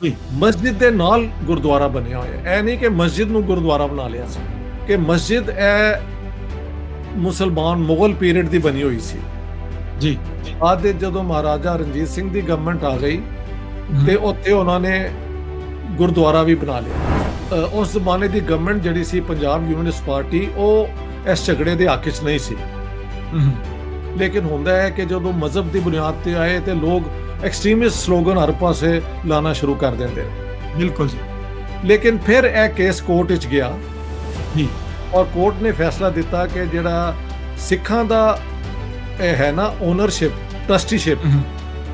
ਜੀ। ਮਸਜਿਦ ਦੇ ਨਾਲ ਗੁਰਦੁਆਰਾ ਬਣਿਆ ਹੋਇਆ। ਇਹ ਨਹੀਂ ਕਿ ਮਸਜਿਦ ਨੂੰ ਗੁਰਦੁਆਰਾ ਬਣਾ ਲਿਆ ਸੀ, ਕਿ ਮਸਜਿਦ ਮੁਸਲਮਾਨ ਮੁਗਲ ਪੀਰੀਅਡ ਦੀ ਬਣੀ ਹੋਈ ਸੀ। ਜੀ। ਬਾਅਦ ਵਿੱਚ ਜਦੋਂ ਮਹਾਰਾਜਾ ਰਣਜੀਤ ਸਿੰਘ ਦੀ ਗਵਰਨਮੈਂਟ ਆ ਗਈ ਹੂੰ। ਤੇ ਉੱਥੇ ਉਹਨਾਂ ਨੇ ਗੁਰਦੁਆਰਾ ਵੀ ਬਣਾ ਲਿਆ। ਉਸ ਜ਼ਮਾਨੇ ਦੀ ਗਵਰਨਮੈਂਟ ਜਿਹੜੀ ਸੀ ਪੰਜਾਬ ਯੂਨੀਅਨਿਸਟ ਪਾਰਟੀ, ਉਹ ਇਸ ਝਗੜੇ ਦੇ ਹੱਕ 'ਚ ਨਹੀਂ ਸੀ। ਹੂੰ। ਲੇਕਿਨ ਹੁੰਦਾ ਹੈ ਕਿ ਜਦੋਂ ਮਜ਼ਹਬ ਦੀ ਬੁਨਿਆਦ ਤੇ ਆਏ ਤੇ ਲੋਕ ਐਕਸਟ੍ਰੀਮਿਸਟ ਸਲੋਗਨ ਹਰ ਪਾਸੇ ਲਾਣਾ ਸ਼ੁਰੂ ਕਰ ਦਿੰਦੇ ਨੇ। ਬਿਲਕੁਲ ਜੀ। ਲੇਕਿਨ ਫਿਰ ਇਹ ਕੇਸ ਕੋਰਟ ਵਿੱਚ ਗਿਆ ਜੀ। ਔਰ ਕੋਰਟ ਨੇ ਫੈਸਲਾ ਦਿੱਤਾ ਕਿ ਜਿਹੜਾ ਸਿੱਖਾਂ ਦਾ ਇਹ ਹੈ ਨਾ ਓਨਰਸ਼ਿਪ, ਟਰਸਟੀਸ਼ਿਪ, ਹੂੰ।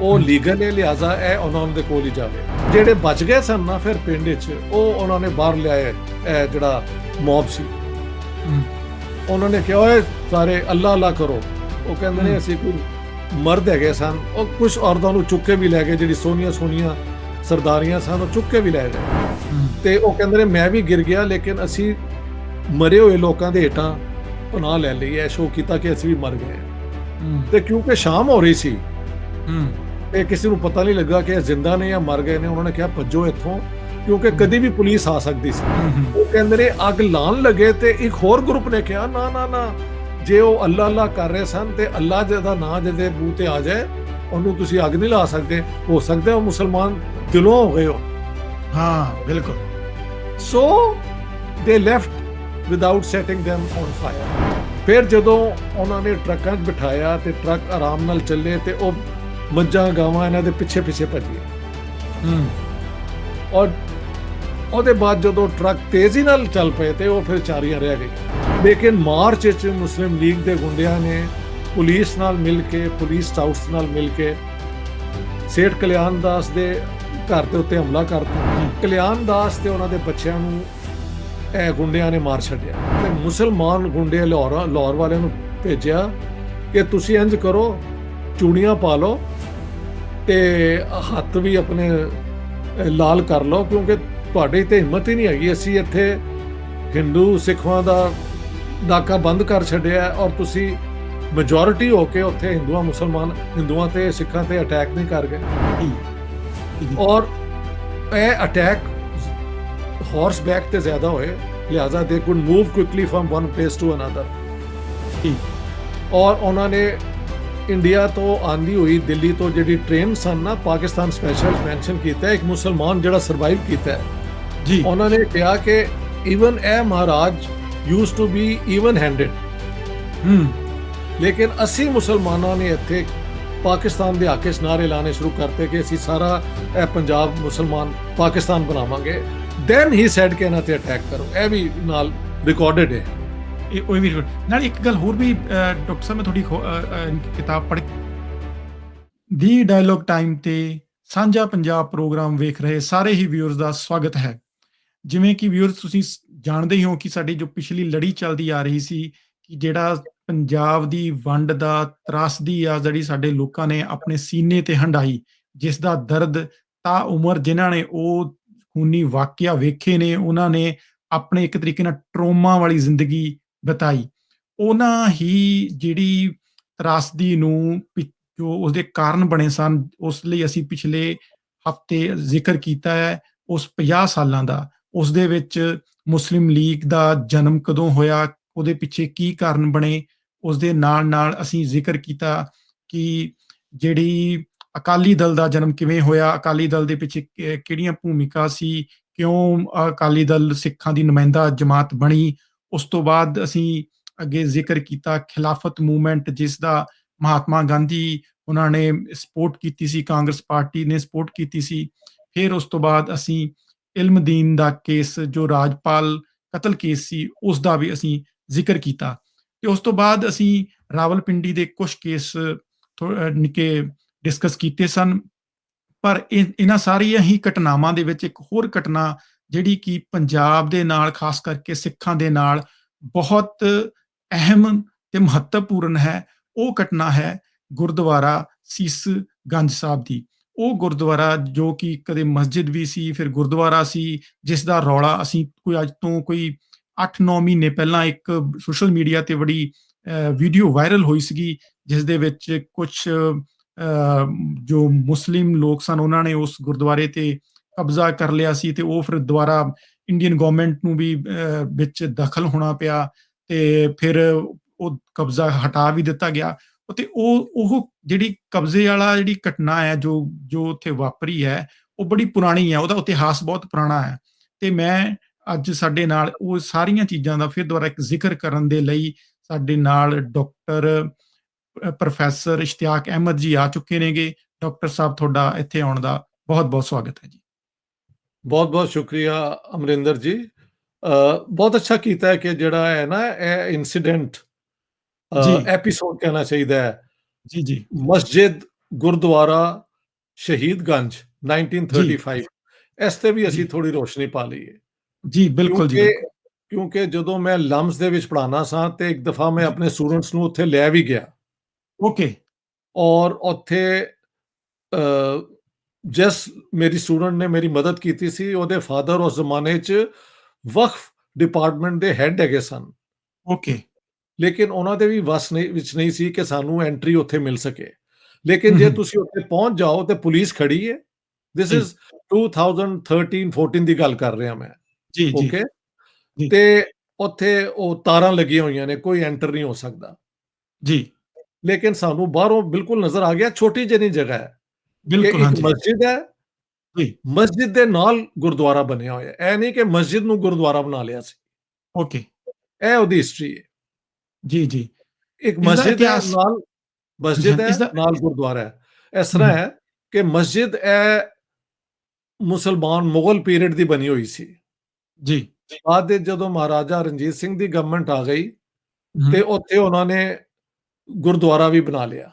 ਉਹ ਲੀਗਲ ਹੈ, ਲਿਹਾਜ਼ਾ ਇਹ ਉਹਨਾਂ ਦੇ ਕੋਲ ਹੀ ਜਾਵੇ। ਜਿਹੜੇ ਬਚ ਗਏ ਸਨ ਨਾ ਫਿਰ ਪਿੰਡ ਵਿੱਚ, ਉਹ ਉਹਨਾਂ ਨੇ ਬਾਹਰ ਲਿਆਏ। ਇਹ ਜਿਹੜਾ ਮੌਬ ਸੀ, ਹੂੰ। ਉਹਨਾਂ ਨੇ ਕਿਹਾ ਓਏ ਸਾਰੇ ਅੱਲਾ ਅੱਲਾ ਕਰੋ। ਉਹ ਕਹਿੰਦੇ ਨੇ ਅਸੀਂ ਕੋਈ ਮਰਦ ਹੈਗੇ ਸਨ, ਉਹ ਕੁਝ ਔਰਤਾਂ ਨੂੰ ਚੁੱਕ ਕੇ ਵੀ ਲੈ ਗਏ, ਜਿਹੜੀ ਸੋਹਣੀਆਂ ਸੋਹਣੀਆਂ ਸਰਦਾਰੀਆਂ ਸਨ ਉਹ ਚੁੱਕ ਕੇ ਵੀ ਲੈ ਗਏ। ਹੂੰ। ਤੇ ਉਹ ਕਹਿੰਦੇ ਨੇ ਮੈਂ ਵੀ ਗਿਰ ਗਿਆ, ਲੇਕਿਨ ਅਸੀਂ ਮਰੇ ਹੋਏ ਲੋਕਾਂ ਦੇ ਹੇਠਾਂ ਪਨਾਹ ਲੈ ਲਈ ਹੈ, ਸ਼ੋਅ ਕੀਤਾ ਕਿ ਅਸੀਂ ਵੀ ਮਰ ਗਏ। ਹੂੰ। ਤੇ ਕਿਉਂਕਿ ਸ਼ਾਮ ਹੋ ਰਹੀ ਸੀ ਹੂੰ। ਤੇ ਕਿਸੇ ਨੂੰ ਪਤਾ ਨਹੀਂ ਲੱਗਾ ਕਿ ਇਹ ਜ਼ਿੰਦਾ ਨੇ ਜਾਂ ਮਰ ਗਏ ਨੇ। ਉਹਨਾਂ ਨੇ ਕਿਹਾ ਭੱਜੋ ਇੱਥੋਂ, ਕਿਉਂਕਿ ਕਦੀ ਵੀ ਪੁਲਿਸ ਆ ਸਕਦੀ ਸੀ। ਹੂੰ। ਉਹ ਕਹਿੰਦੇ ਨੇ ਅੱਗ ਲਾਉਣ ਲੱਗੇ ਤੇ ਇੱਕ ਹੋਰ ਗਰੁੱਪ ਨੇ ਕਿਹਾ ਨਾ ਨਾ ਨਾ, ਜੇ ਉਹ ਅੱਲਾ ਅੱਲਾ ਕਰ ਰਹੇ ਸਨ ਤੇ ਅੱਲਾ ਦਾ ਨਾਂ ਜਿਹਦੇ ਮੂੰਹ ਤੇ ਆ ਜਾਏ ਉਹਨੂੰ ਤੁਸੀਂ ਅੱਗ ਨਹੀਂ ਲਾ ਸਕਦੇ। ਹੋ ਸਕਦਾ ਉਹ ਮੁਸਲਮਾਨ ਦਿਲੋਂ ਹੋ ਗਏ ਹੋ। ਹਾਂ, ਬਿਲਕੁਲ। ਸੋ ਦੇ left without setting them on fire. ਫਿਰ ਜਦੋਂ ਉਹਨਾਂ ਨੇ ਟਰੱਕਾਂ 'ਚ ਬਿਠਾਇਆ ਤੇ ਟਰੱਕ ਆਰਾਮ ਨਾਲ ਚੱਲੇ ਤੇ ਉਹ ਮੱਝਾਂ ਗਾਵਾਂ ਇਹਨਾਂ ਦੇ ਪਿੱਛੇ ਪਿੱਛੇ ਭੱਜੀਆਂ। ਹੂੰ। ਔਰ ਉਹਦੇ ਬਾਅਦ ਜਦੋਂ ਟਰੱਕ ਤੇਜ਼ੀ ਨਾਲ ਚੱਲ ਪਏ ਤੇ ਉਹ ਫਿਰ ਚਾਰੀਆਂ ਰਹਿ ਗਈਆਂ। ਲੇਕਿਨ ਮਾਰਚ ਵਿੱਚ ਮੁਸਲਿਮ ਲੀਗ ਦੇ ਗੁੰਡਿਆਂ ਨੇ ਪੁਲਿਸ ਨਾਲ ਮਿਲ ਕੇ, ਪੁਲਿਸ ਸਕਾਊਟਸ ਨਾਲ ਮਿਲ ਕੇ ਸੇਠ ਕਲਿਆਣ ਦਾਸ ਦੇ ਘਰ ਦੇ ਉੱਤੇ ਹਮਲਾ ਕਰਤਾ। ਕਲਿਆਣ ਦਾਸ ਤੇ ਉਹਨਾਂ ਦੇ ਬੱਚਿਆਂ ਨੂੰ ਇਹ ਗੁੰਡਿਆਂ ਨੇ ਮਾਰ ਛੱਡਿਆ ਤੇ ਮੁਸਲਮਾਨ ਗੁੰਡੇ ਲਾਹੌਰ ਵਾਲਿਆਂ ਨੂੰ ਭੇਜਿਆ ਕਿ ਤੁਸੀਂ ਇੰਜ ਕਰੋ, ਚੂੜੀਆਂ ਪਾ ਲਓ ਤੇ ਹੱਥ ਵੀ ਆਪਣੇ ਲਾਲ ਕਰ ਲਓ, ਕਿਉਂਕਿ ਤੁਹਾਡੀ ਤੇ ਹਿੰਮਤ ਹੀ ਨਹੀਂ ਹੈਗੀ। ਅਸੀਂ ਇੱਥੇ ਹਿੰਦੂ ਸਿੱਖਾਂ ਦਾ ਨਾਕਾ ਬੰਦ ਕਰ ਛੱਡਿਆ ਔਰ ਤੁਸੀਂ ਮੈਜੋਰਿਟੀ ਹੋ ਕੇ ਉੱਥੇ ਹਿੰਦੂਆਂ ਤੇ ਸਿੱਖਾਂ ਤੇ ਅਟੈਕ ਨਹੀਂ ਕਰ ਗਏ। ਔਰ ਇਹ ਅਟੈਕ ਹਾਰਸ ਬੈਕ ਤੇ ਜ਼ਿਆਦਾ ਹੋਏ, ਲਿਹਾਜ਼ਾ they could move quickly from one place to another. ਔਰ ਉਹਨਾਂ ਨੇ ਇੰਡੀਆ ਤੋਂ ਆਂਦੀ ਹੋਈ ਦਿੱਲੀ ਤੋਂ ਜਿਹੜੀ ਟ੍ਰੇਨ ਸਨ ਨਾ, ਪਾਕਿਸਤਾਨ ਸਪੈਸ਼ਲ ਮੈਂਸ਼ਨ ਕੀਤਾ ਇੱਕ ਮੁਸਲਮਾਨ ਜਿਹੜਾ ਸਰਵਾਈਵ ਕੀਤਾ ਹੈ। ਜੀ। ਉਹਨਾਂ ਨੇ ਕਿਹਾ ਕਿ ਈਵਨ ਇਹ Maharaj used to be even handed. ਹੂੰ। ਲੇਕਿਨ ਅਸੀਂ ਮੁਸਲਮਾਨਾਂ ਨੇ ਇੱਥੇ ਪਾਕਿਸਤਾਨ ਦੇ ਹੱਕ 'ਚ ਨਾਅਰੇ ਲਾਣੇ ਸ਼ੁਰੂ ਕਰਤੇ ਕਿ ਅਸੀਂ ਸਾਰਾ ਇਹ ਪੰਜਾਬ ਮੁਸਲਮਾਨ ਪਾਕਿਸਤਾਨ ਬਣਾਵਾਂਗੇ। ਦੈਨ ਹੀ ਸੈਡ ਕਿ ਇਹਨਾਂ ਤੇ ਅਟੈਕ ਕਰੋ। ਇਹ ਵੀ ਨਾਲ ਰਿਕਾਰਡਡ ਹੈ। ਇਹ ਉਹ ਵੀ ਨਾਲ ਇੱਕ ਗੱਲ ਹੋਰ ਵੀ ਡਾਕਟਰ ਸਾਹਿਬ, ਮੈਂ ਤੁਹਾਡੀ ਕਿਤਾਬ ਪੜ੍ਹ ਦੀ ਡਾਇਲੋਗ ਟਾਈਮ ਤੇ ਸਾਂਝਾ ਪੰਜਾਬ ਪ੍ਰੋਗਰਾਮ ਵੇਖ ਰਹੇ ਸਾਰੇ ਹੀ ਵਿਊਅਰਸ ਦਾ ਸਵਾਗਤ ਹੈ। ਜਿਵੇਂ ਕਿ ਵਿਊਅਰਸ ਤੁਸੀਂ ਜਾਣਦੇ ਹੀ ਹੋ ਕਿ ਸਾਡੀ ਜੋ ਪਿਛਲੀ ਲੜੀ ਚੱਲਦੀ ਆ ਰਹੀ ਸੀ ਕਿ ਜਿਹੜਾ ਪੰਜਾਬ ਦੀ ਵੰਡ ਦਾ ਤਰਾਸਦੀ ਆ ਜਿਹੜੀ ਸਾਡੇ ਲੋਕਾਂ ਨੇ ਆਪਣੇ ਸੀਨੇ ਤੇ ਹੰਢਾਈ, ਜਿਸ ਦਾ ਦਰਦ ਤਾਂ ਉਮਰ ਜਿਨ੍ਹਾਂ ਨੇ ਉਹ ਖੂਨੀ ਵਾਕਿਆ ਵੇਖੇ ਨੇ, ਉਹਨਾਂ ਨੇ ਆਪਣੇ ਇੱਕ ਤਰੀਕੇ ਨਾਲ ਟਰੋਮਾ ਵਾਲੀ ਜ਼ਿੰਦਗੀ ਬਿਤਾਈ। ਉਹਨਾਂ ਹੀ ਜਿਹੜੀ ਤਰਾਸਦੀ ਨੂੰ ਜੋ ਉਸਦੇ ਕਾਰਨ ਬਣੇ ਸਨ, ਉਸ ਲਈ ਅਸੀਂ ਪਿਛਲੇ ਹਫ਼ਤੇ ਜ਼ਿਕਰ ਕੀਤਾ ਹੈ ਉਸ 50 ਸਾਲਾਂ ਦਾ। ਉਸ ਦੇ ਵਿੱਚ ਮੁਸਲਿਮ ਲੀਗ ਦਾ ਜਨਮ ਕਦੋਂ ਹੋਇਆ, ਉਹਦੇ ਪਿੱਛੇ ਕੀ ਕਾਰਨ ਬਣੇ, ਉਸ ਦੇ ਨਾਲ ਅਸੀਂ ਜ਼ਿਕਰ ਕੀਤਾ ਕਿ ਜਿਹੜੀ ਅਕਾਲੀ ਦਲ ਦਾ ਜਨਮ ਕਿਵੇਂ ਹੋਇਆ, ਅਕਾਲੀ ਦਲ ਦੇ ਪਿੱਛੇ ਕਿਹੜੀਆਂ ਭੂਮਿਕਾ ਸੀ, ਕਿਉਂ ਅਕਾਲੀ ਦਲ ਸਿੱਖਾਂ ਦੀ ਨੁਮਾਇੰਦਾ ਜਮਾਤ ਬਣੀ। ਉਸ ਤੋਂ ਬਾਅਦ ਅਸੀਂ ਅੱਗੇ ਜ਼ਿਕਰ ਕੀਤਾ ਖਿਲਾਫਤ ਮੂਵਮੈਂਟ, ਜਿਸ ਦਾ ਮਹਾਤਮਾ ਗਾਂਧੀ ਉਹਨਾਂ ਨੇ ਸਪੋਰਟ ਕੀਤੀ ਸੀ, ਕਾਂਗਰਸ ਪਾਰਟੀ ਨੇ ਸਪੋਰਟ ਕੀਤੀ ਸੀ। ਫਿਰ ਉਸ ਤੋਂ ਬਾਅਦ ਅਸੀਂ ਇਲਮਦੀਨ ਦਾ ਕੇਸ, ਜੋ ਰਾਜਪਾਲ ਕਤਲ ਕੇਸ ਸੀ, ਉਸ ਦਾ ਵੀ ਅਸੀਂ ਜ਼ਿਕਰ ਕੀਤਾ। ਤੇ ਉਸ ਤੋਂ ਬਾਅਦ ਅਸੀਂ ਰਾਵਲਪਿੰਡੀ ਦੇ ਕੁਝ ਕੇਸ ਨਿੱਕੇ ਡਿਸਕਸ ਕੀਤੇ ਸਨ। ਪਰ ਇਹਨਾਂ ਸਾਰੀਆਂ ਹੀ ਘਟਨਾਵਾਂ ਦੇ ਵਿੱਚ ਇੱਕ ਹੋਰ ਘਟਨਾ ਜਿਹੜੀ ਕਿ ਪੰਜਾਬ ਦੇ ਨਾਲ, ਖਾਸ ਕਰਕੇ ਸਿੱਖਾਂ ਦੇ ਨਾਲ ਬਹੁਤ ਅਹਿਮ ਤੇ ਮਹੱਤਵਪੂਰਨ ਹੈ, ਉਹ ਘਟਨਾ ਹੈ ਗੁਰਦੁਆਰਾ ਸੀਸ ਗੰਜ ਸਾਹਿਬ ਦੀ। ਉਹ ਗੁਰਦੁਆਰਾ ਜੋ ਕਿ ਕਦੇ ਮਸਜਿਦ ਵੀ ਸੀ, ਫਿਰ ਗੁਰਦੁਆਰਾ ਸੀ, ਜਿਸ ਦਾ ਰੌਲਾ ਅਸੀਂ ਅੱਜ ਤੋਂ ਕੋਈ 8-9 ਮਹੀਨੇ ਪਹਿਲਾਂ ਇੱਕ ਸੋਸ਼ਲ ਮੀਡੀਆ ਤੇ ਬੜੀ ਵੀਡੀਓ ਵਾਇਰਲ ਹੋਈ ਸੀਗੀ, ਜਿਸ ਦੇ ਵਿੱਚ ਕੁਛ ਜੋ ਮੁਸਲਿਮ ਲੋਕ ਸਨ, ਉਹਨਾਂ ਨੇ ਉਸ ਗੁਰਦੁਆਰੇ ਤੇ ਕਬਜ਼ਾ ਕਰ ਲਿਆ ਸੀ ਤੇ ਉਹ ਫਿਰ ਦੁਬਾਰਾ ਇੰਡੀਅਨ ਗਵਰਨਮੈਂਟ ਨੂੰ ਵੀ ਵਿੱਚ ਦਖਲ ਹੋਣਾ ਪਿਆ ਤੇ ਫਿਰ ਉਹ ਕਬਜ਼ਾ ਹਟਾ ਵੀ ਦਿੱਤਾ ਗਿਆ। ਤੇ ਉਹ ਜਿਹੜੀ ਕਬਜ਼ੇ ਵਾਲਾ ਜਿਹੜੀ ਘਟਨਾ ਹੈ ਜੋ ਜੋ ਉੱਥੇ ਵਾਪਰੀ ਹੈ, ਉਹ ਬੜੀ ਪੁਰਾਣੀ ਹੈ, ਉਹਦਾ ਇਤਿਹਾਸ ਬਹੁਤ ਪੁਰਾਣਾ ਹੈ। ਤੇ ਮੈਂ ਅੱਜ ਸਾਡੇ ਨਾਲ ਉਹ ਸਾਰੀਆਂ ਚੀਜ਼ਾਂ ਦਾ ਫਿਰ ਦੁਬਾਰਾ ਇੱਕ ਜ਼ਿਕਰ ਕਰਨ ਦੇ ਲਈ ਸਾਡੇ ਨਾਲ ਡਾਕਟਰ ਪ੍ਰੋਫੈਸਰ ਇਸ਼ਤਿਆਕ ਅਹਿਮਦ ਜੀ ਆ ਚੁੱਕੇ ਨੇਗੇ। ਡਾਕਟਰ ਸਾਹਿਬ, ਤੁਹਾਡਾ ਇੱਥੇ ਆਉਣ ਦਾ ਬਹੁਤ-ਬਹੁਤ ਸਵਾਗਤ ਹੈ ਜੀ। ਬਹੁਤ-ਬਹੁਤ ਸ਼ੁਕਰੀਆ ਅਮਰਿੰਦਰ ਜੀ। ਬਹੁਤ ਅੱਛਾ ਕੀਤਾ ਹੈ ਕਿ ਜਿਹੜਾ ਹੈ ਨਾ ਇਹ ਇਨਸੀਡੈਂਟ ਜੀ, ਐਪੀਸੋਡ ਕਹਿਣਾ ਚਾਹੀਦਾ ਹੈ। ਜੀ, ਜੀ, ਮਸਜਿਦ ਗੁਰਦੁਆਰਾ ਸ਼ਹੀਦਗੰਜ ਜੀ, 1935 ਇਸ ਤੇ ਵੀ ਅਸੀਂ ਜੀ, ਥੋੜੀ ਰੋਸ਼ਨੀ ਪਾ ਲਈਏ ਜੀ, ਬਿਲਕੁਲ ਜੀ, ਕਿਉਂਕਿ ਬਿਲਕੁਲ। ਕਿਉਂਕਿ ਜਦੋਂ ਮੈਂ ਲਮਸ ਦੇ ਵਿੱਚ ਪੜ੍ਹਾਉਣਾ ਸਾਂ ਤੇ ਇੱਕ ਦਫਾ ਮੈਂ ਜੀ, ਆਪਣੇ ਸਟੂਡੈਂਟਸ ਨੂੰ ਉੱਥੇ ਲੈ ਵੀ ਗਿਆ ਓਕੇ, ਔਰ ਉੱਥੇ ਜਿਸ ਮੇਰੀ ਸਟੂਡੈਂਟ ਨੇ ਮੇਰੀ ਮਦਦ ਕੀਤੀ ਸੀ ਉਹਦੇ ਫਾਦਰ ਉਸ ਜ਼ਮਾਨੇ 'ਚ ਵਕਫ ਡਿਪਾਰਟਮੈਂਟ ਦੇ ਹੈੱਡ ਹੈਗੇ ਸਨ। ਓਕੇ। ਲੇਕਿਨ ਉਹਨਾਂ ਦੇ ਵੀ ਵੱਸ ਨਹੀਂ ਵਿੱਚ ਨਹੀਂ ਸੀ ਕਿ ਸਾਨੂੰ ਐਂਟਰੀ ਉੱਥੇ ਮਿਲ ਸਕੇ। ਲੇਕਿਨ ਹੂੰ, ਜੇ ਹੂੰ, ਤੁਸੀਂ ਉੱਥੇ ਪਹੁੰਚ ਜਾਓ ਤੇ ਪੁਲਿਸ ਖੜੀ ਹੈ। ਦਿਸ ਜੀ, ਇਜ਼ 2013-14 ਦੀ ਗੱਲ ਕਰ ਰਿਹਾ ਮੈਂ, ਜੀ, ਜੀ, ਓਕੇ? ਜੀ, ਤੇ ਉੱਥੇ ਉਹ ਤਾਰਾਂ ਲੱਗੀਆਂ ਹੋਈਆਂ ਨੇ, ਕੋਈ ਐਂਟਰ ਨਹੀਂ ਹੋ ਸਕਦਾ। ਜੀ, ਲੇਕਿਨ ਸਾਨੂੰ ਬਾਹਰੋਂ ਬਿਲਕੁਲ ਨਜ਼ਰ ਆ ਗਿਆ, ਛੋਟੀ ਜਿਹੀ ਜਗ੍ਹਾ ਹੈ ਕਿ ਬਿਲਕੁਲ, ਇੱਕ ਹਾਂਜੀ, ਮਸਜਿਦ ਹੈ, ਜੀ, ਮਸਜਿਦ ਦੇ ਨਾਲ ਗੁਰਦੁਆਰਾ ਬਣਿਆ ਹੋਇਆ ਹੈ। ਇਹ ਨਹੀਂ ਕਿ ਮਸਜਿਦ ਨੂੰ ਗੁਰਦੁਆਰਾ ਬਣਾ ਲਿਆ ਸੀ। ਓਕੇ, ਇਹ ਉਹਦੀ ਹਿਸਟਰੀ ਹੈ। ਜੀ, ਜੀ। ਇੱਕ ਇਸ ਦਾ ਮਸਜਿਦ ਹੈ ਇਤਿਹਾਸ ਨਾਲ ਜੀ, ਮਸਜਿਦ ਹਾਂ, ਹੈ, ਇਸ ਦਾ ਨਾਲ ਗੁਰਦੁਆਰਾ ਹੈ। ਇਸ ਹੂੰ, ਤਰ੍ਹਾਂ ਹੂੰ, ਹੈ ਕਿ ਮਸਜਿਦ ਇਹ ਮੁਸਲਮਾਨ ਮੁਗਲ ਪੀਰੀਅਡ ਦੀ ਬਣੀ ਹੋਈ ਸੀ। ਜੀ, ਬਾਅਦ ਵਿੱਚ ਜਦੋਂ ਮਹਾਰਾਜਾ ਰਣਜੀਤ ਸਿੰਘ ਦੀ ਗਵਰਨਮੈਂਟ ਆ ਗਈ ਹੂੰ, ਤੇ ਉੱਥੇ ਉਹਨਾਂ ਨੇ ਗੁਰਦੁਆਰਾ ਵੀ ਬਣਾ ਲਿਆ।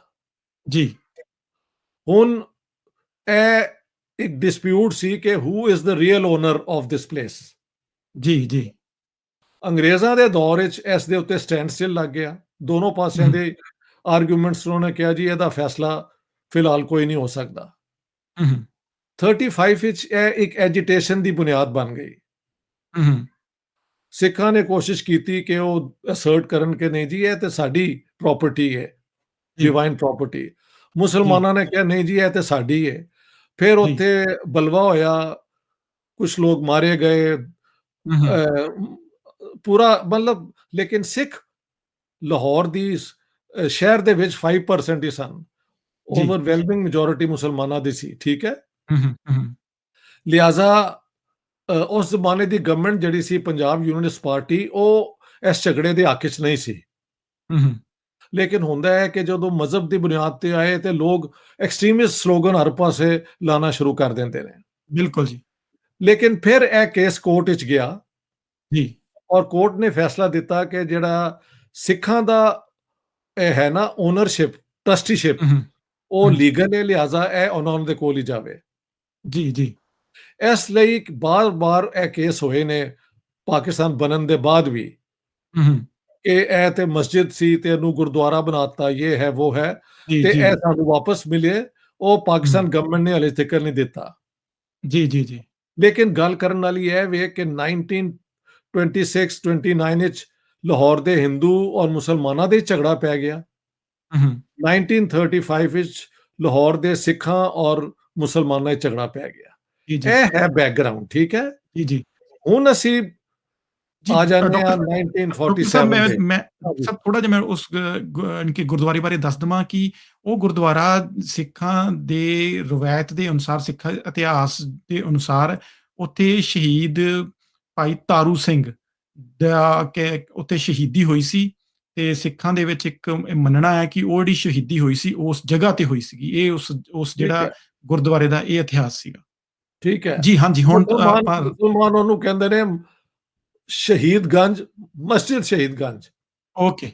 ਜੀ, ਹੁਣ ਇਹ ਇੱਕ ਡਿਸਪਿਊਟ ਸੀ ਕਿ who is the real owner of this place. ਜੀ, ਜੀ, ਅੰਗਰੇਜ਼ਾਂ ਦੇ ਦੌਰ ਵਿੱਚ ਇਸ ਦੇ ਉੱਤੇ ਸਟੈਂਡ ਸਟਿਲ ਲੱਗ ਗਿਆ। ਦੋਨੋਂ ਪਾਸਿਆਂ ਹੂੰ, ਦੇ ਆਰਗੂਮੈਂਟਸ ਉਹਨਾਂ ਨੇ ਕਿਹਾ ਜੀ ਇਹਦਾ ਫੈਸਲਾ ਫਿਲਹਾਲ ਕੋਈ ਨਹੀਂ ਹੋ ਸਕਦਾ। ਹੂੰ, 35 ਵਿੱਚ ਇਹ ਇੱਕ ਐਜੀਟੇਸ਼ਨ ਦੀ ਬੁਨਿਆਦ ਬਣ ਗਈ। ਹੂੰ, ਸਿੱਖਾਂ ਨੇ ਕੋਸ਼ਿਸ਼ ਕੀਤੀ ਕਿ ਉਹ ਅਸਰਟ ਕਰਨ ਕਿ ਨਹੀਂ ਜੀ ਇਹ ਤੇ ਸਾਡੀ ਪ੍ਰਾਪਰਟੀ ਹੈ, ਜੀ, ਡਿਵਾਈਨ ਪ੍ਰਾਪਰਟੀ। ਜੀ, ਮੁਸਲਮਾਨਾਂ ਨੇ ਕਿਹਾ ਨਹੀਂ ਜੀ ਇਹ ਤੇ ਸਾਡੀ ਹੈ। ਫਿਰ ਜੀ, ਉੱਥੇ ਬਲਵਾ ਹੋਇਆ, ਕੁਝ ਲੋਕ ਮਾਰੇ ਗਏ। ਹੂੰ, ਪੂਰਾ ਮਤਲਬ ਲੇਕਿਨ ਸਿੱਖ ਲਾਹੌਰ ਦੀ ਸ਼ਹਿਰ ਦੇ ਵਿੱਚ 5% ਹੀ ਸਨ। ਜੀ, ਓਵਰਵੈਲਮਿੰਗ ਮੈਜੋਰਿਟੀ ਮੁਸਲਮਾਨਾਂ ਦੀ ਸੀ, ਠੀਕ ਹੈ? ਹੂੰ, ਹੂੰ, ਲਿਹਾਜ਼ਾ ਉਸ ਜ਼ਮਾਨੇ ਦੀ ਗਵਰਨਮੈਂਟ ਜਿਹੜੀ ਸੀ ਪੰਜਾਬ ਯੂਨੀਅਨਿਸਟ ਪਾਰਟੀ, ਉਹ ਇਸ ਝਗੜੇ ਦੇ ਹੱਕ 'ਚ ਨਹੀਂ ਸੀ। ਹੂੰ, ਲੇਕਿਨ ਹੁੰਦਾ ਹੈ ਕਿ ਜਦੋਂ ਮਜ਼ਹਬ ਦੀ ਬੁਨਿਆਦ ਤੇ ਆਏ ਤੇ ਲੋਕ ਐਕਸਟ੍ਰੀਮਿਸਟ ਸਲੋਗਨ ਹਰ ਪਾਸੇ ਲਾਣਾ ਸ਼ੁਰੂ ਕਰ ਦਿੰਦੇ ਨੇ। ਬਿਲਕੁਲ ਜੀ, ਲੇਕਿਨ ਫਿਰ ਇਹ ਕੇਸ ਕੋਰਟ ਵਿੱਚ ਗਿਆ ਜੀ, ਔਰ ਕੋਰਟ ਨੇ ਫੈਸਲਾ ਦਿੱਤਾ ਕਿ ਜਿਹੜਾ ਸਿੱਖਾਂ ਦਾ ਇਹ ਹੈ ਨਾ ਓਨਰਸ਼ਿਪ, ਟਰਸਟੀਸ਼ਿਪ, ਹੂੰ, ਉਹ ਹੂੰ, ਲੀਗਲ ਹੈ। ਲਿਹਾਜ਼ਾ ਇਹ ਉਹਨਾਂ ਦੇ ਕੋਲ ਹੀ ਜਾਵੇ। ਜੀ, ਜੀ, ਇਸ ਲਈ ਬਾਰ-ਬਾਰ ਇਹ ਕੇਸ ਹੋਏ ਨੇ ਪਾਕਿਸਤਾਨ ਬਣਨ ਦੇ ਬਾਅਦ ਵੀ ਹੂੰ, ਕਿ ਇਹ ਤੇ ਮਸਜਿਦ ਸੀ ਤੇ ਇਹਨੂੰ ਗੁਰਦੁਆਰਾ ਬਣਾਤਾ, ਇਹ ਹੈ, ਉਹ ਹੈ ਜੀ, ਤੇ ਜੀ, ਇਹ ਸਾਨੂੰ ਵਾਪਸ ਮਿਲੇ। ਉਹ ਹੂੰ, ਪਾਕਿਸਤਾਨ ਗਵਰਨਮੈਂਟ ਨੇ ਹਲੇ ਤੱਕ ਨਹੀਂ ਦਿੱਤਾ। ਜੀ, ਜੀ, ਜੀ, ਲੇਕਿਨ ਗੱਲ ਕਰਨ ਵਾਲੀ ਇਹ ਵੇ ਕਿ 1926-29 ਵਿੱਚ ਲਾਹੌਰ ਦੇ ਹਿੰਦੂ ਔਰ ਮੁਸਲਮਾਨਾਂ ਦੇ ਝਗੜਾ ਪੈ ਗਿਆ। ਹੂੰ, 1935 ਵਿੱਚ ਲਾਹੌਰ ਦੇ ਸਿੱਖਾਂ ਔਰ ਮੁਸਲਮਾਨਾਂ 'ਚ ਝਗੜਾ ਪੈ ਗਿਆ। ਜੀ, ਜੀ, ਇਹ ਹੈ ਬੈਕਗਰਾਉਂਡ, ਠੀਕ ਹੈ? ਜੀ, ਜੀ, ਹੁਣ ਅਸੀਂ ਜੀ, ਆ ਜਾਂਦੇ ਹਾਂ ਡਾਕਟਰ ਸਾਹਿਬ 1947 ਦੇ। ਮੈਂ ਹਾਂਜੀ, ਸਰ ਥੋੜਾ ਜਿਹਾ ਮੈਂ ਉਸ ਯਾਨੀ ਕਿ ਗੁਰਦੁਆਰੇ ਬਾਰੇ ਦੱਸ ਦਵਾਂ ਕਿ ਉਹ ਗੁਰਦੁਆਰਾ ਸਿੱਖਾਂ ਦੇ ਰਵਾਇਤ ਦੇ ਅਨੁਸਾਰ, ਸਿੱਖ ਇਤਿਹਾਸ ਦੇ ਅਨੁਸਾਰ ਉੱਥੇ ਸ਼ਹੀਦ ਭਾਈ ਤਾਰੂ ਸਿੰਘ ਦਾ ਕਿ ਉੱਥੇ ਸ਼ਹੀਦੀ ਹੋਈ ਸੀ ਤੇ ਸਿੱਖਾਂ ਦੇ ਵਿੱਚ ਇੱਕ ਮੰਨਣਾ ਹੈ ਕਿ ਉਹ ਜਿਹੜੀ ਸ਼ਹੀਦੀ ਹੋਈ ਸੀ ਉਸ ਜਗ੍ਹਾ ਤੇ ਹੋਈ ਸੀਗੀ। ਇਹ ਉਸ ਠੀਕ ਜਿਹੜਾ ਹੈ, ਗੁਰਦੁਆਰੇ ਦਾ ਇਹ ਇਤਿਹਾਸ ਸੀਗਾ। ਠੀਕ ਹੈ। ਜੀ, ਹਾਂਜੀ, ਹੁਣ ਮੁਸਲਮਾਨ ਆਪਾਂ ਮੁਸਲਮਾਨ ਉਹਨੂੰ ਕਹਿੰਦੇ ਨੇ ਸ਼ਹੀਦਗੰਜ, ਮਸਜਿਦ ਸ਼ਹੀਦਗੰਜ। ਓਕੇ।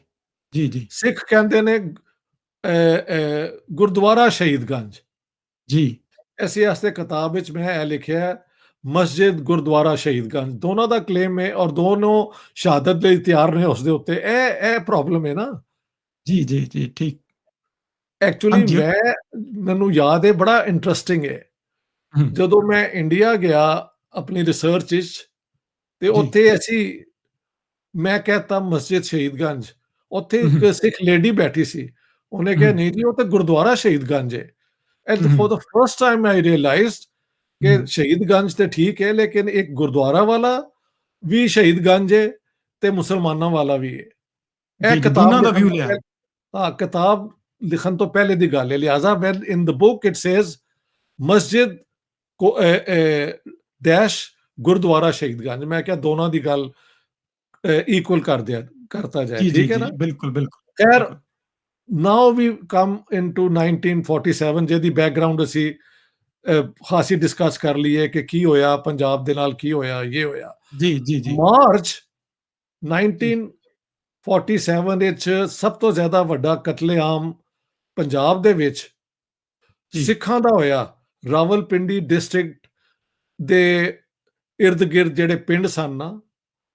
ਜੀ, ਜੀ, ਸਿੱਖ ਕਹਿੰਦੇ ਨੇ ਗੁਰਦੁਆਰਾ ਸ਼ਹੀਦਗੰਜ। ਜੀ, ਇਸੇ ਵਾਸਤੇ ਕਿਤਾਬ ਵਿੱਚ ਮੈਂ ਇਹ ਲਿਖਿਆ ਹੈ, ਮਸਜਿਦ ਗੁਰਦੁਆਰਾ ਸ਼ਹੀਦਗੰਜ। ਦੋਨਾਂ ਦਾ ਕਲੇਮ ਹੈ ਔਰ ਦੋਨੋਂ ਸ਼ਹਾਦਤ ਲਈ ਤਿਆਰ ਨੇ ਉਸ ਦੇ ਉੱਤੇ। ਇਹ ਪ੍ਰੋਬਲਮ ਹੈ ਨਾ। ਜੀ, ਜੀ, ਜੀ, ਠੀਕ। ਐਕਚੁਅਲੀ ਹਾਂਜੀ। ਮੈਨੂੰ ਯਾਦ ਹੈ, ਬੜਾ ਇੰਟਰਸਟਿੰਗ ਹੈ। ਹੂੰ, ਜਦੋਂ ਮੈਂ ਇੰਡੀਆ ਗਿਆ ਆਪਣੀ ਰਿਸਰਚ ਵਿੱਚ ਤੇ ਜੀ। ਉੱਥੇ ਅਸੀਂ ਮੈਂ ਕਹਿਤਾ ਮਸਜਿਦ ਸ਼ਹੀਦਗੰਜ, ਉੱਥੇ ਹੂੰ, ਇੱਕ ਸਿੱਖ ਲੇਡੀ ਬੈਠੀ ਸੀ। ਉਹਨੇ ਕਿਹਾ ਹੂੰ, ਨਹੀਂ ਜੀ ਉਹ ਤਾਂ ਗੁਰਦੁਆਰਾ ਸ਼ਹੀਦਗੰਜ ਹੈ। And hmm, for the first time I realized ਕਿ ਸ਼ਹੀਦਗੰਜ ਤੇ ਠੀਕ ਹੈ, ਲੇਕਿਨ ਇੱਕ ਗੁਰਦੁਆਰਾ ਵਾਲਾ ਵੀ ਸ਼ਹੀਦਗੰਜ ਹੈ ਤੇ ਮੁਸਲਮਾਨਾਂ ਵਾਲਾ ਵੀ ਹੈ। ਇਹ ਜੀ, ਜੀ, ਕਿਤਾਬ ਦੋਨਾਂ ਦਾ ਲਿਖਣ ਵਿਊ ਤੋਂ ਲਿਆ। ਹਾਂ, ਕਿਤਾਬ ਲਿਖਣ ਤੋਂ ਪਹਿਲੇ ਦੀ ਗੱਲ ਹੈ। ਲਿਹਾਜ਼ਾ when in the book it says Masjid dash Gurdwara Shahidganj, ਮੈਂ ਕਿਹਾ ਦੋਨਾਂ ਦੀ ਗੱਲ ਇਕੁਅਲ ਕਰਤਾ ਜਾਏ, ਜੀ, ਜੀ, ਠੀਕ ਹੈ ਜੀ, ਨਾ। ਬਿਲकुल, बिल्कुल, ਖੈਰ, बिल्कुल। ਨਾਓ ਵੀ ਕਮ ਇਨਟੂ 1947, ਜਿਹਦੀ ਬੈਕਗ੍ਰਾਉਂਡ ਅਸੀਂ ਖਾਸੀ ਡਿਸਕਸ ਕਰ ਲਈਏ ਕਿ ਕੀ ਹੋਇਆ ਪੰਜਾਬ ਦੇ ਨਾਲ, ਕੀ ਹੋਇਆ, ਇਹ ਹੋਇਆ। जी, जी, जी, ਮਾਰਚ जी, 1947 ਵਿੱਚ ਸਭ ਤੋਂ ਜ਼ਿਆਦਾ ਵੱਡਾ ਕਤਲੇਆਮ ਪੰਜਾਬ ਦੇ ਵਿੱਚ जी, ਸਿੱਖਾਂ ਦਾ ਹੋਇਆ। ਰਾਵਲਪਿੰਡੀ ਡਿਸਟ੍ਰਿਕਟ ਦੇ ਇਰਦ ਗਿਰਦ ਜਿਹੜੇ ਪਿੰਡ ਸਨ ਨਾ, जी,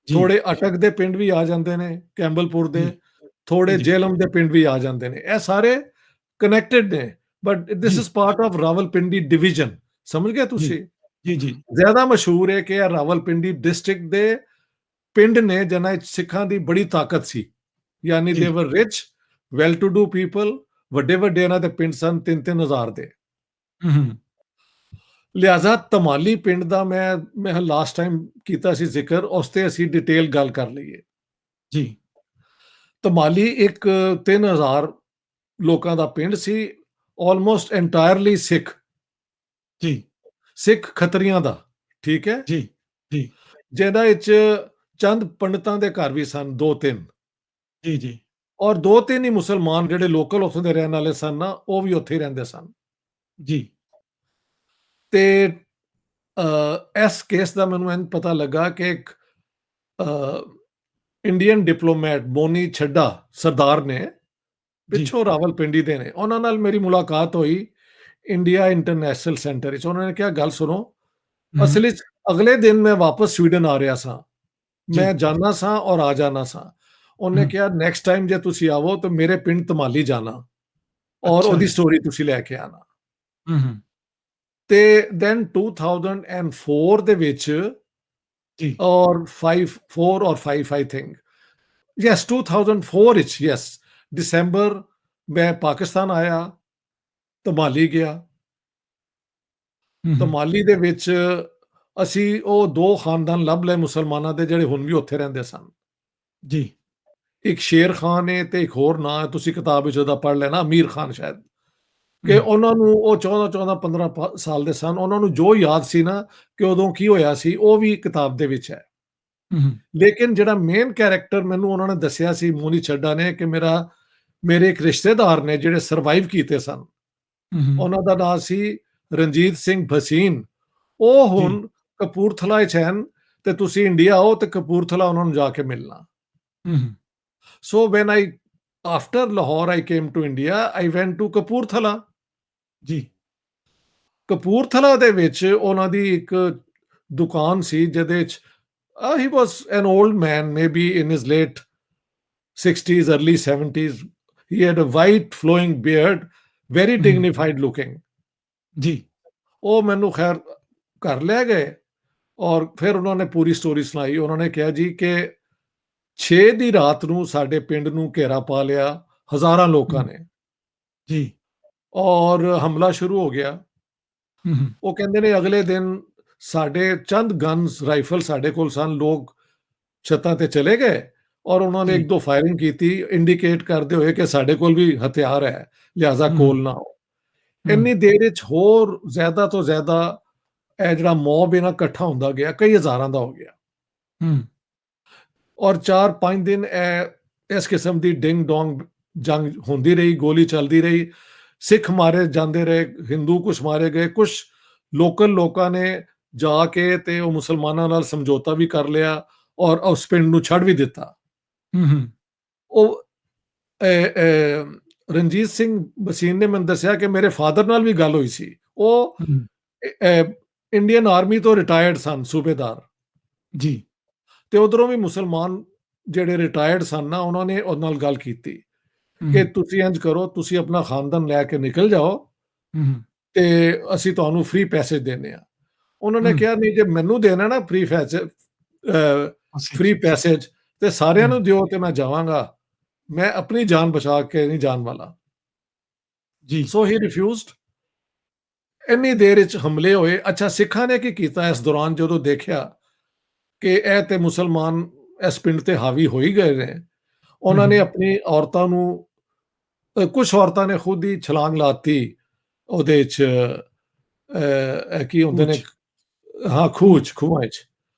ਥੋੜੇ ਅਟਕ ਦੇ ਪਿੰਡ ਵੀ ਆ ਜਾਂਦੇ ਨੇ, ਕੈਂਬਲਪੁਰ ਦੇ, जी, ਥੋੜੇ जी, ਜੇਹਲਮ ਦੇ ਪਿੰਡ ਵੀ ਆ ਜਾਂਦੇ ਨੇ। ਇਹ ਸਾਰੇ ਕਨੈਕਟਡ ਨੇ, ਬਟ ਦਿਸ जी, is part of Rawalpindi division. ਸਮਝ ਗਏ जी, ਤੁਸੀਂ? जी, जी, ਜ਼ਿਆਦਾ ਮਸ਼ਹੂਰ ਹੈ ਕਿ ਇਹ ਰਾਵਲਪਿੰਡੀ ਡਿਸਟ੍ਰਿਕਟ ਦੇ ਪਿੰਡ ਨੇ ਜਿਨ੍ਹਾਂ ਵਿੱਚ ਸਿੱਖਾਂ ਦੀ ਬੜੀ ਤਾਕਤ ਸੀ। ਯਾਨੀ ਦੇ जी, were rich, well to do people, ਵੱਡੇ ਵੱਡੇ ਇਹਨਾਂ ਦੇ ਪਿੰਡ ਸਨ, 3-3 ਹਜ਼ਾਰ ਦੇ। हम्म, ਲਿਹਾਜ਼ਾ ਧਮਾਲੀ ਪਿੰਡ ਦਾ ਮੈਂ ਲਾਸਟ ਟਾਈਮ ਕੀਤਾ ਸੀ ਜ਼ਿਕਰ, ਉਸ ਤੇ ਅਸੀਂ ਡਿਟੇਲ ਗੱਲ ਕਰ ਲਈਏ। जी, ਧਮਾਲੀ ਇੱਕ 3000 ਲੋਕਾਂ ਦਾ ਪਿੰਡ ਸੀ, ਆਲਮੋਸਟ ਐਂਟਾਇਰਲੀ ਸਿੱਖ, जी, ਸਿੱਖ ਖੱਤਰੀਆਂ ਦਾ, ਠੀਕ ਹੈ। जी, जी, ਜਿਹਦਾ ਵਿੱਚ ਚੰਦ ਪੰਡਤਾਂ ਦੇ ਘਰ ਵੀ ਸਨ, 2-3, जी, जी, ਔਰ 2-3 ਹੀ ਮੁਸਲਮਾਨ ਜਿਹੜੇ ਲੋਕਲ ਉੱਥੋਂ ਦੇ ਰਹਿਣ ਵਾਲੇ ਸਨ ਨਾ, ਉਹ ਵੀ ਉੱਥੇ ਹੀ ਰਹਿੰਦੇ ਸਨ। जी, ਤੇ ਇਸ ਕੇਸ ਦਾ ਮੈਨੂੰ ਇੰਝ ਪਤਾ ਲੱਗਾ ਕਿ ਇੱਕ ਇੰਡੀਅਨ ਡਿਪਲੋਮੈਟ ਮੋਨੀ ਛੱਡਾ ਸਰਦਾਰ ਨੇ, जी, ਪਿੱਛੋਂ ਰਾਵਲਪਿੰਡੀ ਦੇ ਨੇ, ਉਹਨਾਂ ਨਾਲ ਮੇਰੀ ਮੁਲਾਕਾਤ ਹੋਈ ਇੰਡੀਆ ਇੰਟਰਨੈਸ਼ਨਲ ਸੈਂਟਰ ਵਿੱਚ। ਉਹਨਾਂ ਨੇ ਕਿਹਾ, ਗੱਲ ਸੁਣੋ, हम्म, ਅਸਲ ਵਿੱਚ ਅਗਲੇ ਦਿਨ ਮੈਂ ਵਾਪਸ ਸਵੀਡਨ ਆ ਰਿਹਾ ਸਾਂ, जी, ਮੈਂ ਜਾਣਾ ਸਾਂ ਔਰ ਆ ਜਾਣਾ ਸਾਂ। ਉਹਨੇ हम्म, ਕਿਹਾ, ਨੈਕਸਟ ਟਾਈਮ ਜੇ ਤੁਸੀਂ ਆਵੋ ਤਾਂ ਮੇਰੇ ਪਿੰਡ ਧਮਾਲੀ ਜਾਣਾ ਔਰ अच्छा ਉਹਦੀ जी, ਸਟੋਰੀ ਤੁਸੀਂ ਲੈ ਕੇ ਆਣਾ। हम्म, ਤੇ ਦੈਨ 2004 ਦੇ ਵਿੱਚ, जी, ਔਰ 4 ਔਰ 5 ਆਈ ਥਿੰਕ, ਯੈਸ 2004 ਵਿੱਚ, ਯੈਸ ਦਸੰਬਰ, ਮੈਂ ਪਾਕਿਸਤਾਨ ਆਇਆ, ਧਮਾਲੀ ਗਿਆ। हम्म, ਧਮਾਲੀ ਦੇ ਵਿੱਚ ਅਸੀਂ ਉਹ ਦੋ ਖਾਨਦਾਨ ਲੱਭ ਲਏ ਮੁਸਲਮਾਨਾਂ ਦੇ ਜਿਹੜੇ ਹੁਣ ਵੀ ਉੱਥੇ ਰਹਿੰਦੇ ਸਨ। जी, ਇੱਕ ਸ਼ੇਰ ਖਾਨ ਹੈ ਤੇ ਇੱਕ ਹੋਰ ਨਾਂ ਹੈ, ਤੁਸੀਂ ਕਿਤਾਬ ਵਿੱਚ ਉਹਦਾ ਪੜ੍ਹ ਲੈਣਾ, ਅਮੀਰ ਖਾਨ ਸ਼ਾਇਦ। ਕਿ हम्म, ਉਹਨਾਂ ਨੂੰ, ਉਹ 14-14 15 ਸਾਲ ਦੇ ਸਨ, ਉਹਨਾਂ ਨੂੰ ਜੋ ਯਾਦ ਸੀ ਨਾ ਕਿ ਉਦੋਂ ਕੀ ਹੋਇਆ ਸੀ, ਉਹ ਵੀ ਕਿਤਾਬ ਦੇ ਵਿੱਚ ਹੈ। हम्म, ਲੇਕਿਨ ਜਿਹੜਾ ਮੇਨ ਕੈਰੈਕਟਰ ਮੈਨੂੰ ਉਹਨਾਂ ਨੇ ਦੱਸਿਆ ਸੀ, ਮੋਨੀ ਚੱਡਾ ਨੇ, ਕਿ ਮੇਰੇ ਇੱਕ ਰਿਸ਼ਤੇਦਾਰ ਨੇ ਜਿਹੜੇ ਸਰਵਾਈਵ ਕੀਤੇ ਸਨ, हम्म, ਉਹਨਾਂ ਦਾ ਨਾਂ ਸੀ ਰਣਜੀਤ ਸਿੰਘ ਭਸੀਨ। ਉਹ जी, ਹੁਣ ਕਪੂਰਥਲਾ 'ਚ ਹਨ, ਤੇ ਤੁਸੀਂ ਇੰਡੀਆ ਆਓ ਤੇ ਕਪੂਰਥਲਾ ਉਹਨਾਂ ਨੂੰ ਜਾ ਕੇ ਮਿਲਣਾ। Hmm, so when I, after Lahore I came to India, I went to Kapurthala. जी, ਕਪੂਰਥਲਾ ਦੇ ਵਿੱਚ ਉਹਨਾਂ ਦੀ ਇੱਕ ਦੁਕਾਨ ਸੀ ਜਿਹਦੇ 'ਚ ਹੀ was an old man, maybe in his late 60s, early 70s। He had a white flowing beard, very hmm, dignified looking. जी, ਉਹ ਮੈਨੂੰ ਖੈਰ ਘਰ ਲੈ ਗਏ ਔਰ ਫਿਰ ਉਹਨਾਂ ਨੇ ਪੂਰੀ ਸਟੋਰੀ ਸੁਣਾਈ। ਉਹਨਾਂ ਨੇ ਕਿਹਾ ਜੀ ਕਿ 6 ਦੀ ਰਾਤ ਨੂੰ ਸਾਡੇ ਪਿੰਡ ਨੂੰ ਘੇਰਾ ਪਾ ਲਿਆ ਹਜ਼ਾਰਾਂ ਲੋਕਾਂ हम्म, ਨੇ, जी, ਔਰ ਹਮਲਾ ਸ਼ੁਰੂ ਹੋ ਗਿਆ। हम्म, ਉਹ ਕਹਿੰਦੇ ਨੇ ਅਗਲੇ ਦਿਨ ਸਾਡੇ ਚੰਦ ਗਨਸ, ਰਾਈਫਲ ਸਾਡੇ ਕੋਲ ਸਨ, ਲੋਕ ਛੱਤਾਂ ਤੇ ਚਲੇ ਗਏ ਔਰ ਉਹਨਾਂ ਨੇ जी, 1-2 ਫਾਇਰਿੰਗ ਕੀਤੀ, ਇੰਡੀਕੇਟ ਕਰਦੇ ਹੋਏ ਕਿ ਸਾਡੇ ਕੋਲ ਵੀ ਹਥਿਆਰ ਹੈ, ਲਿਹਾਜ਼ਾ हम्म, ਕੋਲ ਨਾ ਆਓ। हम्म, ਇੰਨੀ ਦੇਰ ਵਿੱਚ ਹੋਰ ਜ਼ਿਆਦਾ ਤੋਂ ਜ਼ਿਆਦਾ ਇਹ ਜਿਹੜਾ ਮੌਬ ਹੈ ਨਾ ਇਕੱਠਾ ਹੁੰਦਾ ਗਿਆ, ਕਈ ਹਜ਼ਾਰਾਂ ਦਾ ਹੋ ਗਿਆ। हम्म, ਔਰ 4-5 ਦਿਨ ਇਸ ਕਿਸਮ ਦੀ ਡਿੰਗ ਡੋਂਗ ਜੰਗ ਹੁੰਦੀ ਰਹੀ, ਗੋਲੀ ਚੱਲਦੀ ਰਹੀ, ਸਿੱਖ ਮਾਰੇ ਜਾਂਦੇ ਰਹੇ, ਹਿੰਦੂ ਕੁਛ ਮਾਰੇ ਗਏ, ਕੁਛ ਲੋਕਲ ਲੋਕਾਂ ਨੇ ਜਾ ਕੇ ਤੇ ਉਹ ਮੁਸਲਮਾਨਾਂ ਨਾਲ ਸਮਝੌਤਾ ਵੀ ਕਰ ਲਿਆ ਔਰ ਉਸ ਪਿੰਡ ਨੂੰ ਛੱਡ ਵੀ ਦਿੱਤਾ। हम्म, ਉਹ ਰਣਜੀਤ ਸਿੰਘ ਭਸੀਨ ਨੇ ਮੈਨੂੰ ਦੱਸਿਆ ਕਿ ਮੇਰੇ ਫਾਦਰ ਨਾਲ ਵੀ ਗੱਲ ਹੋਈ ਸੀ। ਉਹ हम्म, ਇੰਡੀਅਨ ਆਰਮੀ ਤੋਂ ਰਿਟਾਇਰਡ ਸਨ, ਸੂਬੇਦਾਰ, जी, ਤੇ ਉਧਰੋਂ ਵੀ ਮੁਸਲਮਾਨ ਜਿਹੜੇ ਰਿਟਾਇਰਡ ਸਨ ਨਾ, ਉਹਨਾਂ ਨੇ ਉਹਦੇ ਨਾਲ ਗੱਲ ਕੀਤੀ ਕਿ हम्म, ਤੁਸੀਂ ਇੰਝ ਕਰੋ, ਤੁਸੀਂ ਆਪਣਾ ਖਾਨਦਾਨ ਲੈ ਕੇ ਨਿਕਲ ਜਾਓ हम्म, ਤੇ ਅਸੀਂ ਤੁਹਾਨੂੰ ਫ੍ਰੀ ਪੈਸੇਜ ਦਿੰਦੇ ਆ। ਉਹਨਾਂ ਨੇ हम्म, ਕਿਹਾ, ਨਹੀਂ, ਜੇ ਮੈਨੂੰ ਦੇਣਾ ਨਾ ਫ੍ਰੀ message, ਪੈਸੇਜ, ਤੇ ਸਾਰਿਆਂ हम्म, ਨੂੰ ਦਿਓ ਤੇ ਮੈਂ ਜਾਵਾਂਗਾ, ਮੈਂ ਆਪਣੀ ਜਾਨ ਬਚਾ ਕੇ ਨਹੀਂ ਜਾਣ ਵਾਲਾ। जी, ਸੋ ਹੀ ਰਿਫਿਊਜ਼ਡ। ਇੰਨੀ ਦੇਰ ਵਿੱਚ ਹਮਲੇ ਹੋਏ। ਅੱਛਾ, ਸਿੱਖਾਂ ਨੇ ਕੀ ਕੀਤਾ ਇਸ ਦੌਰਾਨ, ਜਦੋਂ ਦੇਖਿਆ ਕਿ ਇਹ ਤੇ ਮੁਸਲਮਾਨ ਇਸ ਪਿੰਡ ਤੇ ਹਾਵੀ ਹੋ ਹੀ ਗਏ ਨੇ, ਹੂੰ, ਉਹਨਾਂ ਨੇ ਹੂੰ। ਆਪਣੀ ਔਰਤਾਂ ਨੂੰ, ਕੁਝ ਔਰਤਾਂ ਨੇ ਖੁਦ ਹੀ ਛਲਾਂਗ ਲਾਤੀ ਉਹਦੇ 'ਚ, ਇਹ ਕੀ ਹੁੰਦੇ ਨੇ, ਕੂਚ, ਹਾਂ, ਕੂਚ। ਖੂਹਾਂ 'ਚ।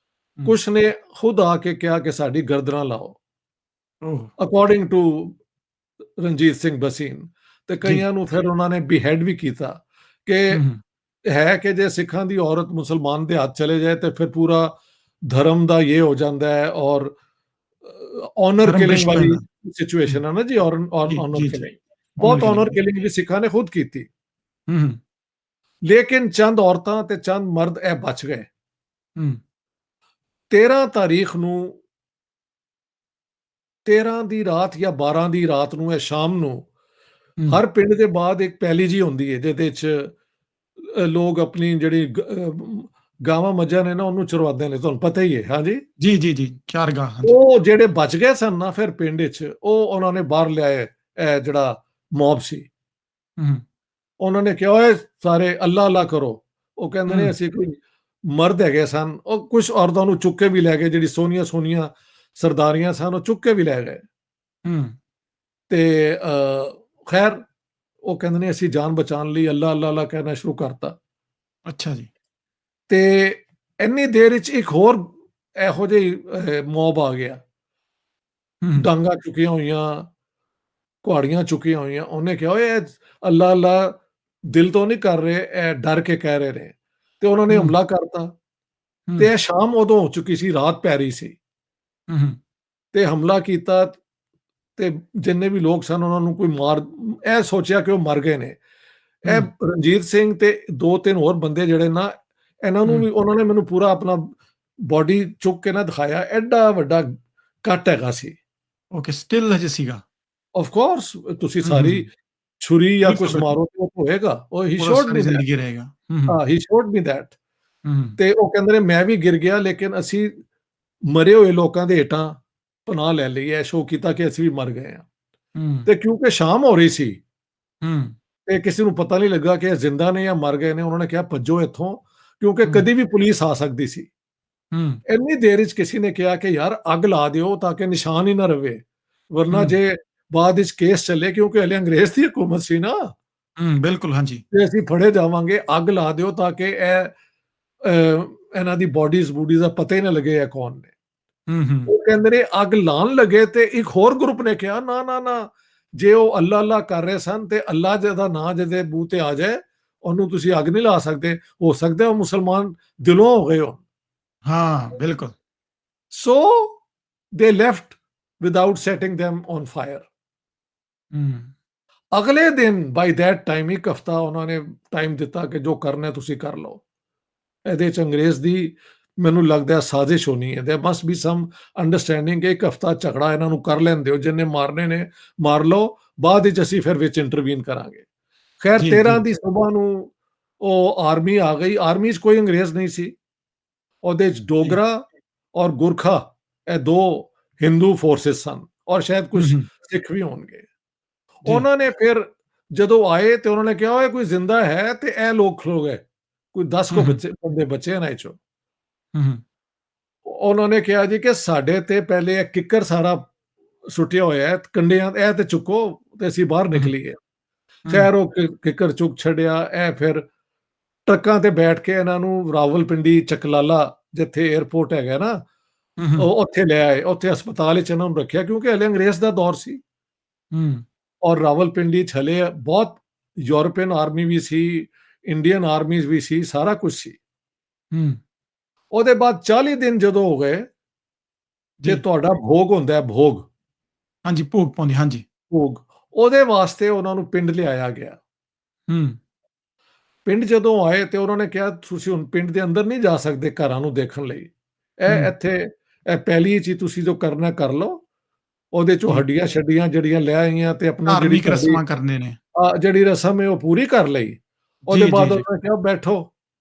ਹੂੰ। ਕੁਛ ਨੇ ਖੁਦ ਆ ਕੇ ਕਿਹਾ ਕਿ ਸਾਡੀ ਗਰਦਨਾਂ ਲਾਓ, oh! According to Ranjit Singh Bhasin. ਤੇ ਜੀ। ਕਈਆਂ ਨੂੰ ਫਿਰ ਉਹਨਾਂ ਨੇ ਬਿਹੈਡ ਵੀ ਕੀਤਾ ਕਿ ਹੂੰ, ਹੂੰ। ਹੈ ਕਿ ਜੇ ਸਿੱਖਾਂ ਦੀ ਔਰਤ ਮੁਸਲਮਾਨ ਦੇ ਹੱਥ ਚਲੇ ਜਾਏ ਤੇ ਫਿਰ ਪੂਰਾ ਧਰਮ ਦਾ ਇਹ ਹੋ ਜਾਂਦਾ ਹੈ, ਔਰ ਆਨਰ ਧਰਮ ਕਿਲਿੰਗ ਭ੍ਰਿਸ਼ਟ ਹੋ ਵਾਲੀ ਜਾਂਦਾ। ਹੂੰ। ਸਿਚੁਏਸ਼ਨ ਹੈ ਨਾ ਜੀ, ਜੀ, ਆਨਰ ਜੀ, ਜੀ। ਕਿਲਿੰਗ, ਓਨਰ ਬਹੁਤ ਕਿਲਿੰਗ। ਆਨਰ ਕਿਲਿੰਗ ਵੀ ਸਿੱਖਾਂ ਨੇ ਖੁਦ ਕੀਤੀ। ਹੂੰ, ਹੂੰ। ਲੇਕਿਨ ਚੰਦ ਔਰਤਾਂ ਤੇ ਚੰਦ ਮਰਦ ਇਹ ਬਚ ਗਏ। ਹੂੰ। 13 ਤਾਰੀਖ ਨੂੰ, 13 ਦੀ ਰਾਤ ਜਾਂ 12 ਦੀ ਰਾਤ ਨੂੰ, ਇਹ ਸ਼ਾਮ ਨੂੰ, ਹੂੰ। ਹਰ ਪਿੰਡ ਦੇ ਬਾਅਦ ਇੱਕ ਪੈਲੀ ਜੀ ਹੁੰਦੀ ਹੈ ਜਿਹਦੇ 'ਚ ਲੋਕ ਆਪਣੀ ਜਿਹੜੀ ਗਾਵਾਂ ਮੱਝਾਂ ਨੇ ਨਾ, ਉਹਨੂੰ ਚਰਵਾਉਂਦੇ ਨੇ, ਤੁਹਾਨੂੰ ਪਤਾ ਹੀ ਹੈ। ਹਾਂਜੀ। ਜੀ, ਜੀ, ਜੀ। ਚਾਰਗਾਹ, ਹਾਂਜੀ। ਉਹ ਜਿਹੜੇ ਬਚ ਗਏ ਸਨ ਨਾ ਫਿਰ ਪਿੰਡ 'ਚ, ਉਹ ਉਹਨਾਂ ਨੇ ਬਾਹਰ ਲਿਆਏ, ਇਹ ਜਿਹੜਾ ਮੌਬ ਸੀ, ਹੂੰ, ਹੂੰ। ਉਹਨਾਂ ਨੇ ਕਿਹਾ, ਓਏ ਸਾਰੇ ਅੱਲਾ ਅੱਲਾ ਕਰੋ। ਉਹ ਕਹਿੰਦੇ ਨੇ ਹੂੰ, ਅਸੀਂ ਕੋਈ ਮਰਦ ਹੈਗੇ ਸਨ, ਉਹ ਕੁਝ ਔਰਤਾਂ ਨੂੰ ਚੁੱਕ ਕੇ ਵੀ ਲੈ ਗਏ, ਜਿਹੜੀ ਸੋਹਣੀਆਂ ਸੋਹਣੀਆਂ ਸਰਦਾਰੀਆਂ ਸਨ, ਉਹ ਚੁੱਕ ਕੇ ਵੀ ਲੈ ਗਏ। ਹੂੰ। ਤੇ ਖੈਰ, ਉਹ ਕਹਿੰਦੇ ਨੇ ਅਸੀਂ ਜਾਨ ਬਚਾਉਣ ਲਈ ਅੱਲਾ ਅੱਲਾ ਅੱਲਾ ਕਹਿਣਾ ਸ਼ੁਰੂ ਕਰਤਾ। ਅੱਛਾ ਜੀ। ਤੇ ਇੰਨੀ ਦੇਰ ਵਿੱਚ ਇੱਕ ਹੋਰ ਇਹੋ ਜਿਹੀ ਮੌਬ ਆ ਗਿਆ, ਹੂੰ, ਹੂੰ। ਡਾਂਗਾਂ ਚੁੱਕੀਆਂ ਹੋਈਆਂ, ਕੁਹਾੜੀਆਂ ਚੁੱਕੀਆਂ ਹੋਈਆਂ। ਉਹਨੇ ਕਿਹਾ, ਓਏ ਇਹ ਅੱਲਾ ਅੱਲਾ ਦਿਲ ਤੋਂ ਨਹੀਂ ਕਰ ਰਹੇ, ਇਹ ਡਰ ਕੇ ਕਹਿ ਰਹੇ ਨੇ। ਤੇ ਉਹਨਾਂ ਨੇ ਹੂੰ, ਹਮਲਾ ਕਰਤਾ। ਹੂੰ। ਤੇ ਇਹ ਸ਼ਾਮ ਉਦੋਂ ਹੋ ਚੁੱਕੀ ਸੀ, ਰਾਤ ਪੈ ਰਹੀ ਸੀ, ਹੂੰ, ਹੂੰ। ਤੇ ਹਮਲਾ ਕੀਤਾ। ਤੇ ਜਿੰਨੇ ਵੀ ਲੋਕ ਸਨ ਉਹਨਾਂ ਨੂੰ ਕੋਈ ਮਾਰ, ਇਹ ਸੋਚਿਆ ਕਿ ਉਹ ਮਰ ਗਏ ਨੇ। ਹੂੰ, ਇਹ ਰਣਜੀਤ ਸਿੰਘ ਤੇ 2-3 ਹੋਰ ਬੰਦੇ ਜਿਹੜੇ ਨਾ, ਇਹਨਾਂ ਨੂੰ ਹੂੰ। ਵੀ ਉਹਨਾਂ ਨੇ ਮੈਨੂੰ ਪੂਰਾ ਆਪਣਾ ਬਾਡੀ ਚੁੱਕ ਕੇ ਨਾ ਦਿਖਾਇਆ, ਐਡਾ ਵੱਡਾ ਕੱਟ ਹੈਗਾ ਸੀ। ਓਕੇ, ਸਟਿਲ ਹਜੇ ਸੀਗਾ। ਆਫ ਕੋਰਸ, ਤੁਸੀਂ ਹੂੰ, ਹੂੰ, ਸਾਰੀ ਹੂੰ। ਛੁਰੀ ਜਾਂ ਬਿਲਕੁਲ, ਕੁਛ ਬਿਲकुल। ਮਾਰੋ ਤੇ ਉਹ ਹੋਏਗਾ। ਉਹ ਹੀ ਪੂਰਾ ਸ਼ੋਡ ਸਾਰੀ ਮੀ ਦੈਟ। ਜ਼ਿੰਦਗੀ ਰਹੇਗਾ। ਹੂੰ, ਹੂੰ। ਹਾਂ, ਹੀ ਸ਼ੋਡ ਮੀ ਦੈਟ। ਹੂੰ, ਹੂੰ। ਤੇ ਉਹ ਕਹਿੰਦੇ ਨੇ ਮੈਂ ਵੀ ਗਿਰ ਗਿਆ, ਲੇਕਿਨ ਅਸੀਂ ਮਰੇ ਹੋਏ ਲੋਕਾਂ ਦੇ ਹੇਠਾਂ ਪਨਾਹ ਲੈ ਲਈ ਹੈ, ਸ਼ੋਅ ਕੀਤਾ ਕਿ ਅਸੀਂ ਵੀ ਮਰ ਗਏ ਹਾਂ। ਹੂੰ, ਤੇ ਕਿਉਂਕਿ ਸ਼ਾਮ ਹੋ ਰਹੀ ਸੀ ਹੂੰ। ਤੇ ਕਿਸੇ ਨੂੰ ਪਤਾ ਨਹੀਂ ਲੱਗਾ ਕਿ ਇਹ ਜ਼ਿੰਦਾ ਨੇ ਜਾਂ ਮਰ ਗਏ ਨੇ, ਉਹਨਾਂ ਨੇ ਕਿਹਾ ਭੱਜੋ ਇੱਥੋਂ, ਕਿਉਂਕਿ ਹੂੰ, ਕਦੀ ਵੀ ਪੁਲਿਸ ਆ ਸਕਦੀ ਸੀ। ਹੂੰ, ਇੰਨੀ ਦੇਰ ਵਿੱਚ ਕਿਸੇ ਨੇ ਕਿਹਾ ਕਿ ਯਾਰ ਅੱਗ ਲਾ ਦਿਓ ਤਾਂ ਕਿ ਨਿਸ਼ਾਨ ਹੀ ਨਾ ਰਵੇ, ਵਰਨਾ ਹੂੰ, ਜੇ ਬਾਅਦ ਵਿੱਚ ਕੇਸ ਚੱਲੇ, ਕਿਉਂਕਿ ਹਲੇ ਅੰਗਰੇਜ਼ ਦੀ ਹਕੂਮਤ ਸੀ ਨਾ, ਹੂੰ। ਬਿਲकुल, ਹਾਂਜੀ। ਤੇ ਅਸੀਂ ਫੜੇ ਜਾਵਾਂਗੇ, ਅੱਗ ਲਾ ਦਿਓ ਤਾਂ ਕਿ ਇਹ ਇਹਨਾਂ ਦੀ ਬੋਡੀਜ਼ ਦਾ ਪਤਾ ਹੀ ਨਾ ਲੱਗੇ ਇਹ ਕੌਣ ਨੇ। ਹੂੰ, ਹੂੰ। ਉਹ ਕਹਿੰਦੇ ਨੇ ਅੱਗ ਲਾਉਣ ਲੱਗੇ ਤੇ ਇੱਕ ਹੋਰ ਗਰੁੱਪ ਨੇ ਕਿਹਾ, ਨਾ ਨਾ ਨਾ, ਜੇ ਉਹ ਅੱਲਾ ਅੱਲਾ ਕਰ ਰਹੇ ਸਨ ਤੇ ਅੱਲਾ ਜਿਹਦਾ ਨਾਂ ਜਿਹਦੇ ਮੂੰਹ ਤੇ ਆ ਜਾਏ, ਉਹਨੂੰ ਤੁਸੀਂ ਅੱਗ ਨਹੀਂ ਲਾ ਸਕਦੇ, ਹੋ ਸਕਦਾ ਉਹ ਮੁਸਲਮਾਨ ਦਿਲੋਂ ਹੋ ਗਏ ਹੋ। हाँ, बिल्कुल। So they left without setting them on fire. हुँ, ਅਗਲੇ ਦਿਨ ਬਾਈ ਦੈਟ ਟਾਈਮ, ਇੱਕ ਹਫਤਾ ਉਹਨਾਂ ਨੇ ਟਾਈਮ ਦਿੱਤਾ ਕਿ ਜੋ ਕਰਨਾ ਤੁਸੀਂ ਕਰ ਲਓ। ਇਹਦੇ ਚ ਅੰਗਰੇਜ਼ ਦੀ ਮੈਨੂੰ ਲੱਗਦਾ ਸਾਜ਼ਿਸ਼ ਹੋਣੀ ਹੈ। ਦੇयर ਮਸਟ ਬੀ ਸਮ ਅੰਡਰਸਟੈਂਡਿੰਗ ਕਿ ਇੱਕ ਹਫਤਾ ਝਗੜਾ ਇਹਨਾਂ ਨੂੰ ਕਰ ਲੈਣ ਦਿਓ, ਜਿੰਨੇ ਮਾਰਨੇ ਨੇ ਮਾਰ ਲਓ, ਬਾਅਦ ਵਿੱਚ ਅਸੀਂ ਫਿਰ ਵਿੱਚ ਇੰਟਰਵੀਨ ਕਰਾਂਗੇ। ਖੈਰ, जी, 13 जी। ਦੀ ਸਵੇਰ ਨੂੰ ਉਹ ਆਰਮੀ ਆ ਗਈ। ਆਰਮੀ 'ਚ ਕੋਈ ਅੰਗਰੇਜ਼ ਨਹੀਂ ਸੀ। ਉਹਦੇ 'ਚ जी। ਡੋਗਰਾ ਔਰ ਗੁਰਖਾ, ਇਹ 2 ਹਿੰਦੂ ਫੋਰਸਿਸ ਸਨ, ਔਰ ਸ਼ਾਇਦ ਕੁਝ हुँ, हुँ। ਸਿੱਖ ਵੀ ਹੋਣਗੇ। जी। ਉਹਨਾਂ ਨੇ ਫਿਰ ਜਦੋਂ ਆਏ ਤੇ ਉਹਨਾਂ ਨੇ ਕਿਹਾ, ਓਏ ਕੋਈ ਜ਼ਿੰਦਾ ਹੈ, ਤੇ ਇਹ ਲੋਕ ਖਲੋ ਗਏ। ਕੋਈ 10 हुँ, ਕੋ हुँ। ਬੱਚੇ ਬੰਦੇ ਬਚੇ ਇਹਨਾਂ 'ਚੋਂ। हुँ, हुँ। ਉਹਨਾਂ ਨੇ ਕਿਹਾ ਜੀ ਕਿ ਸਾਡੇ ਤੇ ਪਹਿਲੇ ਇਹ ਕਿੱਕਰ ਸਾਰਾ ਸੁੱਟਿਆ ਹੋਇਆ ਹੈ, ਕੰਡਿਆਂ ਇਹ ਤੇ ਚੁੱਕੋ ਤੇ ਅਸੀਂ ਬਾਹਰ हुँ, हुँ। ਨਿਕਲੀਏ। हुँ, ਖੈਰ, ਉਹ ਕਿੱਕਰ ਚੁੱਕ ਛੱਡਿਆ। ਇਹ ਫਿਰ ਟਰੱਕਾਂ ਤੇ ਬੈਠ ਕੇ ਇਹਨਾਂ ਨੂੰ ਰਾਵਲਪਿੰਡੀ, ਚਕਲਾਲਾ, ਜਿੱਥੇ 에ਅਰਪੋਰਟ ਹੈਗਾ ਨਾ, हुँ, हुँ। ਉਹ ਉੱਥੇ ਲੈ ਆਏ। ਉੱਥੇ ਹਸਪਤਾਲ ਵਿੱਚ ਇਹਨਾਂ ਨੂੰ ਰੱਖਿਆ, ਕਿਉਂਕਿ ਹਲੇ ਅੰਗਰੇਜ਼ ਦਾ ਦੌਰ ਸੀ, हुँ, ਔਰ ਰਾਵਲਪਿੰਡੀ 'ਚ ਹਲੇ ਬਹੁਤ ਯੂਰਪੀਅਨ ਆਰਮੀ ਵੀ ਸੀ, ਇੰਡੀਅਨ ਆਰਮੀਜ਼ ਵੀ ਸੀ, ਸਾਰਾ ਕੁਝ ਸੀ। हुँ। ਉਹਦੇ ਬਾਅਦ 40 ਦਿਨ ਜਦੋਂ ਹੋ ਗਏ ਤੇ जी। ਤੁਹਾਡਾ ਭੋਗ ਹੁੰਦਾ ਹੈ, ਭੋਗ, हाँ जी, भोग पाਉਂਦੇ, हाँ जी। ਭੋਗ। ਉਹਦੇ ਵਾਸਤੇ ਉਹਨਾਂ ਨੂੰ ਪਿੰਡ ਲਿਆਇਆ ਗਿਆ। हुँ, ਪਿੰਡ ਜਦੋਂ ਆਏ ਤੇ ਉਹਨਾਂ ਨੇ ਕਿਹਾ, ਤੁਸੀਂ ਹੁਣ ਪਿੰਡ ਦੇ ਅੰਦਰ ਨਹੀਂ ਜਾ ਸਕਦੇ ਘਰਾਂ ਨੂੰ ਦੇਖਣ ਲਈ। ਇਹ हुँ। ਇੱਥੇ ਇਹ ਪਹਿਲੀ 'ਚ ਹੀ ਤੁਸੀਂ ਜੋ ਕਰਨਾ ਕਰ ਲਓ। ਉਹਦੇ 'ਚੋਂ जी। ਹੱਡੀਆਂ-ਛੱਡੀਆਂ ਜਿਹੜੀਆਂ ਲੈ ਆਈਆਂ ਤੇ ਆਪਣਾ ਜਿਹੜੀ ਧਾਰਮਿਕ ਤੁਹਾਡੀ ਰਸਮਾਂ ਕਰਨੇ ਨੇ। ਜਿਹੜੀ ਰਸਮ ਹੈ ਉਹ ਪੂਰੀ ਕਰ ਲਈ। ਉਹਦੇ ਜੀ, ਜੀ, ਬਾਅਦ ਜੀ। ਉਹਨਾਂ ਨੇ ਕਿਹਾ, ਬੈਠੋ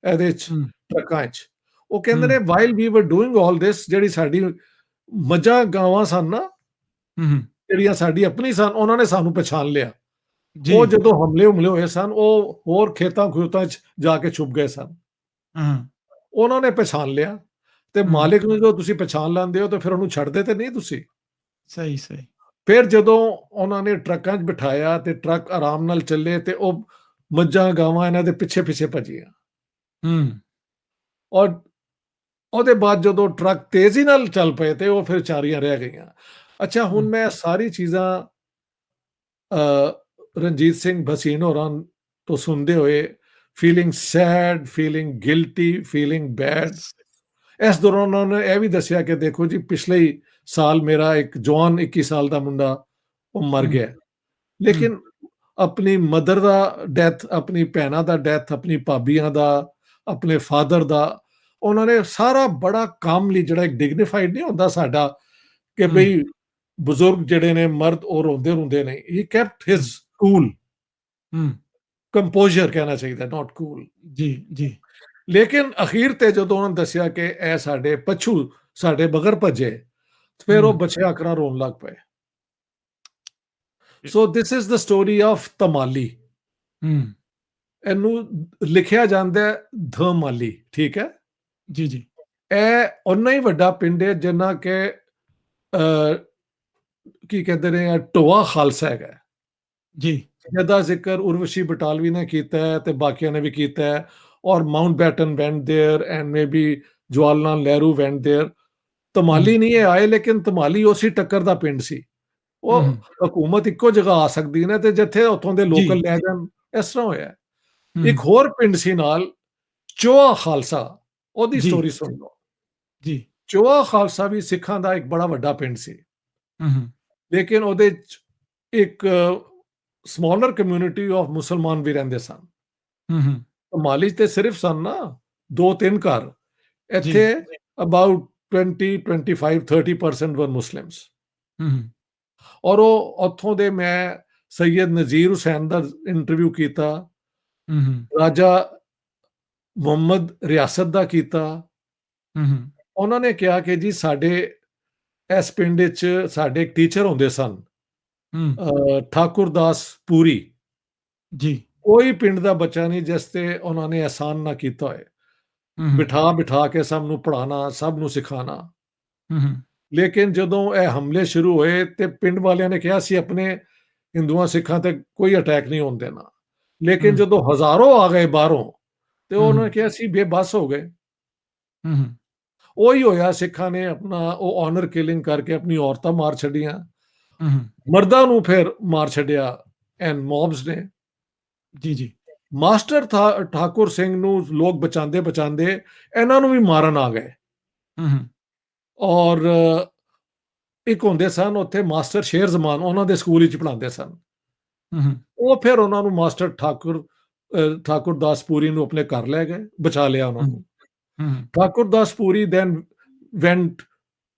ਇਹਦੇ 'ਚ, हुँ, ਟਰੱਕਾਂ 'ਚ। ਉਹ ਕਹਿੰਦੇ हुँ। ਨੇ, ਵਾਈਲ ਵੀ ਵਰ ਡੂਇੰਗ ਆਲ ਥਿਸ, ਜਿਹੜੀ ਸਾਡੀ ਮੱਝਾਂ, ਗਾਵਾਂ ਸਨ ਨਾ, हुँ, हुँ। ਜਿਹੜੀਆਂ ਸਾਡੀ ਆਪਣੀ ਸਨ, ਉਹਨਾਂ ਨੇ ਸਾਨੂੰ ਪਛਾਣ ਲਿਆ। ਜੀ। ਉਹ ਜਦੋਂ ਹਮਲੇ ਹੋਏ ਸਨ, ਉਹ ਹੋਰ ਖੇਤਾਂ-ਖੂਤਾਂ 'ਚ ਜਾ ਕੇ ਛੁਪ ਗਏ ਸਨ। ਹਾਂ। ਉਹਨਾਂ ਨੇ ਪਛਾਣ ਲਿਆ, ਤੇ ਹੂੰ। ਮਾਲਿਕ ਨੂੰ ਜਦੋਂ ਤੁਸੀਂ ਪਛਾਣ ਲੈਂਦੇ ਹੋ, ਤਾਂ ਫਿਰ ਉਹਨੂੰ ਛੱਡਦੇ ਤੇ ਨਹੀਂ ਤੁਸੀਂ। ਸਹੀ, ਸਹੀ। ਫਿਰ ਜਦੋਂ ਉਹਨਾਂ ਨੇ ਟਰੱਕਾਂ 'ਚ ਬਿਠਾਇਆ ਤੇ ਟਰੱਕ ਆਰਾਮ ਨਾਲ ਚੱਲੇ, ਤੇ ਉਹ ਮੱਝਾਂ, ਗਾਵਾਂ ਇਹਨਾਂ ਦੇ ਪਿੱਛੇ-ਪਿੱਛੇ ਭੱਜੀਆਂ। ਹੂੰ। ਔਰ ਉਹਦੇ ਬਾਅਦ ਜਦੋਂ ਟਰੱਕ ਤੇਜ਼ੀ ਨਾਲ ਚੱਲ ਪਏ, ਤੇ ਉਹ ਫਿਰ ਚਾਰੀਆਂ ਰਹਿ ਗਈਆਂ। ਅੱਛਾ, ਹੁਣ ਹੂੰ। ਮੈਂ ਸਾਰੀ ਚੀਜ਼ਾਂ ਰਣਜੀਤ ਸਿੰਘ ਭਸੀਨ ਹੋਰਾਂ ਤੋਂ ਸੁਣਦੇ ਹੋਏ feeling sad, feeling guilty, feeling bad. ਇਸ ਦੌਰਾਨ ਉਹਨਾਂ ਨੇ ਇਹ ਵੀ ਦੱਸਿਆ ਕਿ ਦੇਖੋ ਜੀ, ਪਿਛਲੇ ਹੀ ਸਾਲ ਮੇਰਾ ਇੱਕ ਜਵਾਨ 21 ਸਾਲ ਦਾ ਮੁੰਡਾ ਉਹ ਮਰ ਹੂੰ। ਗਿਆ। ਹੂੰ। ਲੇਕਿਨ ਆਪਣੀ ਮਦਰ ਦਾ ਡੈਥ, ਆਪਣੀ ਭੈਣਾਂ ਦਾ ਡੈਥ, ਆਪਣੀ ਭਾਬੀਆਂ ਦਾ, ਆਪਣੇ ਫਾਦਰ ਦਾ, ਉਹਨਾਂ ਨੇ ਸਾਰਾ ਬੜਾ ਕਾਮਲੀ, ਜਿਹੜਾ ਇੱਕ ਡਿਗਨੀਫਾਈਡ ਨਹੀਂ ਹੁੰਦਾ ਸਾਡਾ, ਕਿ ਹੂੰ। ਬਈ ਬਜ਼ੁਰਗ ਜਿਹੜੇ ਨੇ ਮਰਦ, ਉਹ ਰੋਂਦੇ ਨਹੀਂ। ਹੀ ਕੈਪਟ ਹਿਜ਼ ਹੂੰ। ਕੂਲ, ਹੂੰ। ਕੰਪੋਜ਼ਰ ਕਹਿਣਾ ਚਾਹੀਦਾ, ਨਾਟ ਕੂਲ। ਜੀ, ਜੀ। ਲੇਕਿਨ ਅਖੀਰ ਤੇ ਜਦੋਂ ਉਹਨਾਂ ਨੇ ਦੱਸਿਆ ਕਿ ਇਹ ਸਾਡੇ ਪੱਛੂ ਸਾਡੇ ਬਗਰ ਭੱਜੇ, ਫਿਰ ਉਹ ਹੂੰ। ਬਚਿਆ ਕਰਾਂ ਰੋਣ ਲੱਗ ਪਏ। So this is the story of Tamali. ਹੂੰ। ਇਹਨੂੰ ਲਿਖਿਆ ਜਾਂਦਾ ਹੈ ਧਮਾਲੀ, ਠੀਕ ਹੈ। ਜੀ, ਜੀ। ਇਹ ਓਨਾ ਹੀ ਵੱਡਾ ਪਿੰਡ ਹੈ ਜਿੰਨਾ ਕਿ ਅਹ, ਕੀ ਕਹਿੰਦੇ ਨੇ, ਢੋਆ ਖਾਲਸਾ ਹੈਗਾ, ਜੀ। ਜਿਹਦਾ ਜ਼ਿਕਰ ਉਰਵਸ਼ੀ ਬਟਾਲਵੀ ਨੇ ਕੀਤਾ ਹੈ, ਤੇ ਬਾਕੀਆਂ ਨੇ ਵੀ ਕੀਤਾ ਹੈ। ਔਰ Mountbatten went there, and maybe Jawaharlal Nehru went there. ਹੂੰ। ਧਮਾਲੀ ਨਹੀਂ ਇਹ ਆਏ, ਲੇਕਿਨ ਧਮਾਲੀ ਉਸੇ ਟੱਕਰ ਦਾ ਪਿੰਡ ਸੀ। ਹੂੰ। ਉਹ ਹੂੰ। ਹਕੂਮਤ ਇੱਕੋ ਜਗ੍ਹਾ ਆ ਸਕਦੀ ਨੇ, ਤੇ ਜਿੱਥੇ ਉੱਥੋਂ ਦੇ ਜੀ। ਲੋਕਲ ਲੈ ਜਾਣ, ਇਸ ਤਰ੍ਹਾਂ ਹੋਇਆ। ਹੂੰ। ਇੱਕ ਹੋਰ ਪਿੰਡ ਸੀ ਨਾਲ, ਚੋਆ ਖਾਲਸਾ, ਉਹਦੀ ਜੀ, ਸਟੋਰੀ ਸੁਣ ਲਓ। ਜੀ। ਚੋਆ ਖਾਲਸਾ ਵੀ ਸਿੱਖਾਂ ਦਾ ਇੱਕ ਬੜਾ ਵੱਡਾ ਪਿੰਡ ਸੀ, ਹੂੰ। ਹੂੰ। ਲੇਕਿਨ ਉਹਦੇ 'ਚ ਇੱਕ ਸਮਾਲਰ ਕਮਿਊਨਿਟੀ ਆਫ ਮੁਸਲਮਾਨ ਵੀ ਰਹਿੰਦੇ ਸਨ। ਹੂੰ। ਹੂੰ। ਮਾਲੀ 'ਚ ਤੇ ਸਿਰਫ ਸਨ ਨਾ 2-3 ਘਰ, ਜੀ। ਇੱਥੇ ਅਬਾਊਟ 20, 25, 30% ਵਰ ਮੁਸਲਿਮਸ। ਹੂੰ। ਹੂੰ। ਔਰ ਉਹ ਉੱਥੋਂ ਦੇ, ਮੈਂ ਸੈਯਦ ਨਜ਼ੀਰ ਹੁਸੈਨ ਦਾ ਇੰਟਰਵਿਊ ਕੀਤਾ, ਹੂੰ। ਹੂੰ। ਰਾਜਾ ਮੁਹੰਮਦ ਰਿਆਸਤ ਦਾ ਕੀਤਾ। ਹੂੰ। ਹੂੰ। ਉਹਨਾਂ ਨੇ ਕਿਹਾ ਕਿ ਜੀ, ਸਾਡੇ ਇਸ ਪਿੰਡ ਵਿੱਚ ਸਾਡੇ ਇੱਕ ਟੀਚਰ ਹੁੰਦੇ ਸਨ, ਹੂੰ। ਠਾਕੁਰ ਦਾਸ ਪੂਰੀ। ਜੀ। ਕੋਈ ਪਿੰਡ ਦਾ ਬੱਚਾ ਨਹੀਂ ਜਿਸ ਤੇ ਉਹਨਾਂ ਨੇ ਅਹਿਸਾਨ ਨਾ ਕੀਤਾ ਹੋਏ। ਹੂੰ। ਹੂੰ। ਬਿਠਾ ਕੇ ਸਭ ਨੂੰ ਪੜ੍ਹਾਉਣਾ, ਸਭ ਨੂੰ ਸਿਖਾਉਣਾ। ਹੂੰ। ਹੂੰ। ਲੇਕਿਨ ਜਦੋਂ ਇਹ ਹਮਲੇ ਸ਼ੁਰੂ ਹੋਏ, ਤੇ ਪਿੰਡ ਵਾਲਿਆਂ ਨੇ ਕਿਹਾ ਸੀ ਆਪਣੇ ਹਿੰਦੂਆਂ ਸਿੱਖਾਂ ਤੇ ਕੋਈ ਅਟੈਕ ਨਹੀਂ ਹੋਣ ਦੇਣਾ। ਲੇਕਿਨ ਹੂੰ। ਜਦੋਂ ਹਜ਼ਾਰੋਂ ਆ ਗਏ ਬਾਹਰੋਂ, ਤੇ ਉਹਨਾਂ ਨੇ ਹੂੰ। ਕਿਹਾ ਸੀ ਬੇਬਸ ਹੋ ਗਏ। ਹੂੰ। ਹੂੰ। ਉਹੀ ਹੋਇਆ, ਸਿੱਖਾਂ ਨੇ ਆਪਣਾ ਉਹ ਆਨਰ ਕਿਲਿੰਗ ਕਰਕੇ ਆਪਣੀ ਔਰਤਾਂ ਮਾਰ ਛੱਡੀਆਂ, ਹੂੰ। ਮਰਦਾਂ ਨੂੰ ਫਿਰ ਮਾਰ ਛੱਡਿਆ ਐਨ ਮੌਬਸ ਨੇ। ਜੀ, ਜੀ। ਮਾਸਟਰ ਠਾਕੁਰ ਸਿੰਘ ਨੂੰ ਲੋਕ ਬਚਾਉਂਦੇ ਇਹਨਾਂ ਨੂੰ ਵੀ ਮਾਰਨ ਆ ਗਏ। ਹੂੰ। ਹੂੰ। ਔਰ ਇੱਕ ਹੁੰਦੇ ਸਨ ਉੱਥੇ ਮਾਸਟਰ ਸ਼ੇਰ ਜ਼ਮਾਨ, ਉਹਨਾਂ ਦੇ ਸਕੂਲ ਵਿੱਚ ਪੜ੍ਹਾਉਂਦੇ ਸਨ। ਹੂੰ। ਹੂੰ। ਉਹ ਫਿਰ ਉਹਨਾਂ ਨੂੰ ਮਾਸਟਰ ਠਾਕੁਰ ਦਾਸ ਪੂਰੀ ਨੂੰ ਆਪਣੇ ਘਰ ਲੈ ਗਏ, ਬਚਾ ਲਿਆ ਉਹਨਾਂ ਹੂੰ। ਨੂੰ। ਹੂੰ। Thakur Das Puri then went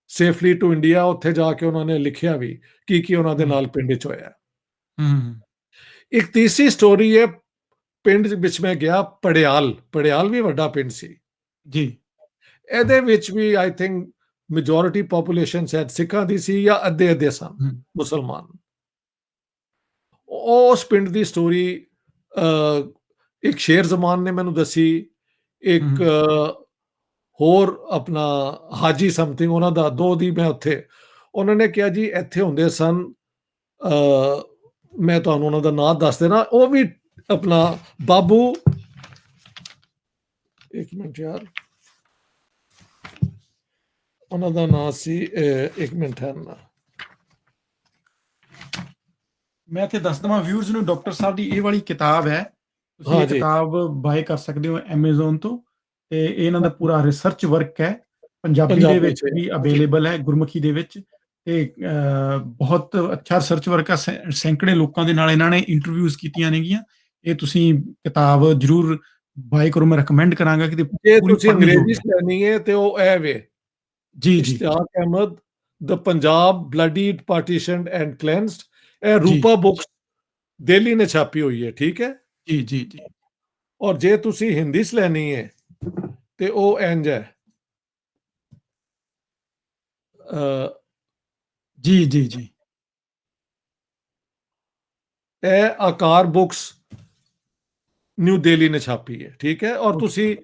safely to India. ਉੱਥੇ ਜਾ ਕੇ ਉਹਨਾਂ ਨੇ ਲਿਖਿਆ ਵੀ ਕੀ ਉਹਨਾਂ ਦੇ ਨਾਲ ਪਿੰਡ 'ਚ ਹੋਇਆ। ਹੂੰ। ਇੱਕ ਤੀਸਰੀ ਸਟੋਰੀ ਹੈ, ਪਿੰਡ ਵਿੱਚ ਮੈਂ ਗਿਆ, ਪੜਿਆਲ ਵੀ ਵੱਡਾ ਪਿੰਡ ਸੀ। ਜੀ। ਇਹਦੇ ਵਿੱਚ ਵੀ ਆਈ ਥਿੰਕ ਮੈਜੋਰਿਟੀ ਪੋਪੂਲੇਸ਼ਨ ਸ਼ਾਇਦ ਸਿੱਖਾਂ ਦੀ ਸੀ, ਜਾਂ ਅੱਧੇ ਸਨ ਹੂੰ। ਮੁਸਲਮਾਨ। ਉਸ ਪਿੰਡ ਦੀ ਸਟੋਰੀ ਇੱਕ ਸ਼ੇਰ ਜ਼ਮਾਨ ਨੇ ਮੈਨੂੰ ਦੱਸੀ, ਇੱਕ ਹੂੰ। ਹੋਰ ਆਪਣਾ ਹਾਜੀ ਸਮਥਿੰਗ, ਉਹਨਾਂ ਦਾ ਦੋ ਦੀ ਮੈਂ ਉੱਥੇ, ਉਹਨਾਂ ਨੇ ਕਿਹਾ ਜੀ ਇੱਥੇ ਹੁੰਦੇ ਸਨ, ਮੈਂ ਤੁਹਾਨੂੰ ਉਹਨਾਂ ਦਾ ਨਾਮ ਦੱਸ ਦੇਣਾ, ਉਹ ਵੀ ਆਪਣਾ ਬਾਬੂ, ਇੱਕ ਮਿੰਟ ਯਾਰ, ਉਹਨਾਂ ਦਾ ਨਾਮ ਸੀ, ਇੱਕ ਮਿੰਟ ਹੈ ਨਾ, ਮੈਂ ਤੇ ਦੱਸ ਦਵਾਂ ਵਿਊਅਰਸ ਨੂੰ, ਡਾਕਟਰ ਸਾਹਿਬ ਦੀ ਇਹ ਵਾਲੀ ਕਿਤਾਬ ਹੈ, ਤੁਸੀਂ ਹਾਂ ਇਹ ਜੀ, ਕਿਤਾਬ ਬਾਏ ਕਰ ਸਕਦੇ ਹੋ Amazon ਤੋਂ, ਤੇ ਇਹ ਇਹਨਾਂ ਦਾ ਪੂਰਾ ਰਿਸਰਚ ਵਰਕ ਹੈ, ਪੰਜਾਬੀ ਦੇ ਪੰਜਾਬੀ ਵਿੱਚ ਚ ਵੀ ਅਵੇਲੇਬਲ ਹੈ, ਗੁਰਮੁਖੀ ਦੇ ਵਿੱਚ, ਤੇ ਬਹੁਤ ਅੱਛਾ ਰਿਸਰਚ ਵਰਕ ਹੈ। ਸੈਂਕੜੇ ਲੋਕਾਂ ਦੇ ਨਾਲ ਇਹਨਾਂ ਨੇ ਇੰਟਰਵਿਊਜ਼ ਕੀਤੀਆਂ ਨੇਗੀਆਂ। ਇਹ ਤੁਸੀਂ ਕਿਤਾਬ ਜ਼ਰੂਰ ਬਾਏ ਕਰੋ, ਮੈਂ ਰეკਮੈਂਡ ਕਰਾਂਗਾ ਕਿ ਜੇ ਪੂਰੀ ਤੁਸੀਂ ਪੜ੍ਹਨ ਅੰਗਰੇਜ਼ੀ ਯੋਗ ਹੈ। ਚ ਲੈਣੀ ਹੈ ਤੇ ਉਹ ਇਹ ਵੇ, ਜੀ, ਜੀ। ਇਸ਼ਤਿਆਕ ਅਹਿਮਦ, ਦ ਪੰਜਾਬ ਬਲੱਡੀਡ ਪਾਰਟੀਸ਼ਨਡ ਐਂਡ ਕਲੈਂਸਡ। ਇਹ ਜੀ, ਰੂਪਾ ਬੁੱਕਸ ਦਿੱਲੀ ਨੇ ਛਾਪੀ ਹੋਈ ਹੈ, ਠੀਕ ਹੈ। ਜੀ, ਜੀ। ਜੀ, ਔਰ ਜੇ ਤੁਸੀਂ ਹਿੰਦੀ ਚ ਲੈਣੀ ਹੈ ਤੇ ਉਹ ਇੰਜ ਹੈ, ਅ, ਜੀ। ਜੀ, ਜੀ। ਇਹ ਆਕਾਰ ਬੁੱਕਸ ਨਿਊ ਦਿੱਲੀ ਨੇ ਛਾਪੀ ਹੈ, ਠੀਕ ਹੈ। ਔਰ ਓਕੇ। ਤੁਸੀਂ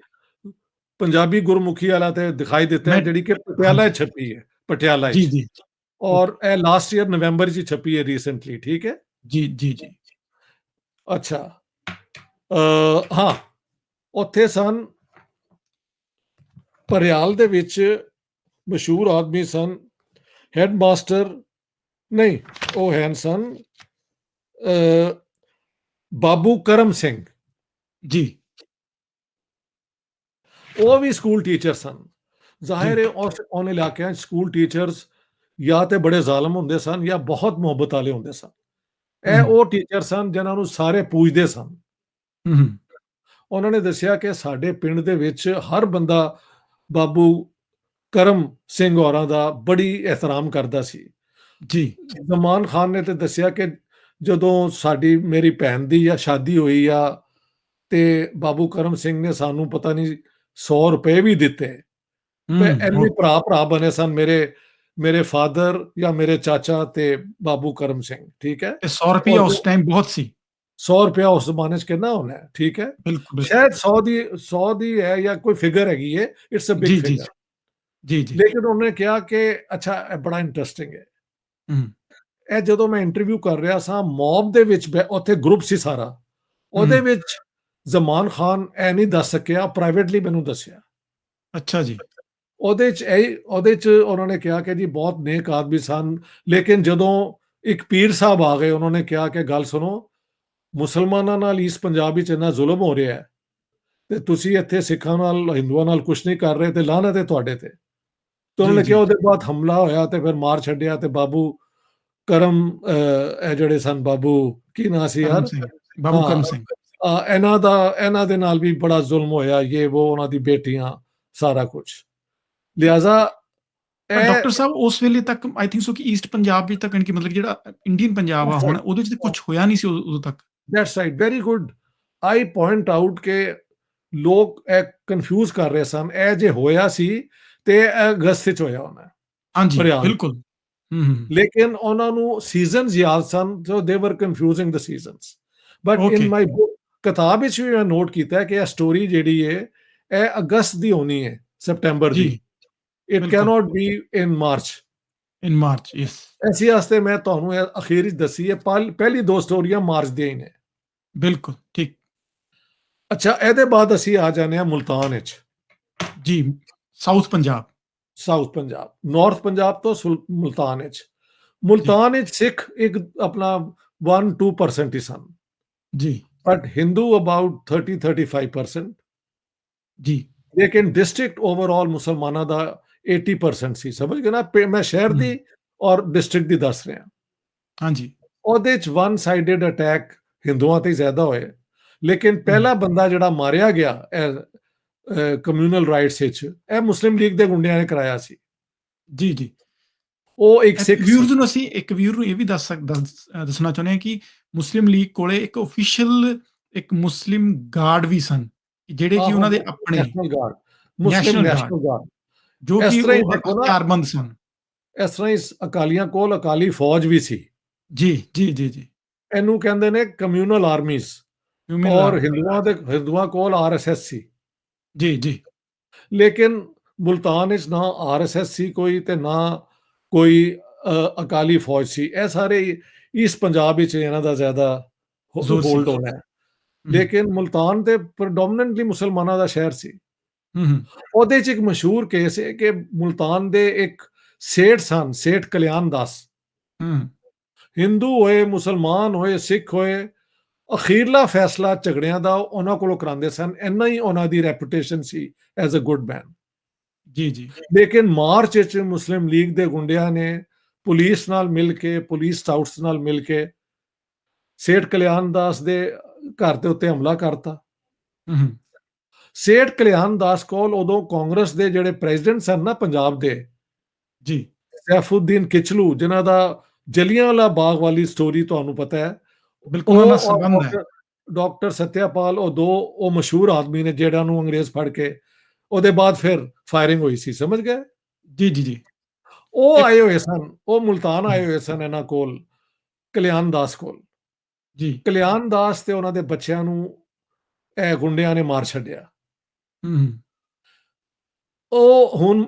ਪੰਜਾਬੀ ਗੁਰਮੁਖੀ ਵਾਲਾ ਤੇ ਦਿਖਾਈ ਦਿੱਤਾ ਹੈ, ਮੈਂ ਜਿਹੜੀ ਕਿ ਪਟਿਆਲਾ ਹਾਂਜੀ। 'ਚ ਛਪੀ ਹੈ, ਪਟਿਆਲਾ ਜੀ, 'ਚ। ਜੀ। ਓਕੇ। ਔਰ ਇਹ ਲਾਸਟ ਈਅਰ ਨਵੰਬਰ 'ਚ ਛਪੀ ਹੈ ਰੀਸੈਂਟਲੀ, ਠੀਕ ਹੈ। ਜੀ, ਜੀ, ਜੀ। ਅੱਛਾ, ਹਾਂ, ਉੱਥੇ ਸਨ ਭਰਿਆਲ ਦੇ ਵਿੱਚ ਮਸ਼ਹੂਰ ਆਦਮੀ ਸਨ, ਹੈਡਮਾਸਟਰ ਨਹੀਂ, ਉਹ ਹੈ ਸਨ ਬਾਬੂ ਕਰਮ ਸਿੰਘ। ਜੀ, ਉਹ ਵੀ ਸਕੂਲ ਟੀਚਰ ਸਨ। ਜ਼ਾਹਿਰ ਜੀ। ਹੈ ਉਨ ਇਲਾਕਿਆਂ 'ਚ ਸਕੂਲ ਟੀਚਰਸ ਜਾਂ ਤੇ ਬੜੇ ਜ਼ਾਲਮ ਹੁੰਦੇ ਸਨ ਜਾਂ ਬਹੁਤ ਮੁਹੱਬਤ ਵਾਲੇ ਹੁੰਦੇ ਸਨ। हुँ, ਇਹ हुँ। ਉਹ ਟੀਚਰ ਸਨ ਜਿਨ੍ਹਾਂ ਨੂੰ ਸਾਰੇ ਪੂਜਦੇ ਸਨ। हुँ, हुँ। ਉਹਨਾਂ ਨੇ ਦੱਸਿਆ ਕਿ ਸਾਡੇ ਪਿੰਡ ਦੇ ਵਿੱਚ ਹਰ ਬੰਦਾ ਬਾਬੂ ਕਰਮ ਸਿੰਘ ਹੋਰਾਂ ਦਾ ਬੜੀ ਇਹਤਰਾਮ ਕਰਦਾ ਸੀ। जी। ਜ਼ਮਾਨ ਖਾਨ ਨੇ ਤੇ ਦੱਸਿਆ ਕਿ ਜਦੋਂ ਮੇਰੀ ਭੈਣ ਦੀ ਜਾਂ ਸ਼ਾਦੀ ਹੋਈ ਆ, ਤੇ ਬਾਬੂ ਕਰਮ ਸਿੰਘ ਨੇ ਸਾਨੂੰ ਪਤਾ ਨਹੀਂ ₹100 ਵੀ ਦਿੱਤੇ। ਤੇ हुँ, ਇੰਨੇ ओके। ਭਰਾ ਬਣੇ ਸਨ ਮੇਰੇ ਮੇਰੇ ਫਾਦਰ ਜਾਂ ਮੇਰੇ ਚਾਚਾ ਤੇ ਬਾਬੂ ਕਰਮ ਸਿੰਘ, ਠੀਕ ਹੈ। ਤੇ ₹100 ਔਰ ਉਸ ਟਾਈਮ ਬਹੁਤ ਸੀ। ₹100 ਉਸ ਜ਼ਮਾਨੇ 'ਚ ਕਿੰਨਾ ਹੋਣਾ ਹੈ, ਠੀਕ ਹੈ। ਬਿਲਕੁਲ, ਬਿਲकुल। ਸ਼ਾਇਦ 100 ਦੀ ਹੈ ਜਾਂ ਕੋਈ ਫਿਗਰ ਹੈਗੀ ਹੈ, ਇਟਸ ਅ ਬਿਗ जी, जी, ਫਿਗਰ। जी। जी, जी। ਲੇਕਿਨ ਉਹਨੇ ਕਿਹਾ ਕਿ ਅੱਛਾ, ਇਹ ਬੜਾ ਇੰਟਰਸਟਿੰਗ ਹੈ। हुँ, ਇਹ ਜਦੋਂ ਮੈਂ ਇੰਟਰਵਿਊ ਕਰ ਰਿਹਾ ਸਾਂ, ਮੌਬ ਦੇ ਵਿੱਚ ਉੱਥੇ ਗਰੁੱਪ ਸੀ ਸਾਰਾ। ਉਹਦੇ हुँ। ਵਿੱਚ ਜ਼ਮਾਨ ਖਾਨ ਇਹ ਨਹੀਂ ਦੱਸ ਸਕਿਆ, ਪ੍ਰਾਈਵੇਟਲੀ ਮੈਨੂੰ ਦੱਸਿਆ। अच्छा जी। ਉਹਦੇ 'ਚ ਉਹਨਾਂ ਨੇ ਕਿਹਾ ਕਿ ਜੀ ਬਹੁਤ ਨੇਕ ਆਦਮੀ ਸਨ, ਲੇਕਿਨ ਜਦੋਂ ਇੱਕ ਪੀਰ ਸਾਹਿਬ ਆ ਗਏ, ਉਹਨਾਂ ਨੇ ਕਿਹਾ ਕਿ ਗੱਲ ਸੁਣੋ, ਮੁਸਲਮਾਨਾਂ ਨਾਲ ਇਸ ਪੰਜਾਬ ਵਿੱਚ ਇੰਨਾ ਜ਼ੁਲਮ ਹੋ ਰਿਹਾ ਹੈ, ਤੇ ਤੁਸੀਂ ਇੱਥੇ ਸਿੱਖਾਂ ਨਾਲ, ਹਿੰਦੂਆਂ ਨਾਲ ਕੁਛ ਨਹੀਂ ਕਰ ਰਹੇ, ਤੇ ਲਾਹਨਤ ਹੈ ਤੁਹਾਡੇ ਤੇ। ਤੇ ਉਹਨਾਂ जी, ਨੇ ਕਿਹਾ, जी। ਉਹਦੇ ਬਾਅਦ ਹਮਲਾ ਹੋਇਆ ਤੇ ਫਿਰ ਮਾਰ ਛੱਡਿਆ, ਤੇ ਬਾਬੂ ਕਰਮ ਇਹ ਜਿਹੜੇ ਸਨ, ਬਾਬੂ ਕੀ ਨਾਂ ਸੀ ਕਰਮ ਯਾਰ? ਸਿੰਘ, ਬਾਬੂ ਹਾਂ, ਕਰਮ ਸਿੰਘ। ਇਹਨਾਂ ਦੇ ਨਾਲ ਵੀ ਬੜਾ ਜ਼ੁਲਮ ਹੋਇਆ, ਇਹ ਉਹ, ਉਹਨਾਂ ਦੀ ਬੇਟੀਆਂ, ਸਾਰਾ ਕੁਛ। ਲਿਹਾਜ਼ਾ ਪਰ ਇਹ ਡਾਕਟਰ ਸਾਹਿਬ ਉਸ ਵੇਲੇ ਤੱਕ ਆਈ ਥਿੰਕ ਸੋ ਕਿ ਈਸਟ ਪੰਜਾਬ ਵਿੱਚ ਤੱਕ ਕਿ ਮਤਲਬ ਜਿਹੜਾ ਇੰਡੀਅਨ ਪੰਜਾਬ ਆ ਹੁਣ ਉਹਦੇ 'ਚ ਤਾਂ ਕੁਝ ਹੋਇਆ ਨਹੀਂ ਸੀ ਉਦੋਂ ਤੱਕ। That's right, very good. I point out ਕਿ ਲੋਕ ਇਹ ਕਨਫਿਊਜ਼ ਕਰ ਰਹੇ ਸਨ। ਇਹ ਜੇ ਹੋਇਆ ਸੀ ਤੇ ਇਹ ਅਗਸਤ 'ਚ ਹੋਇਆ ਹੋਣਾ ਹਾਂਜੀ, ਫਰਿਆਦ। ਬਿਲਕੁਲ। ਹੂੰ, ਹੂੰ। ਲੇਕਿਨ ਉਹਨਾਂ ਨੂੰ ਸੀਜ਼ਨਸ ਯਾਦ ਸਨ, ਸੋ ਦੇ ਵਰ confusing the seasons. But in okay. My book, ਕਿਤਾਬ ਵਿੱਚ ਵੀ ਮੈਂ ਨੋਟ ਕੀਤਾ ਹੈ ਕਿ ਇਹ ਸਟੋਰੀ ਜਿਹੜੀ ਹੈ, ਇਹ ਅਗਸਤ ਦੀ ਹੋਣੀ ਹੈ, ਸਪਟੈਂਬਰ ਜੀ, ਦੀ। ਇਟ ਬਿਲਕੁਲ। Cannot be in March. In March, yes. ਇਸੇ ਵਾਸਤੇ ਮੈਂ ਤੁਹਾਨੂੰ ਇਹ ਅਖੀਰ ਵਿੱਚ ਦੱਸੀ ਹੈ। ਪਹਿਲੀ ਦੋ ਸਟੋਰੀਆਂ ਮਾਰਚ ਦੀਆਂ ਹੀ ਨੇ। ਬਿਲਕੁਲ, ਠੀਕ। ਅੱਛਾ, ਇਹਦੇ ਬਾਅਦ ਅਸੀਂ ਆ ਜਾਂਦੇ ਹਾਂ ਮੁਲਤਾਨ ਵਿੱਚ। ਜੀ, south Punjab. South Punjab, north Punjab ਤੋਂ ਮੁਲਤਾਨ ਵਿੱਚ। ਜੀ, ਮੁਲਤਾਨ ਵਿੱਚ ਸਿੱਖ ਇੱਕ ਆਪਣਾ 1-2% ਹੀ ਸਨ, ਜੀ, ਬਟ ਹਿੰਦੂ ਅਬਾਊਟ 30-35%। ਜੀ। ਲੇਕਿਨ ਡਿਸਟ੍ਰਿਕਟ ਓਵਰਆਲ ਮੁਸਲਮਾਨਾਂ ਦਾ 80% ਸੀ। ਸਮਝ ਗਏ ਨਾ? ਮੈਂ ਸ਼ਹਿਰ ਹੂੰ, ਦੀ ਔਰ ਡਿਸਟ੍ਰਿਕਟ ਦੀ ਦੱਸ ਰਿਹਾ। ਹਾਂਜੀ। ਉਹਦੇ ਚ ਵਨ ਸਾਈਡਡ ਅਟੈਕ ਹਿੰਦੂਆਂ ਤੇ ਜ਼ਿਆਦਾ ਹੋਏ, ਲੇਕਿਨ ਹੂੰ, ਪਹਿਲਾ ਬੰਦਾ ਜਿਹੜਾ ਮਾਰਿਆ ਗਿਆ ਕਮਿਊਨਲ ਰਾਈਟਸ ਵਿੱਚ, ਇਹ ਮੁਸਲਿਮ ਲੀਗ ਦੇ ਗੁੰਡਿਆਂ ਨੇ ਕਰਾਇਆ ਸੀ। ਜੀ, ਜੀ। ਉਹ ਇੱਕ ਸਿੱਖ ਸੀ। ਇੱਕ ਵੀਰ ਨੂੰ ਇਹ ਵੀ ਦੱਸਣਾ ਚਾਹੁੰਦੇ ਹਾਂ ਕਿ ਮੁਸਲਿਮ ਲੀਗ ਕੋਲੇ ਇੱਕ ਆਫੀਸ਼ੀਅਲ ਇੱਕ ਮੁਸਲਿਮ ਗਾਰਡ ਵੀ ਸਨ, ਜਿਹੜੇ ਕਿ ਆਹੋ, ਉਹਨਾਂ ਦੇ ਆਪਣੇ ਨੈਸ਼ਨਲ ਗਾਰਡ, ਮੁਸਲਿਮ ਨੈਸ਼ਨਲ ਗਾਰਡ, ਨੈਸ਼ਨਲ ਗਾਰਡ। ਜੋ ਇਸ ਕਿ ਤਰ੍ਹਾਂ ਹੀ ਉਹ ਦੇਖੋ ਨਾ, ਹਥਿਆਰਬੰਦ ਸਨ। ਇਸ ਤਰ੍ਹਾਂ ਹੀ ਅਕਾਲੀਆਂ ਕੋਲ ਅਕਾਲੀ ਫੌਜ ਵੀ ਸੀ। ਜੀ, ਜੀ, ਜੀ, ਜੀ। ਇਹਨੂੰ ਕਹਿੰਦੇ ਨੇ ਕਮਿਊਨਲ ਆਰਮੀਜ਼। ਹਿਊਮਨ ਔਰ ਆਰਮੀ। ਹਿੰਦੂਆਂ ਕੋਲ ਆਰਐਸਐਸ ਸੀ। ਜੀ, ਜੀ। ਲੇਕਿਨ ਮੁਲਤਾਨ ਵਿੱਚ ਨਾ ਆਰਐਸਐਸ ਸੀ ਕੋਈ, ਤੇ ਨਾ ਕੋਈ ਅਕਾਲੀ ਫੌਜ ਸੀ। ਇਹ ਸਾਰੇ ਇਸ ਪੰਜਾਬ ਵਿੱਚ ਇਹਨਾਂ ਦਾ ਜ਼ਿਆਦਾ ਜ਼ੋਰ ਸੀ। ਹੋਲਡ ਹੋਣਾ ਹੈ। ਹੂੰ, ਲੇਕਿਨ ਮੁਲਤਾਨ ਤੇ ਪ੍ਰਡੋਮੀਨੈਂਟਲੀ ਮੁਸਲਮਾਨਾਂ ਦਾ ਸ਼ਹਿਰ ਸੀ। ਹੂੰ, ਹੂੰ, ਉਹਦੇ 'ਚ ਇੱਕ ਮਸ਼ਹੂਰ ਕੇਸ ਹੈ ਕਿ ਮੁਲਤਾਨ ਦੇ ਇੱਕ ਸੇਠ ਸਨ, ਸੇਠ ਕਲਿਆਣ ਦਾਸ। ਹੂੰ। ਹਿੰਦੂ ਹੋਏ, ਮੁਸਲਮਾਨ ਹੋਏ, ਸਿੱਖ ਹੋਏ, ਅਖੀਰਲਾ ਫੈਸਲਾ ਝਗੜਿਆਂ ਦਾ ਉਹਨਾਂ ਕੋਲੋਂ ਕਰਾਉਂਦੇ ਸਨ। ਇੰਨਾ ਹੀ ਉਹਨਾਂ ਦੀ ਰੈਪੂਟੇਸ਼ਨ ਸੀ ਐਜ਼ ਅ ਗੁੱਡ ਮੈਨ। ਜੀ, ਜੀ। ਲੇਕਿਨ ਮਾਰਚ ਵਿੱਚ ਮੁਸਲਿਮ ਲੀਗ ਦੇ ਗੁੰਡਿਆਂ ਨੇ ਪੁਲਿਸ ਨਾਲ ਮਿਲ ਕੇ, ਪੁਲਿਸ ਸਕਾਊਟਸ ਨਾਲ ਮਿਲ ਕੇ ਸੇਠ ਕਲਿਆਣ ਦਾਸ ਦੇ ਘਰ ਦੇ ਉੱਤੇ ਹਮਲਾ ਕਰਤਾ। ਹੂੰ, ਹੂੰ। ਸੇਠ ਕਲਿਆਣ ਦਾਸ ਕੋਲ ਉਦੋਂ ਕਾਂਗਰਸ ਦੇ ਜਿਹੜੇ ਪ੍ਰੈਜ਼ੀਡੈਂਟ ਸਨ ਨਾ ਪੰਜਾਬ ਦੇ, ਜੀ, ਸੈਫੁਦੀਨ ਕਿਚਲੂ, ਜਿਨ੍ਹਾਂ ਦਾ ਜਲਿਆਂਵਾਲਾ ਬਾਗ ਵਾਲੀ ਸਟੋਰੀ ਤੁਹਾਨੂੰ ਪਤਾ ਹੈ, ਬਿਲਕੁਲ ਉਹਨਾਂ ਨਾਲ ਔਰ ਸੰਬੰਧ ਹੈ। ਡਾਕਟਰ ਸਤਿਆਪਾਲ, ਉਹ ਮਸ਼ਹੂਰ ਆਦਮੀ ਨੇ ਜਿਹੜਾ ਨੂੰ ਅੰਗਰੇਜ਼ ਫੜ ਕੇ ਉਹਦੇ ਬਾਅਦ ਫਿਰ ਫਾਇਰਿੰਗ ਹੋਈ ਸੀ। ਸਮਝ ਗਏ? ਜੀ, ਜੀ, ਜੀ। ਉਹ ਇੱਕ ਆਏ ਹੋਏ ਸਨ, ਉਹ ਮੁਲਤਾਨ ਆਏ ਹੋਏ ਸਨ ਇਹਨਾਂ ਕੋਲ, ਕਲਿਆਣ ਦਾਸ ਕੋਲ। ਜੀ। ਕਲਿਆਣ ਦਾਸ ਤੇ ਉਹਨਾਂ ਦੇ ਬੱਚਿਆਂ ਨੂੰ ਇਹ ਗੁੰਡਿਆਂ ਨੇ ਮਾਰ ਛੱਡਿਆ। ਹੂੰ, ਹੂੰ। ਉਹ ਹੁਣ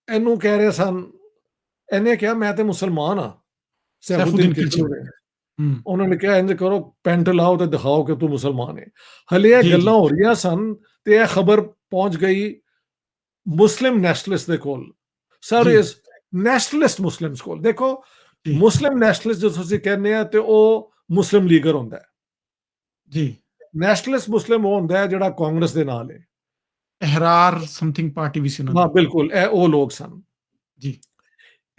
ਇਹਨੂੰ ਕਹਿ ਰਹੇ ਸਨ, ਇਹਨੇ ਕਿਹਾ ਮੈਂ ਤੇ ਮੁਸਲਮਾਨ ਹਾਂ, ਸੈਫੂਦੀਨ ਸੈਫੂਦੀਨ ਕਿਚਲੂ ਕਿਲਚੀ। ਨੇ। ਹੂੰ। ਉਹਨਾਂ ਨੇ ਕਿਹਾ ਇੰਜ ਕਰੋ, ਪੈਂਟ ਲਾਓ ਤੇ ਦਿਖਾਓ ਕਿ ਤੂੰ ਮੁਸਲਮਾਨ ਹੈ। ਹਲੇ ਇਹ ਜੀ, ਗੱਲਾਂ ਜੀ। ਹੋ ਰਹੀਆਂ ਸਨ ਤੇ ਇਹ ਖਬਰ ਪਹੁੰਚ ਗਈ ਮੁਸਲਿਮ ਨੈਸ਼ਨਲਿਸਟ ਦੇ ਕੋਲ, ਜੀ, ਸਾਰੇ ਨੈਸ਼ਨਲਿਸਟ ਮੁਸਲਿਮਸ ਕੋਲ। ਦੇਖੋ, ਜੀ, ਮੁਸਲਿਮ ਨੈਸ਼ਨਲਿਸਟ ਜੋ ਤੁਸੀਂ ਕਹਿੰਦੇ ਆ ਤੇ ਉਹ ਮੁਸਲਿਮ ਲੀਗਰ ਹੁੰਦਾ ਹੈ। ਜੀ। ਨੈਸ਼ਨਲਿਸਟ ਮੁਸਲਿਮ ਉਹ ਹੁੰਦਾ ਹੈ ਜਿਹੜਾ ਕਾਂਗਰਸ ਦੇ ਨਾਲ ਹੈ। ਅਹਿਰਾਰ ਸਮਥਿੰਗ ਪਾਰਟੀ ਵੀ ਸੀ ਉਹਨਾਂ ਹਾਂ ਦੀ। ਬਿਲਕੁਲ, ਇਹ ਉਹ ਲੋਕ ਸਨ। ਜੀ।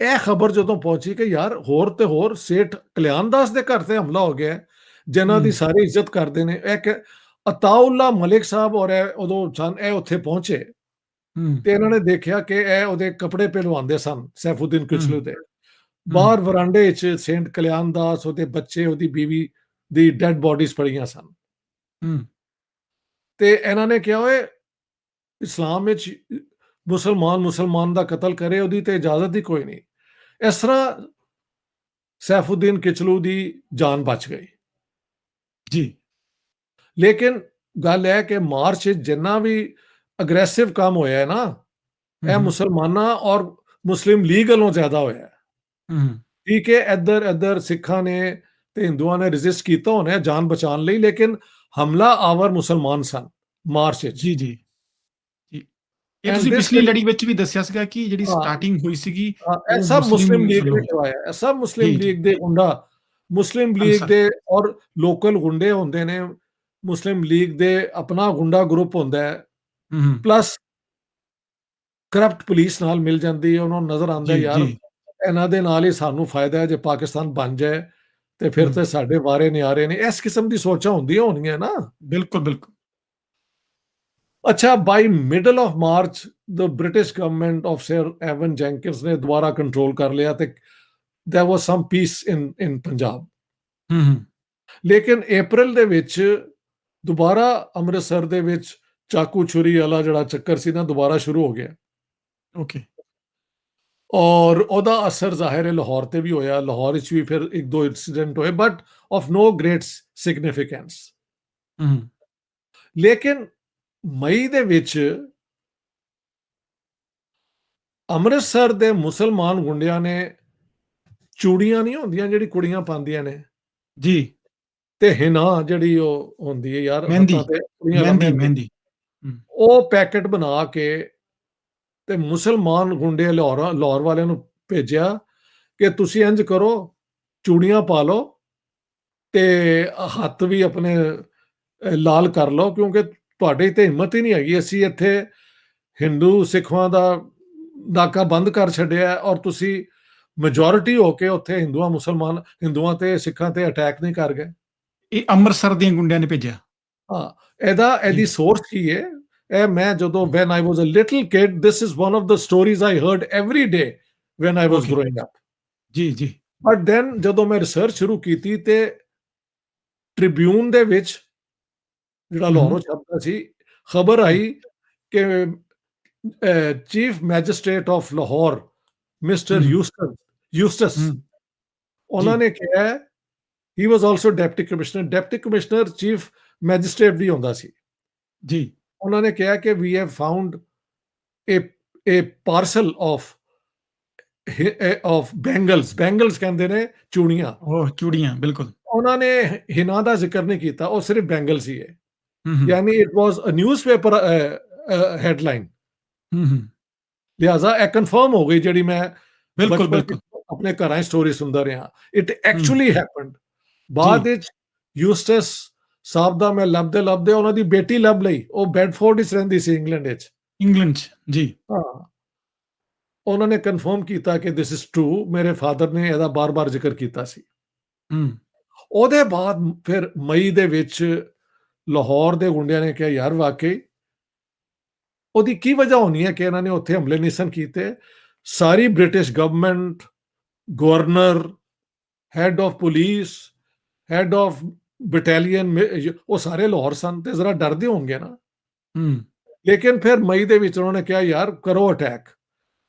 ਇਹ ਖਬਰ ਜਦੋਂ ਪਹੁੰਚੀ ਕਿ ਯਾਰ ਹੋਰ ਤੇ ਹੋਰ ਸੇਠ ਕਲਿਆਣ ਦਾਸ ਦੇ ਘਰ ਤੇ ਹਮਲਾ ਹੋ ਗਿਆ ਹੈ, ਜਿਨ੍ਹਾਂ ਦੀ ਹੂੰ, ਸਾਰੇ ਇੱਜ਼ਤ ਕਰਦੇ ਨੇ। ਇੱਕ ਅਤਾਉੱਲਾ ਮਲਿਕ ਸਾਹਿਬ ਔਰ ਇਹ ਉਦੋਂ ਸਨ, ਇਹ ਉੱਥੇ ਪਹੁੰਚੇ ਹੂੰ, ਤੇ ਇਹਨਾਂ ਨੇ ਦੇਖਿਆ ਕਿ ਇਹ ਉਹਦੇ ਕੱਪੜੇ ਪਹਿਲਵਾਉਂਦੇ ਸਨ, ਸੈਫੂਦੀਨ ਹੂੰ, ਕਿਚਲੂ ਦੇ। ਹੂੰ, ਬਾਹਰ ਵਰਾਂਡੇ 'ਚ ਸੇਂਟ ਕਲਿਆਣ ਦਾਸ, ਉਹਦੇ ਬੱਚੇ, ਉਹਦੀ ਬੀਵੀ ਦੀ ਡੈਡ ਬੋਡੀਜ਼ ਪੜੀਆਂ ਸਨ। ਹੂੰ। ਤੇ ਇਹਨਾਂ ਨੇ ਕਿਹਾ, ਓਏ ਇਸਲਾਮ ਵਿੱਚ ਮੁਸਲਮਾਨ ਦਾ ਕਤਲ ਕਰੇ, ਉਹਦੀ ਤੇ ਇਜਾਜ਼ਤ ਹੀ ਕੋਈ ਨਹੀਂ। ਇਸ ਤਰ੍ਹਾਂ ਸੈਫੂਦੀਨ ਕਿਚਲੂ ਦੀ ਜਾਨ ਬਚ ਗਈ। ਜੀ। ਲੇਕਿਨ ਗੱਲ ਇਹ ਕਿ ਮਾਰਚ 'ਚ ਜਿੰਨਾ ਵੀ ਅਗਰੈਸਿਵ ਕੰਮ ਹੋਇਆ ਹੈ ਨਾ, ਹੂੰ, ਇਹ ਹੂੰ, ਮੁਸਲਮਾਨਾਂ ਔਰ ਮੁਸਲਿਮ ਲੀਗ ਵੱਲੋਂ ਜ਼ਿਆਦਾ ਹੋਇਆ ਹੈ। ਹੂੰ। ਠੀਕ ਹੈ, ਇੱਧਰ ਸਿੱਖਾਂ ਨੇ ਤੇ ਹਿੰਦੂਆਂ ਨੇ ਰੈਜ਼ਿਸਟ ਕੀਤਾ ਹੋਣਾ ਜਾਨ ਬਚਾਉਣ ਲਈ, ਲੇਕਿਨ ਹਮਲਾ ਆਵਰ ਮੁਸਲਮਾਨ ਸਨ ਮਾਰਚ 'ਚ। ਜੀ, ਜੀ, ਜੀ। ਇਹ ਐਂਡ ਤੁਸੀਂ ਦਿਸ ਪਿਛਲੀ ਵਿਲ, ਲੜੀ ਵਿੱਚ ਵੀ ਦੱਸਿਆ ਸੀਗਾ ਕਿ ਜਿਹੜੀ ਹਾਂ, ਸਟਾਰਟਿੰਗ ਹੋਈ ਸੀਗੀ, ਇਹ ਉਹ ਸਭ ਮੁਸਲਿਮ ਮੁਸਲਿਮ ਲੀਗ ਨੇ ਵੱਲੋਂ। ਕਰਵਾਇਆ। ਇਹ ਸਭ ਮੁਸਲਿਮ ਜੀ, ਜੀ। ਲੀਗ ਦੇ ਗੁੰਡਾ, ਮੁਸਲਿਮ ਲੀਗ ਅਨਸਰ। ਦੇ ਔਰ ਲੋਕਲ ਗੁੰਡੇ ਹੁੰਦੇ ਨੇ। ਮੁਸਲਿਮ ਲੀਗ ਦੇ ਆਪਣਾ ਗੁੰਡਾ ਗਰੁੱਪ ਹੁੰਦਾ ਹੈ, ਹੂੰ, ਹੂੰ। ਪਲੱਸ ਕਰਪਟ ਪੁਲਿਸ ਨਾਲ ਮਿਲ ਜਾਂਦੀ ਹੈ। ਉਹਨਾਂ ਨੂੰ ਨਜ਼ਰ ਆਉਂਦਾ ਜੀ, ਯਾਰ ਜੀ। ਇਹਨਾਂ ਦੇ ਨਾਲ ਹੀ ਸਾਨੂੰ ਫਾਇਦਾ ਹੈ, ਜੇ ਪਾਕਿਸਤਾਨ ਬਣ ਜਾਏ ਤੇ ਫਿਰ ਹੂੰ। ਤੇ ਸਾਡੇ ਵਾਰੇ ਨਿਆਰੇ ਨੇ। ਇਸ ਕਿਸਮ ਦੀ ਸੋਚਾਂ ਹੁੰਦੀਆਂ ਹੋਣਗੀਆਂ ਨਾ। ਬਿਲਕੁਲ, ਬਿਲਕੁਲ। ਅੱਛਾ, by middle of March the British government of sir Evan Jenkins ਨੇ ਦੁਬਾਰਾ ਕੰਟਰੋਲ ਕਰ ਲਿਆ ਤੇ ਦੇयर ਵਾਸ ਸਮ ਪੀਸ ਇਨ ਪੰਜਾਬ। ਹੂੰ, ਹੂੰ। ਲੇਕਿਨ ਅਪ੍ਰੈਲ ਦੇ ਵਿੱਚ ਦੁਬਾਰਾ ਅੰਮ੍ਰਿਤਸਰ ਦੇ ਵਿੱਚ ਚਾਕੂ ਛੁਰੀ ਵਾਲਾ ਜਿਹੜਾ ਚੱਕਰ ਸੀ ਨਾ, ਦੁਬਾਰਾ ਸ਼ੁਰੂ ਹੋ ਗਿਆ। ਓਕੇ। ਔਰ ਉਹਦਾ ਅਸਰ ਜ਼ਾਹਿਰ ਹੈ ਲਾਹੌਰ ਤੇ ਵੀ ਹੋਇਆ। ਲਾਹੌਰ ਵਿੱਚ ਵੀ ਫਿਰ ਇੱਕ ਦੋ ਇਨਸੀਡੈਂਟ ਹੋਏ, but of no great significance. ਹੂੰ, ਹੂੰ। ਲੇਕਿਨ ਮਈ ਦੇ ਵਿੱਚ ਅੰਮ੍ਰਿਤਸਰ ਦੇ ਮੁਸਲਮਾਨ ਗੁੰਡਿਆਂ ਨੇ ਚੂੜੀਆਂ ਨਹੀਂ ਹੁੰਦੀਆਂ ਜਿਹੜੀ ਕੁੜੀਆਂ ਪਾਉਂਦੀਆਂ ਨੇ, ਜੀ। ਤੇ ਹਿਨਾ ਜਿਹੜੀ ਉਹ ਹੁੰਦੀ ਹੈ ਯਾਰ, ਮਹਿੰਦੀ, ਹੱਥਾਂ ਤੇ ਕੁੜੀਆਂ ਲਾ ਮਹਿੰਦੀ, ਮਹਿੰਦੀ, ਮਹਿੰਦੀ। ਹੂੰ, ਉਹ ਪੈਕੇਟ ਬਣਾ ਕੇ ਤੇ ਮੁਸਲਮਾਨ ਗੁੰਡੇ ਲਾਹੌਰ ਵਾਲਿਆਂ ਨੂੰ ਭੇਜਿਆ ਕਿ ਤੁਸੀਂ ਇੰਜ ਕਰੋ, ਚੂੜੀਆਂ ਪਾ ਲਓ ਤੇ ਹੱਥ ਵੀ ਆਪਣੇ ਲਾਲ ਕਰ ਲਓ, ਕਿਉਂਕਿ ਤੁਹਾਡੀ ਤੇ ਹਿੰਮਤ ਹੀ ਨਹੀਂ ਹੈਗੀ। ਅਸੀਂ ਇੱਥੇ ਹਿੰਦੂ ਸਿੱਖਾਂ ਦਾ ਨਾਕਾ ਬੰਦ ਕਰ ਛੱਡਿਆ ਔਰ ਤੁਸੀਂ ਮੈਜੋਰਿਟੀ ਹੋ ਕੇ ਉੱਥੇ ਹਿੰਦੂਆਂ ਤੇ ਸਿੱਖਾਂ ਤੇ ਅਟੈਕ ਨਹੀਂ ਕਰ ਗਏ। ਇਹ ਅੰਮ੍ਰਿਤਸਰ ਦੀਆਂ ਗੁੰਡਿਆਂ ਨੇ ਭੇਜਿਆ। ਹਾਂ, ਜੀ। ਇਹਦੀ ਸੋਰਸ ਕੀ ਹੈ? ਇਹ ਮੈਂ ਜਦੋਂ ਹੂੰ। When I was a little kid, this is one of the stories I heard every day when I was okay. Growing up. ਜੀ, ਜੀ। ਬਟ ਦੈਨ ਜਦੋਂ ਮੈਂ ਰਿਸਰਚ ਸ਼ੁਰੂ ਕੀਤੀ ਤੇ ਟ੍ਰਿਬਿਊਨ ਦੇ ਵਿੱਚ ਜਿਹੜਾ ਹੂੰ, ਹੂੰ। ਲਾਹੌਰੋਂ ਛਪਦਾ ਸੀ, ਖਬਰ ਹੂੰ, ਆਈ ਕਿ chief magistrate of Lahore mister hmm, Eustace, hmm. ਉਹਨਾਂ ਜੀ, ਨੇ ਕਿਹਾ he was also deputy commissioner chief magistrate ਵੀ ਹੁੰਦਾ ਸੀ। ਜੀ। ਉਹਨਾਂ ਨੇ ਕਿਹਾ ਕਿ we have found a parcel of bangles ਕਹਿੰਦੇ ਨੇ ਚੂੜੀਆਂ। ਉਹ ਚੂੜੀਆਂ, ਬਿਲਕੁਲ। ਉਹਨਾਂ ਨੇ ਹਿਨਾ ਦਾ ਜ਼ਿਕਰ ਨਹੀਂ ਕੀਤਾ, ਉਹ ਸਿਰਫ ਬੈਂਗਲ ਸੀ ਹੈ। ਹੂੰ, ਹੂੰ। ਯਾਨੀ it was a newspaper headline. ਹੂੰ, ਹੂੰ। ਲਿਹਾਜ਼ਾ ਇਹ ਕਨਫਰਮ ਹੋ ਗਈ ਜਿਹੜੀ ਮੈਂ ਬਿਲਕੁਲ, ਬਚਪਨ ਬਿਲਕੁਲ। ਵਿੱਚ ਆਪਣੇ ਘਰਾਂ 'ਚ ਸਟੋਰੀ ਸੁਣਦਾ ਰਿਹਾ। ਇਟ ਹੂੰ। Actually happened. ਜੀ। ਬਾਅਦ ਵਿੱਚ ਯੂਸਟਸ ਸਾਹਿਬ ਦਾ ਮੈਂ ਲੱਭਦੇ ਉਹਨਾਂ ਦੀ ਬੇਟੀ ਲੱਭ ਲਈ। ਉਹ ਬੈਡਫੋਰਡ ਵਿੱਚ ਰਹਿੰਦੀ ਸੀ ਇੰਗਲੈਂਡ ਵਿੱਚ। ਇੰਗਲੈਂਡ 'ਚ। ਜੀ। ਹਾਂ, ਉਹਨਾਂ ਨੇ ਕਨਫਰਮ ਕੀਤਾ ਕਿ ਦਿਸ ਇਜ਼ ਟਰੂ। ਮੇਰੇ ਫਾਦਰ ਨੇ ਇਹਦਾ ਬਾਰ-ਬਾਰ ਜ਼ਿਕਰ ਕੀਤਾ ਸੀ। ਹੂੰ। ਉਹਦੇ ਬਾਅਦ ਫਿਰ ਮਈ ਦੇ ਵਿੱਚ ਲਾਹੌਰ ਦੇ ਗੁੰਡਿਆਂ ਨੇ ਕਿਹਾ ਯਾਰ ਵਾਕਈ ਉਹਦੀ ਕੀ ਵਜ੍ਹਾ ਹੋਣੀ ਹੈ ਕਿ ਇਹਨਾਂ ਨੇ ਉੱਥੇ ਹਮਲੇ ਨਹੀਂ ਸਨ ਕੀਤੇ। ਸਾਰੀ British government, governor, head of police, head of battalion, ਉਹ ਸਾਰੇ ਲਾਹੌਰ ਸਨ ਤੇ ਜ਼ਰਾ ਡਰਦੇ ਹੋਣਗੇ ਨਾ। ਹੂੰ। ਲੇਕਿਨ ਫਿਰ ਮਈ ਦੇ ਵਿੱਚ ਉਹਨਾਂ ਨੇ ਕਿਹਾ ਯਾਰ ਕਰੋ ਅਟੈਕ।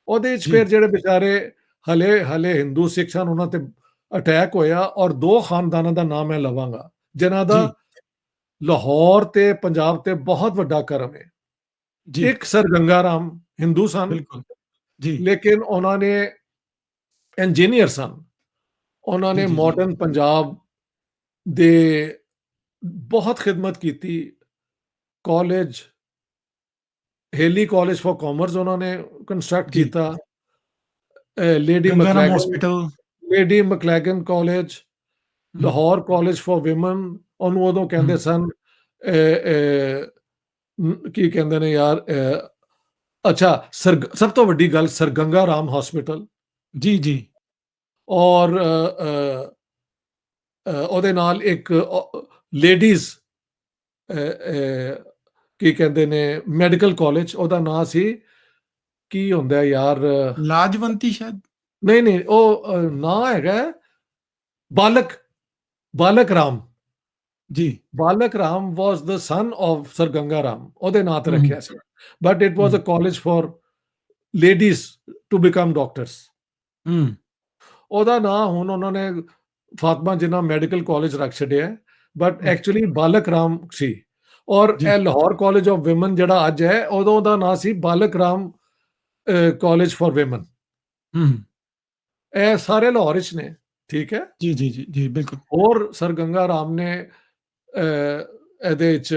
ਉਹਦੇ ਵਿੱਚ ਜੀ। ਫਿਰ ਜਿਹੜੇ ਵਿਚਾਰੇ ਹਲੇ ਹਿੰਦੂ ਸਿੱਖ ਸਨ ਉਹਨਾਂ ਤੇ ਅਟੈਕ ਹੋਇਆ ਔਰ ਦੋ ਖਾਨਦਾਨਾਂ ਦਾ ਨਾਮ ਮੈਂ ਲਵਾਂਗਾ ਜਿਨ੍ਹਾਂ ਦਾ ਜੀ ਲਾਹੌਰ ਤੇ ਪੰਜਾਬ ਤੇ ਬਹੁਤ ਵੱਡਾ ਕਰਮ ਹੈ। ਜੀ ਇੱਕ ਸਰ ਗੰਗਾ ਰਾਮ ਹਿੰਦੂ ਸਨ, ਬਿਲਕੁਲ ਜੀ ਲੇਕਿਨ ਉਹਨਾਂ ਨੇ ਇੰਜੀਨੀਅਰ ਸਨ। ਉਹਨਾਂ ਜੀ ਨੇ ਜੀ ਜੀ ਮਾਡਰਨ ਪੰਜਾਬ ਦੇ ਬਹੁਤ ਖਿਦਮਤ ਕੀਤੀ। College Hailey college for commerce ਉਹਨਾਂ ਨੇ ਕੰਸਟਰਕਟ ਜੀ ਕੀਤਾ। Lady Gangaram Maclagan hospital lady Maclagan college, hmm, Lahore college for women ਉਹਨੂੰ ਉਦੋਂ ਕਹਿੰਦੇ ਹਮ, ਸਨ। ਕੀ ਕਹਿੰਦੇ ਨੇ ਯਾਰ, ਅੱਛਾ ਸਭ ਤੋਂ ਵੱਡੀ ਗੱਲ ਸਰ ਗੰਗਾ ਰਾਮ ਹਸਪੀਟਲ ਜੀ ਜੀ ਔਰ ਉਹਦੇ ਨਾਲ ਇੱਕ ਲੇਡੀਜ਼ ਕੀ ਕਹਿੰਦੇ ਨੇ ਮੈਡੀਕਲ ਕਾਲਜ, ਉਹਦਾ ਨਾਂ ਸੀ ਕੀ ਹੁੰਦਾ ਯਾਰ, ਲਾਜਵੰਤੀ ਸ਼ਾਇਦ ਨਹੀਂ ਨਹੀਂ ਉਹ ਨਾਂ ਹੈਗਾ ਬਾਲਕ ਬਾਲਕ ਰਾਮ। ਜੀ Balak Ram was the son of sir Ganga Ram, ਉਹਦੇ ਨਾਂ ਤੇ ਹਮ, ਰੱਖਿਆ ਸੀ। But it was a hmm, college for ladies to become doctors. Hmm, ਉਹਦਾ ਨਾਂ ਹੁਣ ਉਹਨਾਂ ਨੇ ਫਾਤਮਾ ਜਿੰਨਾ ਮੈਡੀਕਲ ਕਾਲਜ ਰੱਖ ਛੱਡਿਆ, ਬਟ ਹਮ, ਐਕਚੁਅਲੀ ਬਾਲਕ ਰਾਮ ਸੀ। ਔਰ ਜੀ ਇਹ ਲਾਹੌਰ ਕਾਲਜ ਆਫ ਵਿਮਨ ਜਿਹੜਾ ਅੱਜ ਹੈ, ਉਦੋਂ ਦਾ ਨਾਂ ਸੀ ਬਾਲਕ ਰਾਮ ਕਾਲਜ ਫॉर ਵਿਮਨ। ਹਮ, ਇਹ ਸਾਰੇ ਲਾਹੌਰ ਵਿੱਚ ਨੇ, ਠੀਕ ਹੈ। ਜੀ ਜੀ ਜੀ ਜੀ ਬਿਲਕੁਲ ਹੋਰ ਸਰ ਗੰਗਾ ਰਾਮ ਨੇ ਇਹਦੇ ਵਿੱਚ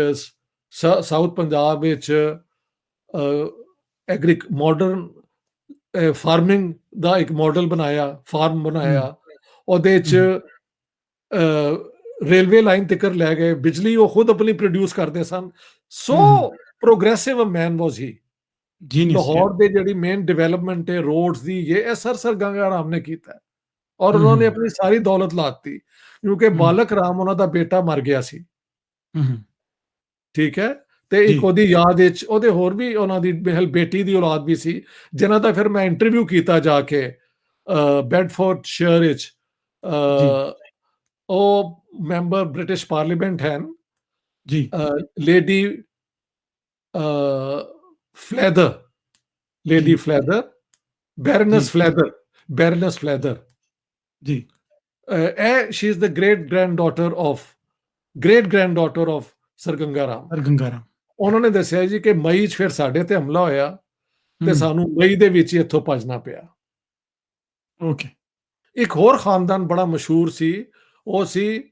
ਸਾਊਥ ਪੰਜਾਬ ਵਿੱਚ ਐਗਰੀਕ ਮਾਡਰਨ ਫਾਰਮਿੰਗ ਦਾ ਇੱਕ ਮਾਡਲ ਬਣਾਇਆ, ਫਾਰਮ ਹਮ, ਬਣਾਇਆ। ਉਹਦੇ ਚ ਹਮ, ਰੇਲਵੇ ਲਾਈਨ ਤੱਕ ਲੈ ਗਏ, ਬਿਜਲੀ ਉਹ ਖੁਦ ਆਪਣੀ ਪ੍ਰੋਡਿਊਸ ਕਰਦੇ ਸਨ। ਸੋ ਹਮ, ਪ੍ਰੋਗਰੈਸਿਵ ਮੈਨ ਵਾਸ ਹੀ। ਜੀਨੀਅਸ ਲਾਹੌਰ ਦੇ ਜਿਹੜੀ ਮੇਨ ਡਿਵੈਲਪਮੈਂਟ ਹੈ ਰੋਡਸ ਦੀ, ਇਹ ਸਰ ਗੰਗਾ ਰਾਮ ਨੇ ਕੀਤਾ ਔਰ ਉਹਨਾਂ ਨੇ ਆਪਣੀ ਸਾਰੀ ਦੌਲਤ ਲਾਤੀ, ਕਿਉਂਕਿ ਬਾਲਕ ਰਾਮ ਉਹਨਾਂ ਦਾ ਬੇਟਾ ਮਰ ਗਿਆ ਸੀ, ਠੀਕ ਹੈ। ਤੇ ਇੱਕ ਜੀ ਉਹਦੀ ਯਾਦ ਵਿੱਚ ਉਹਦੇ ਹੋਰ ਵੀ ਉਹਨਾਂ ਦੀ ਬੇਟੀ ਦੀ ਔਲਾਦ ਵੀ ਸੀ, ਜਿਨ੍ਹਾਂ ਦਾ ਫਿਰ ਮੈਂ ਇੰਟਰਵਿਊ ਕੀਤਾ ਜਾ ਕੇ ਬੈਡਫੋਰਡਸ਼ਾਇਰ ਵਿੱਚ। ਜੀ ਉਹ ਮੈਂਬਰ ਬ੍ਰਿਟਿਸ਼ ਪਾਰਲੀਮੈਂਟ ਹਨ, ਜੀ ਲੇਡੀ ਫਲੈਦਰ, ਲੇਡੀ ਜੀ ਫਲੈਦਰ, ਜੀ ਬੈਰਨਸ ਫਲੈਦਰ। ਜੀ ਇਹ she is the great granddaughter of sir Ganga Ram. Sir Gangaram ਉਹਨਾਂ ਨੇ ਦੱਸਿਆ ਜੀ ਕਿ ਮਈ 'ਚ ਫਿਰ ਸਾਡੇ ਤੇ ਹਮਲਾ ਹੋਇਆ ਤੇ ਸਾਨੂੰ ਮਈ ਦੇ ਵਿੱਚ ਹੀ ਇੱਥੋਂ ਭੱਜਣਾ ਪਿਆ। ਓਕੇ ਇੱਕ ਹੋਰ ਖਾਨਦਾਨ ਬੜਾ ਮਸ਼ਹੂਰ ਸੀ, ਉਹ ਸੀ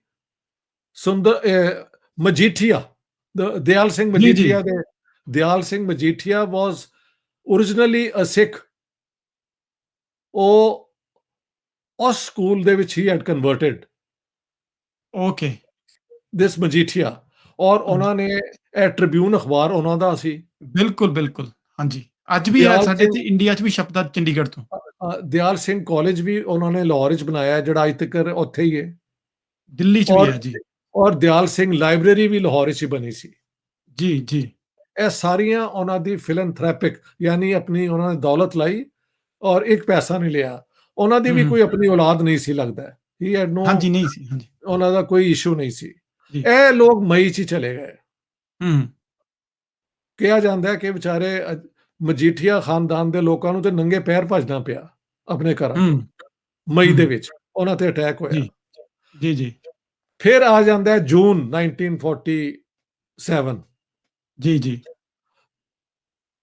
ਸੁੰਦਰ ਮਜੀਠੀਆ, ਦਿਆਲ ਸਿੰਘ ਜੀ ਜੀ ਮਜੀਠੀਆ ਦੇ। ਦਿਆਲ ਸਿੰਘ ਮਜੀਠੀਆ ਵਾਸ ਓਰੀਜਨਲੀ ਅ ਸਿੱਖ। ਉਹ ਉਸ ਸਕੂਲ ਦੇ ਵਿੱਚ ਹੀ ਹੈਡ ਕਨਵਰਟਡ ਓਕੇ ਦਿਸ ਮਜੀਠੀਆ, ਔਰ ਉਹਨਾਂ ਨੇ ਇਹ ਟ੍ਰਿਬਿਊਨ ਅਖਬਾਰ ਉਹਨਾਂ ਦਾ ਸੀ। ਬਿਲਕੁਲ ਬਿਲਕੁਲ ਹਾਂਜੀ ਅੱਜ ਵੀ ਹੈ ਦਿਆਲ ਸਾਡੇ ਸਿੰਘ ਤੇ ਇੰਡੀਆ 'ਚ ਵੀ ਛਪਦਾ ਚੰਡੀਗੜ੍ਹ ਤੋਂ ਦਿਆਲ ਸਿੰਘ ਕਾਲਜ ਵੀ ਉਹਨਾਂ ਨੇ ਲਾਹੌਰ ਵਿੱਚ ਬਣਾਇਆ, ਜਿਹੜਾ ਅੱਜ ਤੱਕ ਉੱਥੇ ਹੀ ਹੈ। ਦਿੱਲੀ 'ਚ ਵੀ ਔਰ ਹੈ ਜੀ ਔਰ ਦਿਆਲ ਸਿੰਘ ਲਾਇਬ੍ਰੇਰੀ ਵੀ ਲਾਹੌਰ ਵਿੱਚ ਹੀ ਬਣੀ ਸੀ। ਜੀ ਜੀ ਇਹ ਸਾਰੀਆਂ ਉਹਨਾਂ ਦੀ ਫਿਲੈਂਥ੍ਰੈਪਿਕ, ਯਾਨੀ ਆਪਣੀ ਉਹਨਾਂ ਨੇ ਦੌਲਤ ਲਾਈ ਔਰ ਇੱਕ ਪੈਸਾ ਨਹੀਂ ਲਿਆ। ਉਹਨਾਂ ਦੀ ਵੀ ਕੋਈ ਆਪਣੀ ਔਲਾਦ ਨਹੀਂ ਸੀ, ਲੱਗਦਾ ਹੀ ਹੈਡ ਨੋ, ਹਾਂਜੀ ਨਹੀਂ ਸੀ ਹਾਂਜੀ ਉਹਨਾਂ ਦਾ ਕੋਈ ਇਸ਼ੂ ਨਹੀਂ ਸੀ। ਜੀ ਇਹ ਲੋਕ ਮਈ 'ਚ ਹੀ ਚਲੇ ਗਏ। ਹੂੰ ਕਿਹਾ ਜਾਂਦਾ ਕਿ ਵਿਚਾਰੇ ਮਜੀਠੀਆ ਖਾਨਦਾਨ ਦੇ ਲੋਕਾਂ ਨੂੰ ਤੇ ਨੰਗੇ ਪੈਰ ਭੱਜਣਾ ਪਿਆ ਆਪਣੇ ਘਰਾਂ ਤੋਂ ਹੂੰ ਮਈ ਦੇ ਹੂੰ ਵਿੱਚ, ਉਹਨਾਂ ਤੇ ਅਟੈਕ ਹੋਇਆ। ਜੀ ਜੀ ਜੀ ਫਿਰ ਆ ਜਾਂਦਾ ਹੈ ਜੂਨ 1947। ਜੀ ਜੀ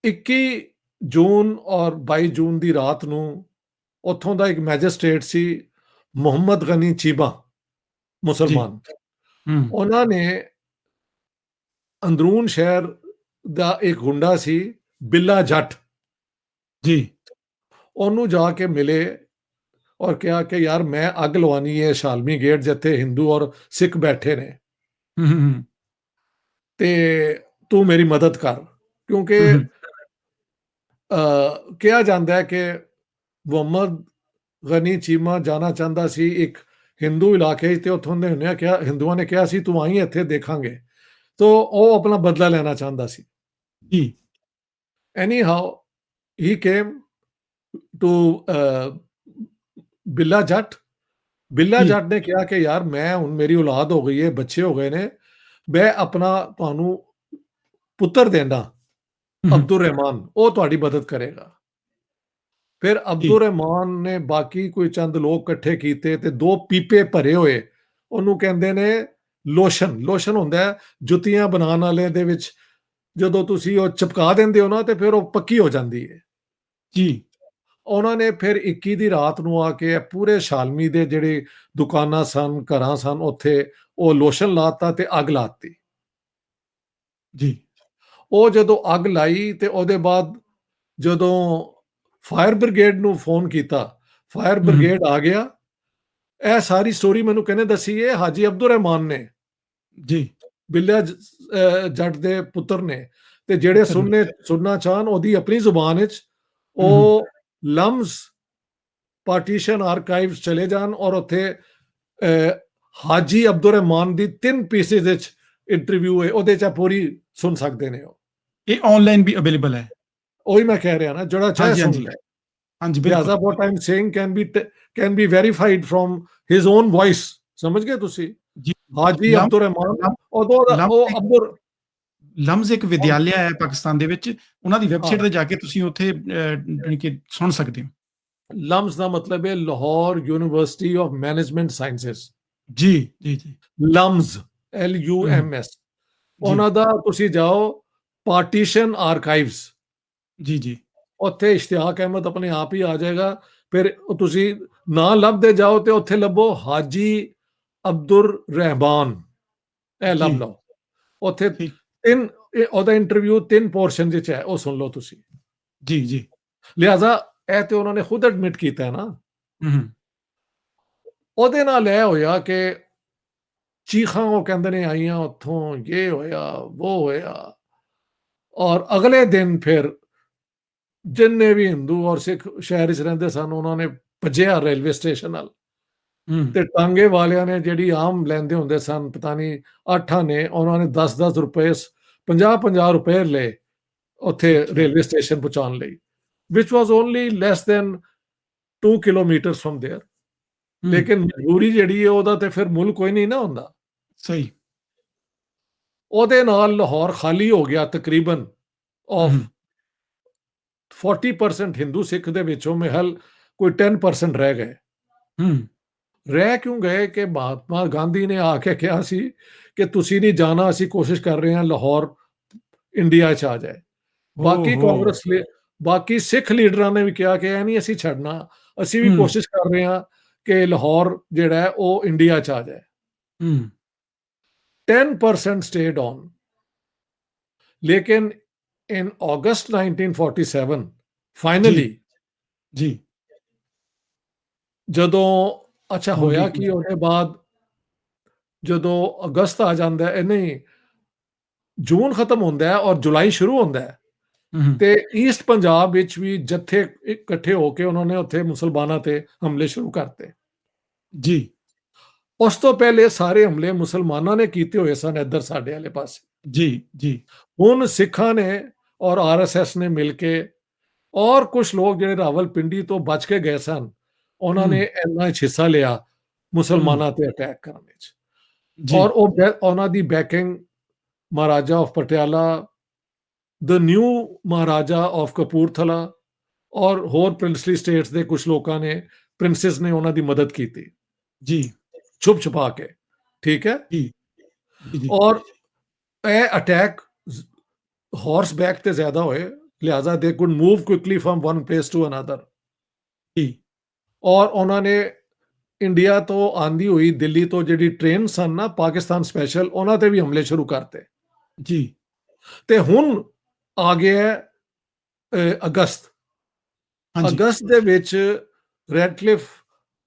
21 ਜੂਨ ਔਰ 22 ਜੂਨ ਦੀ ਰਾਤ ਨੂੰ ਉੱਥੋਂ ਦਾ ਇੱਕ ਮੈਜਿਸਟ੍ਰੇਟ ਸੀ ਮੁਹੰਮਦ ਗਨੀ ਚੀਬਾ, ਜੀ ਮੁਸਲਮਾਨ। ਹੂੰ ਉਹਨਾਂ ਨੇ ਅੰਦਰੂਨ ਸ਼ਹਿਰ ਦਾ ਇੱਕ ਗੁੰਡਾ ਸੀ ਬਿੱਲਾ ਜੱਟ, ਜੀ ਉਹਨੂੰ ਜਾ ਕੇ ਮਿਲੇ ਔਰ ਕਿਹਾ ਕਿ ਯਾਰ ਮੈਂ ਅੱਗ ਲਵਾਉਣੀ ਹੈ ਸ਼ਾਲਮੀ ਗੇਟ ਜਿੱਥੇ ਹਿੰਦੂ ਔਰ ਸਿੱਖ ਬੈਠੇ ਨੇ, ਹੂੰ ਤੇ ਤੂੰ ਮੇਰੀ ਮਦਦ ਕਰ। ਕਿਉਂਕਿ ਕਿਹਾ ਜਾਂਦਾ ਹੈ ਕਿ ਮੁਹੰਮਦ ਗਨੀ ਚੀਮਾ ਜਾਣਾ ਚਾਹੁੰਦਾ ਸੀ ਇੱਕ ਹਿੰਦੂ ਇਲਾਕੇ 'ਚ, ਤੇ ਉੱਥੋਂ ਦੇ ਹਿੰਦੂਆਂ ਨੇ ਕਿਹਾ ਸੀ ਤੂੰ ਆਈ ਇੱਥੇ ਦੇਖਾਂਗੇ, ਤੋ ਉਹ ਆਪਣਾ ਬਦਲਾ ਲੈਣਾ ਚਾਹੁੰਦਾ ਸੀ। ਜੀ ਐਨੀ ਹਾਊ ਹੀ ਕੇਮ ਟੂ ਬਿੱਲਾ ਜੱਟ। ਬਿੱਲਾ ਜੀ ਜੱਟ ਨੇ ਕਿਹਾ ਕਿ ਯਾਰ ਮੈਂ ਹੁਣ ਮੇਰੀ ਔਲਾਦ ਹੋ ਗਈ ਹੈ, ਬੱਚੇ ਹੋ ਗਏ ਨੇ, ਮੈਂ ਆਪਣਾ ਤੁਹਾਨੂੰ ਪੁੱਤਰ ਦੇਣਾ ਅਬਦੁਰ ਰਹਿਮਾਨ, ਉਹ ਤੁਹਾਡੀ ਮਦਦ ਕਰੇਗਾ। ਫਿਰ ਅਬਦੁਰ ਰਹਿਮਾਨ ਨੇ ਬਾਕੀ ਕੋਈ ਚੰਦ ਲੋਕ ਇਕੱਠੇ ਕੀਤੇ ਤੇ 2 ਪੀਪੇ ਭਰੇ ਹੋਏ, ਉਹਨੂੰ ਕਹਿੰਦੇ ਨੇ ਲੋਸ਼ਨ। ਲੋਸ਼ਨ ਹੁੰਦਾ ਹੈ ਜੁੱਤੀਆਂ ਬਣਾਉਣ ਵਾਲੇ ਦੇ ਵਿੱਚ, ਜਦੋਂ ਤੁਸੀਂ ਉਹ ਚਿਪਕਾ ਦਿੰਦੇ ਹੋ ਨਾ ਤੇ ਫਿਰ ਉਹ ਪੱਕੀ ਹੋ ਜਾਂਦੀ ਹੈ। ਜੀ। ਉਹਨਾਂ ਨੇ ਫਿਰ 21 ਦੀ ਰਾਤ ਨੂੰ ਆ ਕੇ ਪੂਰੇ ਸ਼ਾਲਮੀ ਦੇ ਜਿਹੜੇ ਦੁਕਾਨਾਂ ਸਨ, ਘਰਾਂ ਸਨ, ਉੱਥੇ ਉਹ ਲੋਸ਼ਨ ਲਾਤਾ ਤੇ ਅੱਗ ਲਾਤੀ। ਜੀ। ਉਹ ਜਦੋਂ ਅੱਗ ਲਾਈ ਤੇ ਉਹਦੇ ਬਾਅਦ ਜਦੋਂ ਫਾਇਰ ਬ੍ਰਿਗੇਡ ਨੂੰ ਫੋਨ ਕੀਤਾ, ਫਾਇਰ ਬ੍ਰਿਗੇਡ ਆ ਗਿਆ। ਇਹ ਸਾਰੀ ਸਟੋਰੀ ਮੈਨੂੰ ਕਿਹਨੇ ਦੱਸੀ ਹੈ? ਹਾਜੀ ਅਬਦੁਰ ਰਹਿਮਾਨ ਨੇ, ਜੀ। ਬਿੱਲਿਆ ਜੱਟ ਦੇ ਪੁੱਤਰ ਨੇ। ਤੇ ਜਿਹੜੇ ਸੁਣਨਾ ਚਾਹਣ ਉਹਦੀ ਆਪਣੀ ਜ਼ੁਬਾਨ ਵਿੱਚ, ਉਹ ਲਮਜ਼ ਪਾਰਟੀਸ਼ਨ ਆਰਕਾਈਵਸ ਚਲੇ ਜਾਣ ਔਰ ਉੱਥੇ ਹਾਜੀ ਅਬਦੁਰ ਰਹਿਮਾਨ ਦੀ 3 ਪੀਸਿਸ ਵਿੱਚ ਇੰਟਰਵਿਊ ਹੈ, ਉਹਦੇ 'ਚ ਪੂਰੀ ਸੁਣ ਸਕਦੇ ਨੇ। ਉਹ ਇਹ ਆਨਲਾਈਨ ਵੀ ਅਵੇਲੇਬਲ ਹੈ। ਉਹੀ ਮੈਂ ਕਹਿ ਰਿਹਾ ਨਾ, ਜਿਹੜਾ ਚਾਹੇ ਸੁਣ ਲੈ। ਹਾਂਜੀ, ਲਿਹਾਜ਼ਾ ਬਿਲਕੁਲ। what I'm saying can be verified from his own voice। ਸਮਝ ਗਏ ਤੁਸੀਂ? ਜੀ। ਹਾਜੀ ਅਬਦੁਰ ਰਹਿਮਾਨ, ਉਹ ਅਬਦੁਰ ਲਮਜ਼ ਇੱਕ ਵਿਦਿਆਲਿਆ ਹੈ ਪਾਕਿਸਤਾਨ ਦੇ ਵਿੱਚ, ਉਹਨਾਂ ਦੀ ਵੈਬਸਾਈਟ ਹਾਂ, ਤੇ ਜਾ ਕੇ ਤੁਸੀਂ ਉੱਥੇ ਜਾਣੀ ਕਿ ਸੁਣ ਸਕਦੇ ਹੋ। ਲਮਜ਼ ਦਾ ਮਤਲਬ ਹੈ Lahore university of management sciences. ਜੀ, ਜੀ, ਜੀ। LUMS, LUMS। ਜੀ, ਉਹਨਾਂ ਦਾ ਤੁਸੀਂ ਜਾਓ ਪਾਰਟੀਸ਼ਨ ਆਰਕਾਈਵਸ, ਜੀ, ਜੀ। ਉੱਥੇ ਇਸ਼ਤਿਆਕ ਅਹਿਮਦ ਆਪਣੇ ਆਪ ਹੀ ਆ ਜਾਏਗਾ। ਫਿਰ ਤੁਸੀਂ ਨਾਂ ਲੱਭਦੇ ਜਾਓ ਤੇ ਉੱਥੇ ਲੱਭੋ ਹਾਜੀ ਅਬਦੁਰ ਰਹਿਮਾਨ, ਇਹ ਲੱਭ ਜੀ, ਲਓ। ਉੱਥੇ ਠੀਕ। ਉਹਦਾ ਇੰਟਰਵਿਊ 3 ਪੋਰਸ਼ਨ ਵਿੱਚ ਹੈ, ਉਹ ਸੁਣ ਲਓ ਤੁਸੀਂ। ਜੀ, ਜੀ। ਲਿਹਾਜ਼ਾ ਇਹ ਤੇ ਉਹਨਾਂ ਨੇ ਖੁਦ ਐਡਮਿਟ ਕੀਤਾ ਹੈ ਨਾ। ਹੂੰ। ਉਹਦੇ ਨਾਲ ਇਹ ਹੋਇਆ ਕਿ ਚੀਖਾਂ ਉਹ ਕਹਿੰਦੇ ਨੇ ਆਈਆਂ ਉੱਥੋਂ, ਇਹ ਹੋਇਆ, ਉਹ ਹੋਇਆ। ਔਰ ਅਗਲੇ ਦਿਨ ਫਿਰ ਜਿੰਨੇ ਵੀ ਹਿੰਦੂ ਔਰ ਸਿੱਖ ਸ਼ਹਿਰ ਵਿੱਚ ਰਹਿੰਦੇ ਸਨ, ਉਹਨਾਂ ਨੇ ਭੱਜਿਆ ਰੇਲਵੇ ਸਟੇਸ਼ਨ ਨਾਲ। ਤੇ ਟਾਂਗੇ ਵਾਲਿਆਂ ਨੇ ਜਿਹੜੀ ਆਮ ਲੈਂਦੇ ਹੁੰਦੇ ਸਨ, ਪਤਾ ਨਹੀਂ 8 ਨੇ, ਉਹਨਾਂ ਨੇ 10-10 ਰੁਪਏ, 50-50 ਰੁਪਏ ਲਏ ਉੱਥੇ ਰੇਲਵੇ ਸਟੇਸ਼ਨ ਪਹੁੰਚਾਉਣ ਲਈ, which was only less than 2 kilometers from there। ਲੇਕਿਨ ਮਜਬੂਰੀ ਜਿਹੜੀ ਹੈ ਉਹਦਾ ਤੇ ਫਿਰ ਮੁੱਲ ਕੋਈ ਨਹੀਂ ਨਾ ਹੁੰਦਾ। ਸਹੀ। ਉਹਦੇ ਨਾਲ ਲਾਹੌਰ ਖਾਲੀ ਹੋ ਗਿਆ ਤਕਰੀਬਨ ਆਫ 40% ਹਿੰਦੂ ਸਿੱਖ ਦੇ ਵਿੱਚੋਂ ਮਹਿਲ ਕੋਈ 10% ਰਹਿ ਗਏ। ਰਹਿ ਕਿਉਂ ਗਏ? ਕਿ ਮਹਾਤਮਾ ਗਾਂਧੀ ਨੇ ਆ ਕੇ ਕਿਹਾ ਸੀ ਕਿ ਤੁਸੀਂ ਨਹੀਂ ਜਾਣਾ, ਅਸੀਂ ਕੋਸ਼ਿਸ਼ ਕਰ ਰਹੇ ਹਾਂ ਲਾਹੌਰ ਇੰਡੀਆ 'ਚ ਆ ਜਾਏ। ਬਾਕੀ ਸਿੱਖ ਲੀਡਰਾਂ ਨੇ ਵੀ ਕਿਹਾ ਕਿ ਇਹ ਨਹੀਂ ਅਸੀਂ ਛੱਡਣਾ, ਅਸੀਂ ਵੀ ਕੋਸ਼ਿਸ਼ ਕਰ ਰਹੇ ਹਾਂ ਕਿ ਲਾਹੌਰ ਜਿਹੜਾ ਹੈ ਉਹ ਇੰਡੀਆ 'ਚ ਆ ਜਾਏ। 10% stayed on। लेकिन in August 1947 फाइनली जी ਜਦੋਂ ਅੱਛਾ ਹੋਇਆ ਕਿ ਉਹਦੇ ਬਾਅਦ ਜਦੋਂ ਅਗਸਤ ਆ ਜਾਂਦਾ ਹੈ, ਨਹੀਂ ਜੂਨ ਖਤਮ ਹੁੰਦਾ ਹੈ ਔਰ ਜੁਲਾਈ ਸ਼ੁਰੂ ਹੁੰਦਾ ਹੈ, ਤੇ ਈਸਟ ਪੰਜਾਬ ਵਿੱਚ ਵੀ ਜੱਥੇ ਇਕੱਠੇ ਹੋ ਕੇ ਉਹਨਾਂ ਨੇ ਉੱਥੇ ਮੁਸਲਮਾਨਾਂ ਤੇ ਹਮਲੇ ਸ਼ੁਰੂ ਕਰਤੇ। ਜੀ ਉਸ ਤੋਂ ਪਹਿਲੇ ਸਾਰੇ ਹਮਲੇ ਮੁਸਲਮਾਨਾਂ ਨੇ ਕੀਤੇ ਹੋਏ ਸਨ ਇੱਧਰ ਸਾਡੇ ਵਾਲੇ ਪਾਸੇ। ਜੀ ਜੀ ਹੁਣ ਸਿੱਖਾਂ ਨੇ ਔਰ ਆਰਐਸਐਸ ਨੇ ਮਿਲ ਕੇ ਔਰ ਕੁਝ ਲੋਕ ਜਿਹੜੇ ਰਾਵਲਪਿੰਡੀ ਤੋਂ ਬਚ ਕੇ ਗਏ ਸਨ, ਉਹਨਾਂ ਨੇ ਇਹਨਾਂ 'ਚ ਹਿੱਸਾ ਲਿਆ ਮੁਸਲਮਾਨਾਂ ਤੇ ਅਟੈਕ ਕਰਨ ਵਿੱਚ। ਔਰ ਉਹਨਾਂ ਦੀ banking Maharaja of Patiala, the new Maharaja of Kapurthala ਔਰ ਹੋਰ ਪ੍ਰਿੰਸਲੀ ਸਟੇਟਸ ਦੇ ਕੁਝ ਲੋਕਾਂ ਨੇ, ਪ੍ਰਿੰਸੈਸ ਨੇ ਉਹਨਾਂ ਦੀ ਮਦਦ ਕੀਤੀ ਜੀ ਛੁਪ ਛੁਪਾ ਕੇ। ਠੀਕ ਹੈ ਜੀ ਜੀ ਔਰ ਇਹ ਅਟੈਕ ਹਾਰਸ ਬੈਕ ਤੇ ਜ਼ਿਆਦਾ ਹੋਏ, ਲਿਹਾਜ਼ਾ they could move quickly from one place to another. ਜੀ ਔਰ ਉਹਨਾਂ ਨੇ ਇੰਡੀਆ ਤੋਂ ਆਂਦੀ ਹੋਈ ਦਿੱਲੀ ਤੋਂ ਜਿਹੜੀ ਟ੍ਰੇਨ ਸਨ ਨਾ ਪਾਕਿਸਤਾਨ ਸਪੈਸ਼ਲ, ਉਹਨਾਂ ਤੇ ਵੀ ਹਮਲੇ ਸ਼ੁਰੂ ਕਰਤੇ। ਜੀ ਤੇ ਹੁਣ ਆ ਗਿਆ ਅਗਸਤ। ਅਗਸਤ ਦੇ ਵਿੱਚ ਰੈਡਕਲਿਫ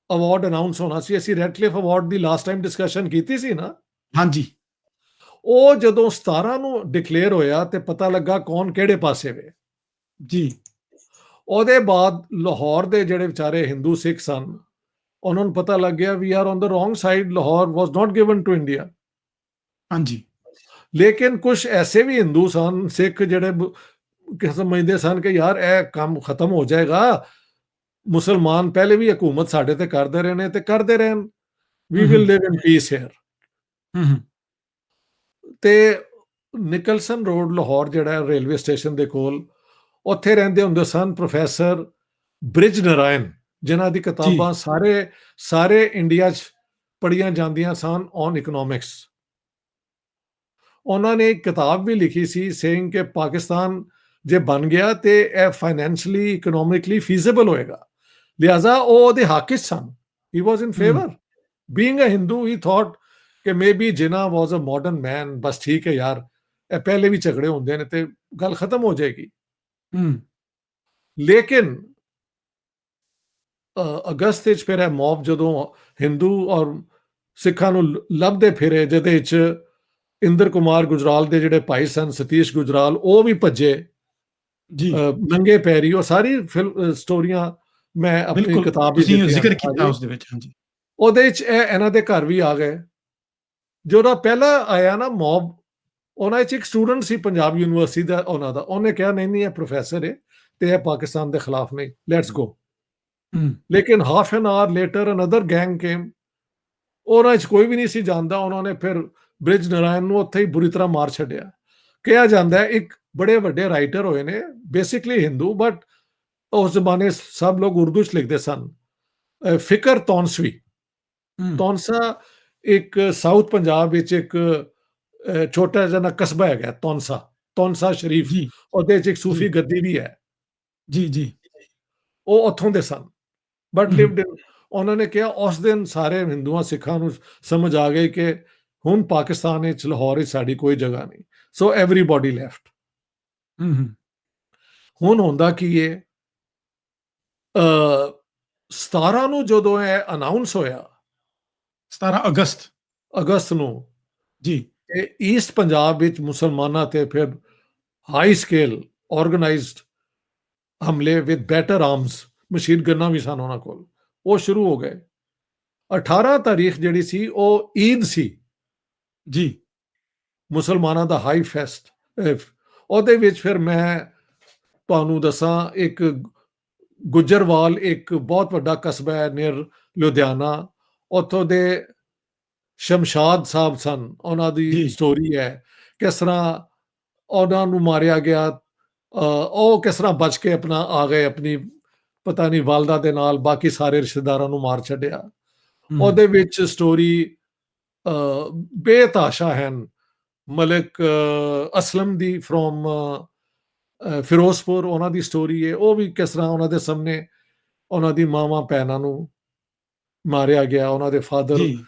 ਅਵਾਰਡ ਅਨਾਉਂਸ ਹੋਣਾ ਸੀ। ਅਸੀਂ ਰੈਡਕਲਿਫ ਅਵਾਰਡ ਦੀ ਲਾਸਟ ਟਾਈਮ ਡਿਸਕਸ਼ਨ ਕੀਤੀ ਸੀ ਨਾ। ਹਾਂਜੀ ਉਹ ਜਦੋਂ 17 ਨੂੰ ਡਿਕਲੇਅਰ ਹੋਇਆ ਤੇ ਪਤਾ ਲੱਗਾ ਕੌਣ ਕਿਹੜੇ ਪਾਸੇ ਵੇ। ਜੀ ਉਹਦੇ ਬਾਅਦ ਲਾਹੌਰ ਦੇ ਜਿਹੜੇ ਵਿਚਾਰੇ ਹਿੰਦੂ ਸਿੱਖ ਸਨ, ਉਹਨਾਂ ਨੂੰ ਪਤਾ ਲੱਗ ਗਿਆ we are on the wrong side, Lahore was not given to India. ਹਾਂਜੀ ਲੇਕਿਨ ਕੁਝ ਐਸੇ ਵੀ ਹਿੰਦੂ ਸਨ, ਸਿੱਖ, ਜਿਹੜੇ ਸਮਝਦੇ ਸਨ ਕਿ ਯਾਰ ਇਹ ਕੰਮ ਖਤਮ ਹੋ ਜਾਏਗਾ, ਮੁਸਲਮਾਨ ਪਹਿਲੇ ਵੀ ਹਕੂਮਤ ਸਾਡੇ ਤੇ ਕਰਦੇ ਰਹੇ ਨੇ ਤੇ ਕਰਦੇ ਰਹਿਣ, we will live in peace here. ਤੇ ਨਿਕਲਸਨ ਰੋਡ ਲਾਹੌਰ ਜਿਹੜਾ ਰੇਲਵੇ ਸਟੇਸ਼ਨ ਦੇ ਕੋਲ, ਉੱਥੇ ਰਹਿੰਦੇ ਹੁੰਦੇ ਸਨ ਪ੍ਰੋਫੈਸਰ ਬ੍ਰਿਜ ਨਾਰਾਇਣ, ਜਿਨ੍ਹਾਂ ਦੀ ਕਿਤਾਬਾਂ ਸਾਰੇ ਇੰਡੀਆ 'ਚ ਪੜ੍ਹੀਆਂ ਜਾਂਦੀਆਂ ਸਨ ਔਨ ਇਕਨੋਮਿਕਸ। ਉਹਨਾਂ ਨੇ ਇੱਕ ਕਿਤਾਬ ਵੀ ਲਿਖੀ ਸੀ ਸੇਇੰਗ ਕਿ ਪਾਕਿਸਤਾਨ ਜੇ ਬਣ ਗਿਆ ਤੇ ਇਹ ਫਾਈਨੈਂਸ਼ਲੀ ਇਕਨੋਮਿਕਲੀ ਫੀਜ਼ੀਬਲ ਹੋਏਗਾ, ਲਿਹਾਜ਼ਾ ਉਹ ਉਹਦੇ ਹੱਕ 'ਚ ਸਨ। He was in favour. Being a Hindu he thought ਕਿ maybe Jinnah was a modern ਮੈਨ, ਬਸ ਠੀਕ ਹੈ ਯਾਰ, ਇਹ ਪਹਿਲੇ ਵੀ ਝਗੜੇ ਹੁੰਦੇ ਨੇ ਤੇ ਗੱਲ ਖਤਮ ਹੋ ਜਾਏਗੀ। ਲੇਕਿਨ ਅਗਸਤ ਵਿੱਚ ਫਿਰ ਇਹ ਮੌਬ ਜਦੋਂ ਹਿੰਦੂ ਔਰ ਸਿੱਖਾਂ ਨੂੰ ਲੱਭਦੇ ਫਿਰੇ, ਜਿਹਦੇ ਵਿੱਚ ਇੰਦਰ ਕੁਮਾਰ ਗੁਜਰਾਲ ਦੇ ਜਿਹੜੇ ਭਾਈ ਸਨ, ਸਤੀਸ਼ ਗੁਜਰਾਲ, ਉਹ ਵੀ ਭੱਜੇ ਜੀ ਨੰਗੇ ਪੈਰੀ। ਉਹ ਸਾਰੀ ਸਟੋਰੀਆਂ ਮੈਂ ਆਪਣੀ ਬਿਲਕੁਲ ਕਿਤਾਬ ਵਿੱਚ ਤੁਸੀਂ ਜ਼ਿਕਰ ਕੀਤਾ ਉਸ ਦੇ ਵਿੱਚ। ਹਾਂਜੀ, ਉਹਦੇ ਵਿੱਚ ਇਹਨਾਂ ਦੇ ਘਰ ਵੀ ਆ ਗਏ। ਜਿਹੜਾ ਪਹਿਲਾਂ ਆਇਆ ਨਾ ਮੌਬ, ਉਹਨਾਂ ਵਿੱਚ ਇੱਕ ਸਟੂਡੈਂਟ ਸੀ ਪੰਜਾਬ ਯੂਨੀਵਰਸਿਟੀ ਦਾ, ਉਹਨਾਂ ਦਾ, ਉਹਨੇ ਕਿਹਾ ਨਹੀਂ ਨਹੀਂ ਇਹ ਪ੍ਰੋਫੈਸਰ ਹੈ ਤੇ ਇਹ ਪਾਕਿਸਤਾਨ ਦੇ ਖਿਲਾਫ ਨਹੀਂ, ਲੈਟਸ ਗੋ। ਲੇਕਿਨ half an hour later another gang came, ਉਹਨਾਂ ਵਿੱਚ ਕੋਈ ਵੀ ਨਹੀਂ ਸੀ ਜਾਣਦਾ। ਉਹਨਾਂ ਨੇ ਫਿਰ ਬ੍ਰਿਜ ਨਾਰਾਇਣ ਨੂੰ ਉੱਥੇ ਹੀ ਬੁਰੀ ਤਰ੍ਹਾਂ ਮਾਰ ਛੱਡਿਆ। ਕਿਹਾ ਜਾਂਦਾ ਹੈ ਇੱਕ ਬੜੇ ਵੱਡੇ ਰਾਈਟਰ ਹੋਏ ਨੇ, ਬੇਸਿਕਲੀ ਹਿੰਦੂ, ਬਟ ਉਸ ਜ਼ਮਾਨੇ ਸਭ ਲੋਕ ਉਰਦੂ 'ਚ ਲਿਖਦੇ ਸਨ, ਫਿਕਰ ਤੌਨਸਵੀ। ਤੌਨਸਾ ਇੱਕ ਸਾਊਥ ਪੰਜਾਬ ਵਿੱਚ ਇੱਕ ਛੋਟਾ ਜਿਹਾ ਕਸਬਾ ਹੈਗਾ ਤੌਨਸਾ ਸ਼ਰੀਫ, ਉਹਦੇ 'ਚ ਇੱਕ ਸੂਫੀ ਗੱਦੀ ਵੀ ਹੈ। ਜੀ ਉਹ ਉੱਥੋਂ ਦੇ ਸਨ, ਬਟ ਲਿਵਡ ਇਨ। ਉਹਨਾਂ ਨੇ ਕਿਹਾ ਉਸ ਦਿਨ ਸਾਰੇ ਹਿੰਦੂਆਂ ਸਿੱਖਾਂ ਨੂੰ ਸਮਝ ਆ ਗਈ ਕਿ ਹੁਣ ਪਾਕਿਸਤਾਨ ਵਿੱਚ, ਲਾਹੌਰ ਵਿੱਚ ਸਾਡੀ ਕੋਈ ਜਗ੍ਹਾ ਨਹੀਂ। ਸੋ ਐਵਰੀਬਾਡੀ ਲੈਫਟ। ਹੁਣ ਹੁੰਦਾ ਕੀ ਹੈ, 17 ਨੂੰ ਜਦੋਂ ਇਹ ਅਨਾਉਂਸ ਹੋਇਆ, 17 ਅਗਸਤ ਨੂੰ, ਜੀ, ਤੇ ਈਸਟ ਪੰਜਾਬ ਵਿੱਚ ਮੁਸਲਮਾਨਾਂ ਤੇ ਫਿਰ ਹਾਈ ਸਕੇਲ ਆਰਗੇਨਾਈਜ਼ਡ ਹਮਲੇ ਵਿਦ ਬੈਟਰ ਆਰਮਸ, ਮਸ਼ੀਨ ਗੰਨਾਂ ਵੀ ਸਨ ਉਹਨਾਂ ਕੋਲ, ਉਹ ਸ਼ੁਰੂ ਹੋ ਗਏ। 18 ਤਾਰੀਖ ਜਿਹੜੀ ਸੀ ਉਹ ਈਦ ਸੀ ਜੀ, ਮੁਸਲਮਾਨਾਂ ਦਾ ਹਾਈ ਫੈਸਟ। ਉਹਦੇ ਵਿੱਚ ਫਿਰ ਮੈਂ ਤੁਹਾਨੂੰ ਦੱਸਾਂ, ਇੱਕ ਗੁੱਜਰਵਾਲ ਇੱਕ ਬਹੁਤ ਵੱਡਾ ਕਸਬਾ ਹੈ ਨੀਅਰ ਲੁਧਿਆਣਾ, ਉੱਥੋਂ ਦੇ ਸ਼ਮਸ਼ਾਦ ਸਾਹਿਬ ਸਨ, ਉਹਨਾਂ ਦੀ ਸਟੋਰੀ ਹੈ ਕਿਸ ਤਰ੍ਹਾਂ ਉਹਨਾਂ ਨੂੰ ਮਾਰਿਆ ਗਿਆ। ਉਹ ਕਿਸ ਤਰ੍ਹਾਂ ਬਚ ਕੇ ਆਪਣਾ ਆ ਗਏ, ਆਪਣੀ ਪਤਾ ਨਹੀਂ ਵਾਲਦਾ ਦੇ ਨਾਲ, ਬਾਕੀ ਸਾਰੇ ਰਿਸ਼ਤੇਦਾਰਾਂ ਨੂੰ ਮਾਰ ਛੱਡਿਆ। ਉਹਦੇ ਵਿੱਚ ਸਟੋਰੀ ਬੇਤਾਸ਼ਾ ਹਨ। ਮਲਿਕ ਅਸਲਮ ਦੀ ਫਰੋਮ ਫਿਰੋਜ਼ਪੁਰ, ਉਹਨਾਂ ਦੀ ਸਟੋਰੀ ਹੈ। ਉਹ ਵੀ ਕਿਸ ਤਰ੍ਹਾਂ ਉਹਨਾਂ ਦੇ ਸਾਹਮਣੇ ਉਹਨਾਂ ਦੀ ਮਾਵਾਂ ਭੈਣਾਂ ਨੂੰ ਮਾਰਿਆ ਗਿਆ। ਉਹਨਾਂ ਦੇ ਫਾਦਰ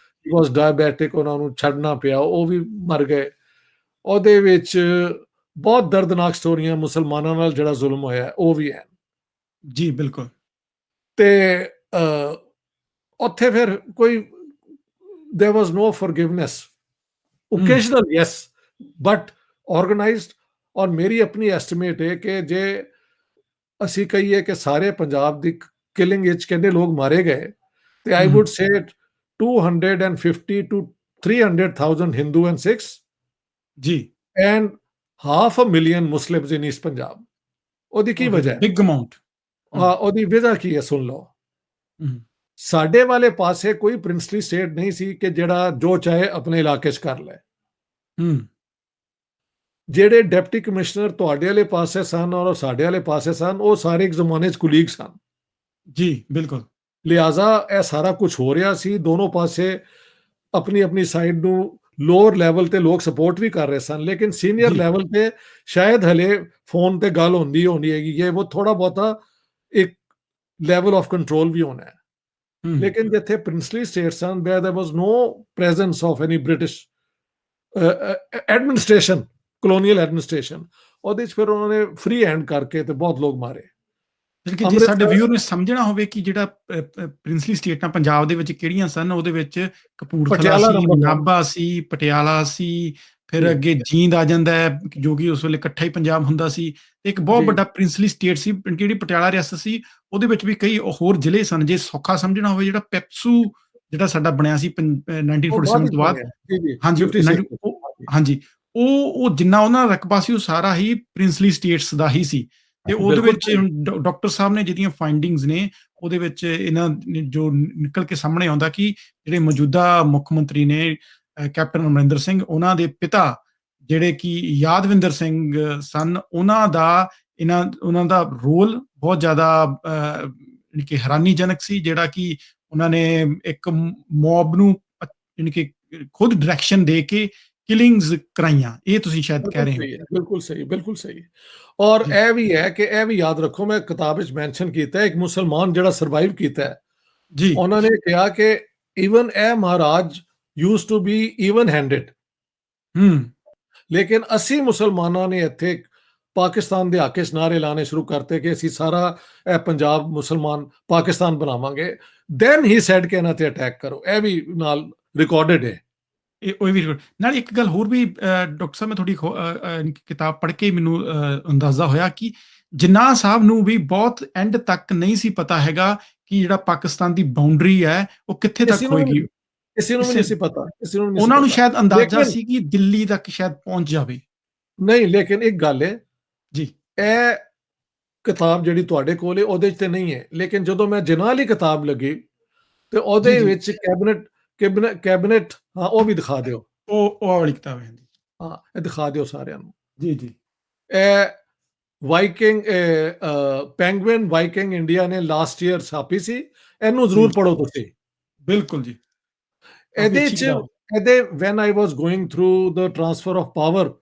ਵਾਸ ਡਾਇਬੈਟਿਕ, ਉਹਨਾਂ ਨੂੰ ਛੱਡਣਾ ਪਿਆ, ਉਹ ਵੀ ਮਰ ਗਏ। ਉਹਦੇ ਵਿੱਚ ਬਹੁਤ ਦਰਦਨਾਕ ਸਟੋਰੀਆਂ ਮੁਸਲਮਾਨਾਂ ਨਾਲ ਜਿਹੜਾ ਜ਼ੁਲਮ ਹੋਇਆ ਉਹ ਵੀ ਹੈ। ਜੀ ਬਿਲਕੁਲ। ਤੇ ਉੱਥੇ ਫਿਰ ਕੋਈ there was no forgiveness. Occasional yes, but organized। ਔਰ ਮੇਰੀ ਆਪਣੀ ਐਸਟੀਮੇਟ ਹੈ ਕਿ ਜੇ ਅਸੀਂ ਕਹੀਏ ਕਿ ਸਾਰੇ ਪੰਜਾਬ ਦੀ ਕਿਲਿੰਗ ਵਿੱਚ ਕਿੰਨੇ ਲੋਕ ਮਾਰੇ ਗਏ, ਤੇ I would say 250 to 300,000 Hindu and Sikhs, ਜੀ, and 500,000 Muslims in East Punjab. ਉਹਦੀ ਕੀ ਵਜ੍ਹਾ ਹੈ? Big amount. ਉਹਦੀ ਵਜ੍ਹਾ ਕੀ ਹੈ? ਸੁਣ ਲਓ। ਸਾਡੇ ਵਾਲੇ ਪਾਸੇ ਕੋਈ ਪ੍ਰਿੰਸਲੀ ਸਟੇਟ ਨਹੀਂ ਸੀ ਕਿ ਜਿਹੜਾ ਜੋ ਚਾਹੇ ਆਪਣੇ ਇਲਾਕੇ 'ਚ ਕਰ ਲੈ। ਜਿਹੜੇ ਡਿਪਟੀ ਕਮਿਸ਼ਨਰ ਤੁਹਾਡੇ ਵਾਲੇ ਪਾਸੇ ਸਨ ਔਰ ਸਾਡੇ ਵਾਲੇ ਪਾਸੇ ਸਨ, ਉਹ ਸਾਰੇ ਇੱਕ ਜ਼ਮਾਨੇ 'ਚ ਕੁਲੀਗ ਸਨ। ਜੀ ਬਿਲਕੁਲ। ਲਿਹਾਜ਼ਾ ਇਹ ਸਾਰਾ ਕੁਝ ਹੋ ਰਿਹਾ ਸੀ, ਦੋਨੋਂ ਪਾਸੇ ਆਪਣੀ ਆਪਣੀ ਸਾਈਡ ਨੂੰ ਲੋਅਰ ਲੈਵਲ ਤੇ ਲੋਕ ਸਪੋਰਟ ਵੀ ਕਰ ਰਹੇ ਸਨ, ਲੇਕਿਨ ਸੀਨੀਅਰ ਲੈਵਲ ਤੇ ਸ਼ਾਇਦ ਹਲੇ ਫੋਨ ਤੇ ਗੱਲ ਹੁੰਦੀ ਹੈਗੀ, ਇਹ ਉਹ ਥੋੜਾ ਬਹੁਤਾ ਇੱਕ ਲੈਵਲ ਆਫ ਕੰਟਰੋਲ ਵੀ ਹੋਣਾ ਹੈ। ਲੇਕਿਨ ਜਿੱਥੇ ਪ੍ਰਿੰਸਲੀ ਸਟੇਟਸ ਸਨ, there was no presence of any British administration, colonial administration। ਉਹਦੇ 'ਚ ਫਿਰ ਉਹਨਾਂ ਨੇ ਫ੍ਰੀ ਹੈਂਡ ਕਰਕੇ ਤੇ ਬਹੁਤ ਲੋਕ ਮਾਰੇ। ਜੇ ਸਾਡੇ ਵਿਊਅਰ ਨੂੰ ਸਮਝਣਾ ਹੋਵੇ ਕਿ ਜਿਹੜਾ ਪ੍ਰਿੰਸਲੀ ਸਟੇਟਾਂ ਪੰਜਾਬ ਦੇ ਵਿੱਚ ਕਿਹੜੀਆਂ ਸਨ, ਉਹਦੇ ਵਿੱਚ ਕਪੂਰਥਲਾ ਸੀ, ਨਾਭਾ ਸੀ, ਪਟਿਆਲਾ ਸੀ, ਫਿਰ ਅੱਗੇ ਜੀਂਦ ਆ ਜਾਂਦਾ ਹੈ ਜੋ ਕਿ ਉਸ ਵੇਲੇ ਇਕੱਠਾ ਹੀ ਪੰਜਾਬ ਹੁੰਦਾ ਸੀ। ਇੱਕ ਬਹੁਤ ਵੱਡਾ ਪ੍ਰਿੰਸਲੀ ਸਟੇਟ ਸੀ ਜਿਹੜੀ ਪਟਿਆਲਾ ਰਿਆਸਤ ਸੀ, ਉਹਦੇ ਵਿੱਚ ਵੀ ਕਈ ਹੋਰ ਜ਼ਿਲ੍ਹੇ ਸਨ। ਜੇ ਸੌਖਾ ਸਮਝਣਾ ਹੋਵੇ, ਜਿਹੜਾ ਪੈਪਸੂ ਜਿਹੜਾ ਸਾਡਾ ਬਣਿਆ ਸੀ 1947 ਤੋਂ ਬਾਅਦ, ਹਾਂਜੀ, ਉਹ ਜਿੰਨਾ ਉਹਨਾਂ ਦਾ ਰਕਬਾ ਸੀ ਉਹ ਸਾਰਾ ਹੀ ਪ੍ਰਿੰਸਲੀ ਸਟੇਟਸ ਦਾ ਹੀ ਸੀ। ਤੇ ਉਹਦੇ ਵਿੱਚ ਡਾਕਟਰ ਸਾਹਿਬ ਨੇ ਜਿਹੜੀਆਂ ਫਾਈਂਡਿੰਗਸ ਨੇ, ਉਹਦੇ ਵਿੱਚ ਇਹਨਾਂ ਜੋ ਨਿਕਲ ਕੇ ਸਾਹਮਣੇ ਆਉਂਦਾ ਕਿ ਜਿਹੜੇ ਮੌਜੂਦਾ ਮੁੱਖ ਮੰਤਰੀ ਨੇ ਕੈਪਟਨ ਅਮਰਿੰਦਰ ਸਿੰਘ, ਉਹਨਾਂ ਦੇ ਪਿਤਾ ਜਿਹੜੇ ਕਿ ਯਾਦਵਿੰਦਰ ਸਿੰਘ ਸਨ, ਉਹਨਾਂ ਦਾ ਉਹਨਾਂ ਦਾ ਰੋਲ ਬਹੁਤ ਜ਼ਿਆਦਾ ਯਾਨੀ ਕਿ ਹੈਰਾਨੀਜਨਕ ਸੀ, ਜਿਹੜਾ ਕਿ ਉਹਨਾਂ ਨੇ ਇੱਕ ਮੌਬ ਨੂੰ ਯਾਨੀ ਕਿ ਖੁਦ ਡਾਇਰੈਕਸ਼ਨ ਦੇ ਕੇ ਕਿਲਿੰਗਸ ਕਰਾਈਆਂ। ਇਹ ਤੁਸੀਂ ਸ਼ਾਇਦ ਕਹਿ ਬਿਲਕੁਲ ਰਹੇ ਹੋ। ਸਹੀ ਹੈ, ਬਿਲਕੁਲ ਸਹੀ, ਬਿਲਕੁਲ ਸਹੀ। ਔਰ ਜੀ, ਇਹ ਵੀ ਹੈ ਕਿ ਇਹ ਵੀ ਯਾਦ ਰੱਖੋ, ਮੈਂ ਕਿਤਾਬ ਵਿੱਚ ਮੈਂਸ਼ਨ ਕੀਤਾ ਹੈ, ਇੱਕ ਮੁਸਲਮਾਨ ਜਿਹੜਾ ਸਰਵਾਈਵ ਕੀਤਾ ਹੈ, ਜੀ। ਉਹਨਾਂ ਨੇ ਕਿਹਾ ਕਿ ਈਵਨ ਇਹ Maharaj used to be even handed, ਹੂੰ, ਲੇਕਿਨ ਅਸੀਂ ਮੁਸਲਮਾਨਾਂ ਨੇ ਇੱਥੇ ਪਾਕਿਸਤਾਨ ਦੇ ਹੱਕ 'ਚ ਨਾਅਰੇ ਲਾਣੇ ਸ਼ੁਰੂ ਕਰਤੇ ਕਿ ਅਸੀਂ ਸਾਰਾ ਇਹ ਪੰਜਾਬ ਮੁਸਲਮਾਨ ਪਾਕਿਸਤਾਨ ਬਣਾਵਾਂਗੇ। ਦੈਨ ਹੀ ਸੈਡ ਕਿ ਇਹਨਾਂ ਤੇ ਅਟੈਕ ਕਰੋ। ਇਹ ਵੀ ਨਾਲ ਰਿਕਾਰਡਡ ਹੈ। ਇਹ ਉਹ ਵੀ ਨਾਲ ਇੱਕ ਗੱਲ ਹੋਰ ਵੀ ਡਾਕਟਰ ਸਾਹਿਬ, ਮੈਂ ਤੁਹਾਡੀ ਕਿਤਾਬ ਪੜ੍ਹ ਕੇ ਮੈਨੂੰ ਅੰਦਾਜ਼ਾ ਹੋਇਆ ਕਿ ਜਿਨਾਹ ਸਾਹਿਬ ਨੂੰ ਵੀ ਬਹੁਤ ਐਂਡ ਤੱਕ ਨਹੀਂ ਸੀ ਪਤਾ ਹੈਗਾ ਕਿ ਜਿਹੜਾ ਪਾਕਿਸਤਾਨ ਦੀ ਬਾਉਂਡਰੀ ਹੈ ਉਹ ਕਿੱਥੇ ਕਿਸੇ ਤੱਕ ਨੂੰ ਹੋਏਗੀ। ਕਿਸੇ ਨੂੰ ਵੀ ਕਿਸੇ ਨਹੀਂ ਸੀ ਪਤਾ, ਕਿਸੇ ਨੂੰ ਵੀ ਨਹੀਂ ਸੀ ਉਹਨਾਂ ਨੂੰ ਪਤਾ। ਸ਼ਾਇਦ ਅੰਦਾਜ਼ਾ ਲੇਕਿਨ ਸੀ ਕਿ ਦਿੱਲੀ ਤੱਕ ਸ਼ਾਇਦ ਪਹੁੰਚ ਜਾਵੇ। ਨਹੀਂ, ਲੇਕਿਨ ਇੱਕ ਗੱਲ ਹੈ, ਜੀ, ਇਹ ਕਿਤਾਬ ਜਿਹੜੀ ਤੁਹਾਡੇ ਕੋਲ ਹੈ ਉਹਦੇ 'ਚ ਤੇ ਨਹੀਂ ਹੈ, ਲੇਕਿਨ ਜਦੋਂ ਮੈਂ ਜਿਨਾਹ ਵਾਲੀ ਕਿਤਾਬ ਲੱਗੀ ਤੇ ਜੀ, ਉਹਦੇ ਜੀ। ਵਿੱਚ ਕੈਬਨਿਟ ਹਾਂ, ਉਹ ਵੀ ਦਿਖਾ ਦਿਓ। ਉਹ ਵਾਲੀ ਕਿਤਾਬ ਹੈ। ਜੀ, ਹਾਂ, ਇਹ ਦਿਖਾ ਦਿਓ ਸਾਰਿਆਂ ਨੂੰ। ਜੀ, ਜੀ, ਇਹ ਵਾਈਕਿੰਗ ਪੈਂਗੁਇਨ ਵਾਈਕਿੰਗ ਇੰਡੀਆ ਨੇ ਲਾਸਟ ਈਅਰ ਛਾਪੀ ਸੀ। ਇਹਨੂੰ ਜ਼ਰੂਰ ਜੀ। ਪੜ੍ਹੋ ਤੁਸੀਂ। ਬਿਲਕੁਲ ਜੀ, ਕਾਫੀ ਇਹਦੇ ਅੱਛੀ 'ਚ ਕਿਤਾਬ। ਇਹਦੇ van I was going through the transfer of power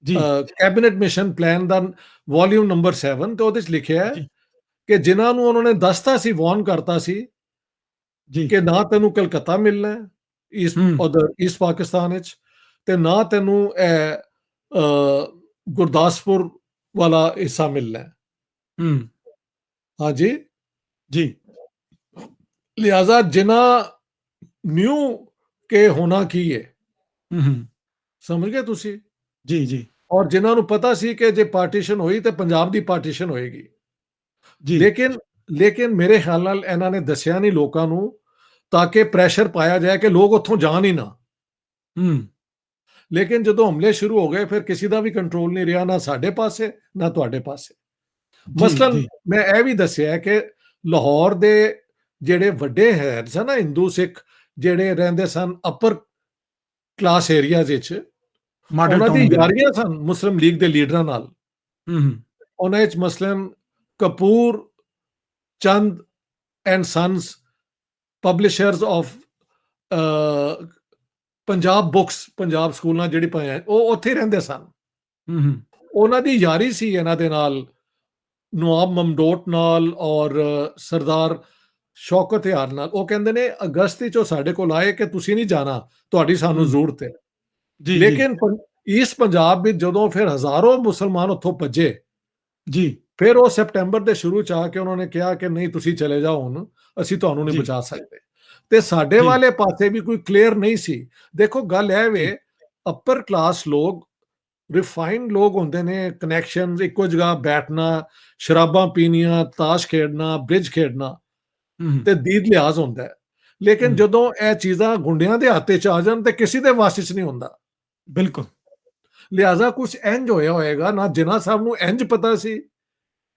ਜੀ, ਕੈਬਨਿਟ ਮਿਸ਼ਨ ਪਲਾਨ ਦਾ ਵੋਲੀਅਮ ਨੰਬਰ 7 ਤੇ ਉਹਦੇ 'ਚ ਲਿਖਿਆ ਹੈ ਜੀ, ਕਿ ਜਿਨ੍ਹਾਂ ਨੂੰ ਉਹਨਾਂ ਨੇ ਦੱਸਤਾ ਸੀ, ਵਾਰਨ ਕਰਤਾ ਸੀ ਜੀ। ਕਿ ਨਾ ਤੈਨੂੰ ਕਲਕੱਤਾ ਮਿਲਣਾ ਹੈ, ਹੂੰ, ਉਧਰ ਈਸਟ ਪਾਕਿਸਤਾਨ ਵਿੱਚ, ਤੇ ਨਾ ਤੈਨੂੰ ਇਹ ਗੁਰਦਾਸਪੁਰ ਵਾਲਾ ਹਿੱਸਾ ਮਿਲਣਾ ਹੈ। ਹੂੰ, ਹਾਂਜੀ, ਜੀ, ਲਿਹਾਜ਼ਾ ਜਿਨ੍ਹਾਂ ਨਿਊ ਕਿ ਹੋਣਾ ਕੀ ਹੈ, ਹੂੰ, ਹੂੰ, ਸਮਝ ਗਏ ਤੁਸੀਂ? ਜੀ, ਜੀ, ਔਰ ਜਿਨ੍ਹਾਂ ਨੂੰ ਪਤਾ ਸੀ ਕਿ ਜੇ ਪਾਰਟੀਸ਼ਨ ਹੋਈ ਤੇ ਪੰਜਾਬ ਦੀ ਪਾਰਟੀਸ਼ਨ ਹੋਏਗੀ, ਜੀ, ਲੇਕਿਨ ਮੇਰੇ ਖਿਆਲ ਨਾਲ ਇਹਨਾਂ ਨੇ ਦੱਸਿਆ ਨਹੀਂ ਲੋਕਾਂ ਨੂੰ, ਤਾਂ ਕਿ ਪ੍ਰੈਸ਼ਰ ਪਾਇਆ ਜਾਏ ਕਿ ਲੋਕ ਉੱਥੋਂ ਜਾਣ ਹੀ ਨਾ। ਹੂੰ, ਲੇਕਿਨ ਜਦੋਂ ਹਮਲੇ ਸ਼ੁਰੂ ਹੋ ਗਏ, ਫਿਰ ਕਿਸੇ ਦਾ ਵੀ ਕੰਟਰੋਲ ਨਹੀਂ ਰਿਹਾ, ਨਾ ਸਾਡੇ ਪਾਸੇ ਨਾ ਤੁਹਾਡੇ ਪਾਸੇ। ਜੀ, ਮਸਲਨ ਜੀ, ਮੈਂ ਇਹ ਵੀ ਦੱਸਿਆ ਕਿ ਲਾਹੌਰ ਦੇ ਜਿਹੜੇ ਵੱਡੇ ਹੈਡ ਸਨ ਨਾ, ਹਿੰਦੂ ਸਿੱਖ ਜਿਹੜੇ ਰਹਿੰਦੇ ਸਨ ਅਪਰ ਕਲਾਸ ਏਰੀਆਜ਼ ਵਿੱਚ, ਮਾਡਲ ਉਹਨਾਂ ਦੀ ਟਾਊਨ ਦੇ ਵਿੱਚ। ਯਾਰੀਆਂ ਸਨ ਮੁਸਲਿਮ ਲੀਗ ਦੇ ਲੀਡਰਾਂ ਨਾਲ। ਹੂੰ, ਹੂੰ, ਉਹਨਾਂ ਵਿੱਚ ਮਸਲਨ Kapur Chand and sons, publishers of Punjab books, Punjab ਸਕੂਲਾਂ ਜਿਹੜੀ ਪਾਇਆ, ਉਹ ਉੱਥੇ ਹੀ ਰਹਿੰਦੇ ਸਨ। ਹੂੰ, ਹੂੰ, ਉਹਨਾਂ ਦੀ ਯਾਰੀ ਸੀ ਇਹਨਾਂ ਦੇ ਨਾਲ, ਨਵਾਬ ਮਮਡੋਟ ਨਾਲ ਔਰ ਸਰਦਾਰ ਸ਼ੌਕਤ ਯਾਰ ਨਾਲ। ਉਹ ਕਹਿੰਦੇ ਨੇ ਅਗਸਤ ਵਿੱਚ ਉਹ ਸਾਡੇ ਕੋਲ ਆਏ ਕਿ ਤੁਸੀਂ ਨਹੀਂ ਜਾਣਾ, ਤੁਹਾਡੀ ਸਾਨੂੰ ਹੂੰ, ਜ਼ਰੂਰਤ ਹੈ। ਜੀ, ਜੀ, ਲੇਕਿਨ ਈਸਟ ਪੰਜਾਬ ਵਿੱਚ ਜਦੋਂ ਫਿਰ ਹਜ਼ਾਰੋਂ ਮੁਸਲਮਾਨ ਉੱਥੋਂ ਭੱਜੇ, ਜੀ, ਫਿਰ ਉਹ ਸੈਪਟੈਂਬਰ ਦੇ ਸ਼ੁਰੂ ਚ ਆ ਕੇ ਉਹਨਾਂ ਨੇ ਕਿਹਾ ਕਿ ਨਹੀਂ, ਤੁਸੀਂ ਚਲੇ ਜਾਓ, ਹੁਣ ਅਸੀਂ ਤੁਹਾਨੂੰ ਨਹੀਂ ਜੀ, ਬਚਾ ਸਕਦੇ। ਤੇ ਸਾਡੇ ਜੀ, ਵਾਲੇ ਪਾਸੇ ਵੀ ਕੋਈ ਕਲੀਅਰ ਨਹੀਂ ਸੀ। ਦੇਖੋ ਗੱਲ ਇਹ ਜੀ, ਵੇ, ਅਪਰ ਕਲਾਸ ਲੋਕ, ਰਿਫਾਈਨਡ ਲੋਕ ਹੁੰਦੇ ਨੇ, ਕਨੈਕਸ਼ਨਸ, ਇੱਕੋ ਜਗ੍ਹਾ ਬੈਠਣਾ, ਸ਼ਰਾਬਾਂ ਪੀਣੀਆਂ, ਤਾਸ਼ ਖੇਡਣਾ, ਬ੍ਰਿਜ ਖੇਡਣਾ, ਹੂੰ, ਹੂੰ, ਤੇ ਦੀਦ ਲਿਹਾਜ਼ ਹੁੰਦਾ ਹੈ। ਲੇਕਿਨ ਹੂੰ, ਜਦੋਂ ਇਹ ਚੀਜ਼ਾਂ ਗੁੰਡਿਆਂ ਦੇ ਹੱਥ 'ਚ ਆ ਜਾਣ ਤੇ ਕਿਸੇ ਦੇ ਵਾਸ 'ਚ ਨਹੀਂ ਹੁੰਦਾ। ਬਿਲਕੁਲ। ਲਿਹਾਜ਼ਾ ਕੁਝ ਇੰਜ ਹੋਇਆ ਹੋਏਗਾ, ਨਾ ਜਿਨ੍ਹਾਂ ਸਾਹਿਬ ਨੂੰ ਇੰਜ ਪਤਾ ਸੀ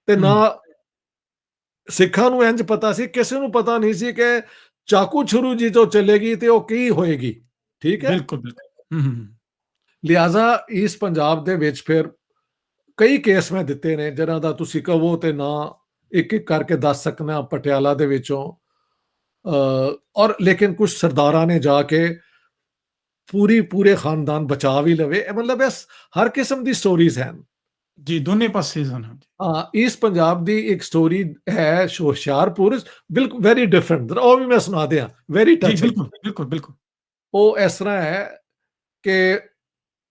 ਤੇ ਹੂੰ, ਨਾ ਸਿੱਖਾਂ ਨੂੰ ਇੰਜ ਪਤਾ ਸੀ। ਕਿਸੇ ਨੂੰ ਪਤਾ ਨਹੀਂ ਸੀ ਕਿ ਚਾਕੂ ਛੁਰੂ ਜੀ ਜੋ ਚੱਲੇਗੀ ਤੇ ਉਹ ਕੀ ਹੋਏਗੀ। ਠੀਕ ਹੈ। ਬਿਲਕੁਲ, ਬਿਲਕੁਲ। ਹੂੰ, ਹੂੰ, ਹੂੰ, ਲਿਹਾਜ਼ਾ ਇਸ ਪੰਜਾਬ ਦੇ ਵਿੱਚ ਫਿਰ ਕਈ ਕੇਸ ਮੈਂ ਦਿੱਤੇ ਨੇ, ਜਿਹਨਾਂ ਦਾ ਤੁਸੀਂ ਕਹੋ ਤੇ ਨਾ ਇੱਕ ਇੱਕ ਕਰਕੇ ਦੱਸ ਸਕਣਾ ਪਟਿਆਲਾ ਦੇ ਵਿੱਚੋਂ। ਔਰ ਲੇਕਿਨ ਕੁਝ ਸਰਦਾਰਾਂ ਨੇ ਜਾ ਕੇ ਪੂਰੇ ਖਾਨਦਾਨ ਬਚਾ ਵੀ ਲਵੇ। ਮਤਲਬ ਇਸ ਹਰ ਕਿਸਮ ਦੀ ਸਟੋਰੀਜ਼ ਹਨ। ਜੀ, ਦੋਨੇ ਪਾਸੇ ਸਨ। ਹਾਂਜੀ, ਹਾਂ, ਇਸ ਪੰਜਾਬ ਦੀ ਇੱਕ ਸਟੋਰੀ ਹੈ ਹੁਸ਼ਿਆਰਪੁਰ, ਬਿਲਕੁਲ ਵੈਰੀ ਡਿਫਰੈਂਟ। ਉਹ ਵੀ ਮੈਂ ਸੁਣਾ ਦਿਆਂ, ਵੈਰੀ ਜੀ, ਟਚਿੰਗ। ਬਿਲਕੁਲ, ਬਿਲਕੁਲ, ਬਿਲਕੁਲ। ਉਹ ਇਸ ਤਰ੍ਹਾਂ ਹੈ ਕਿ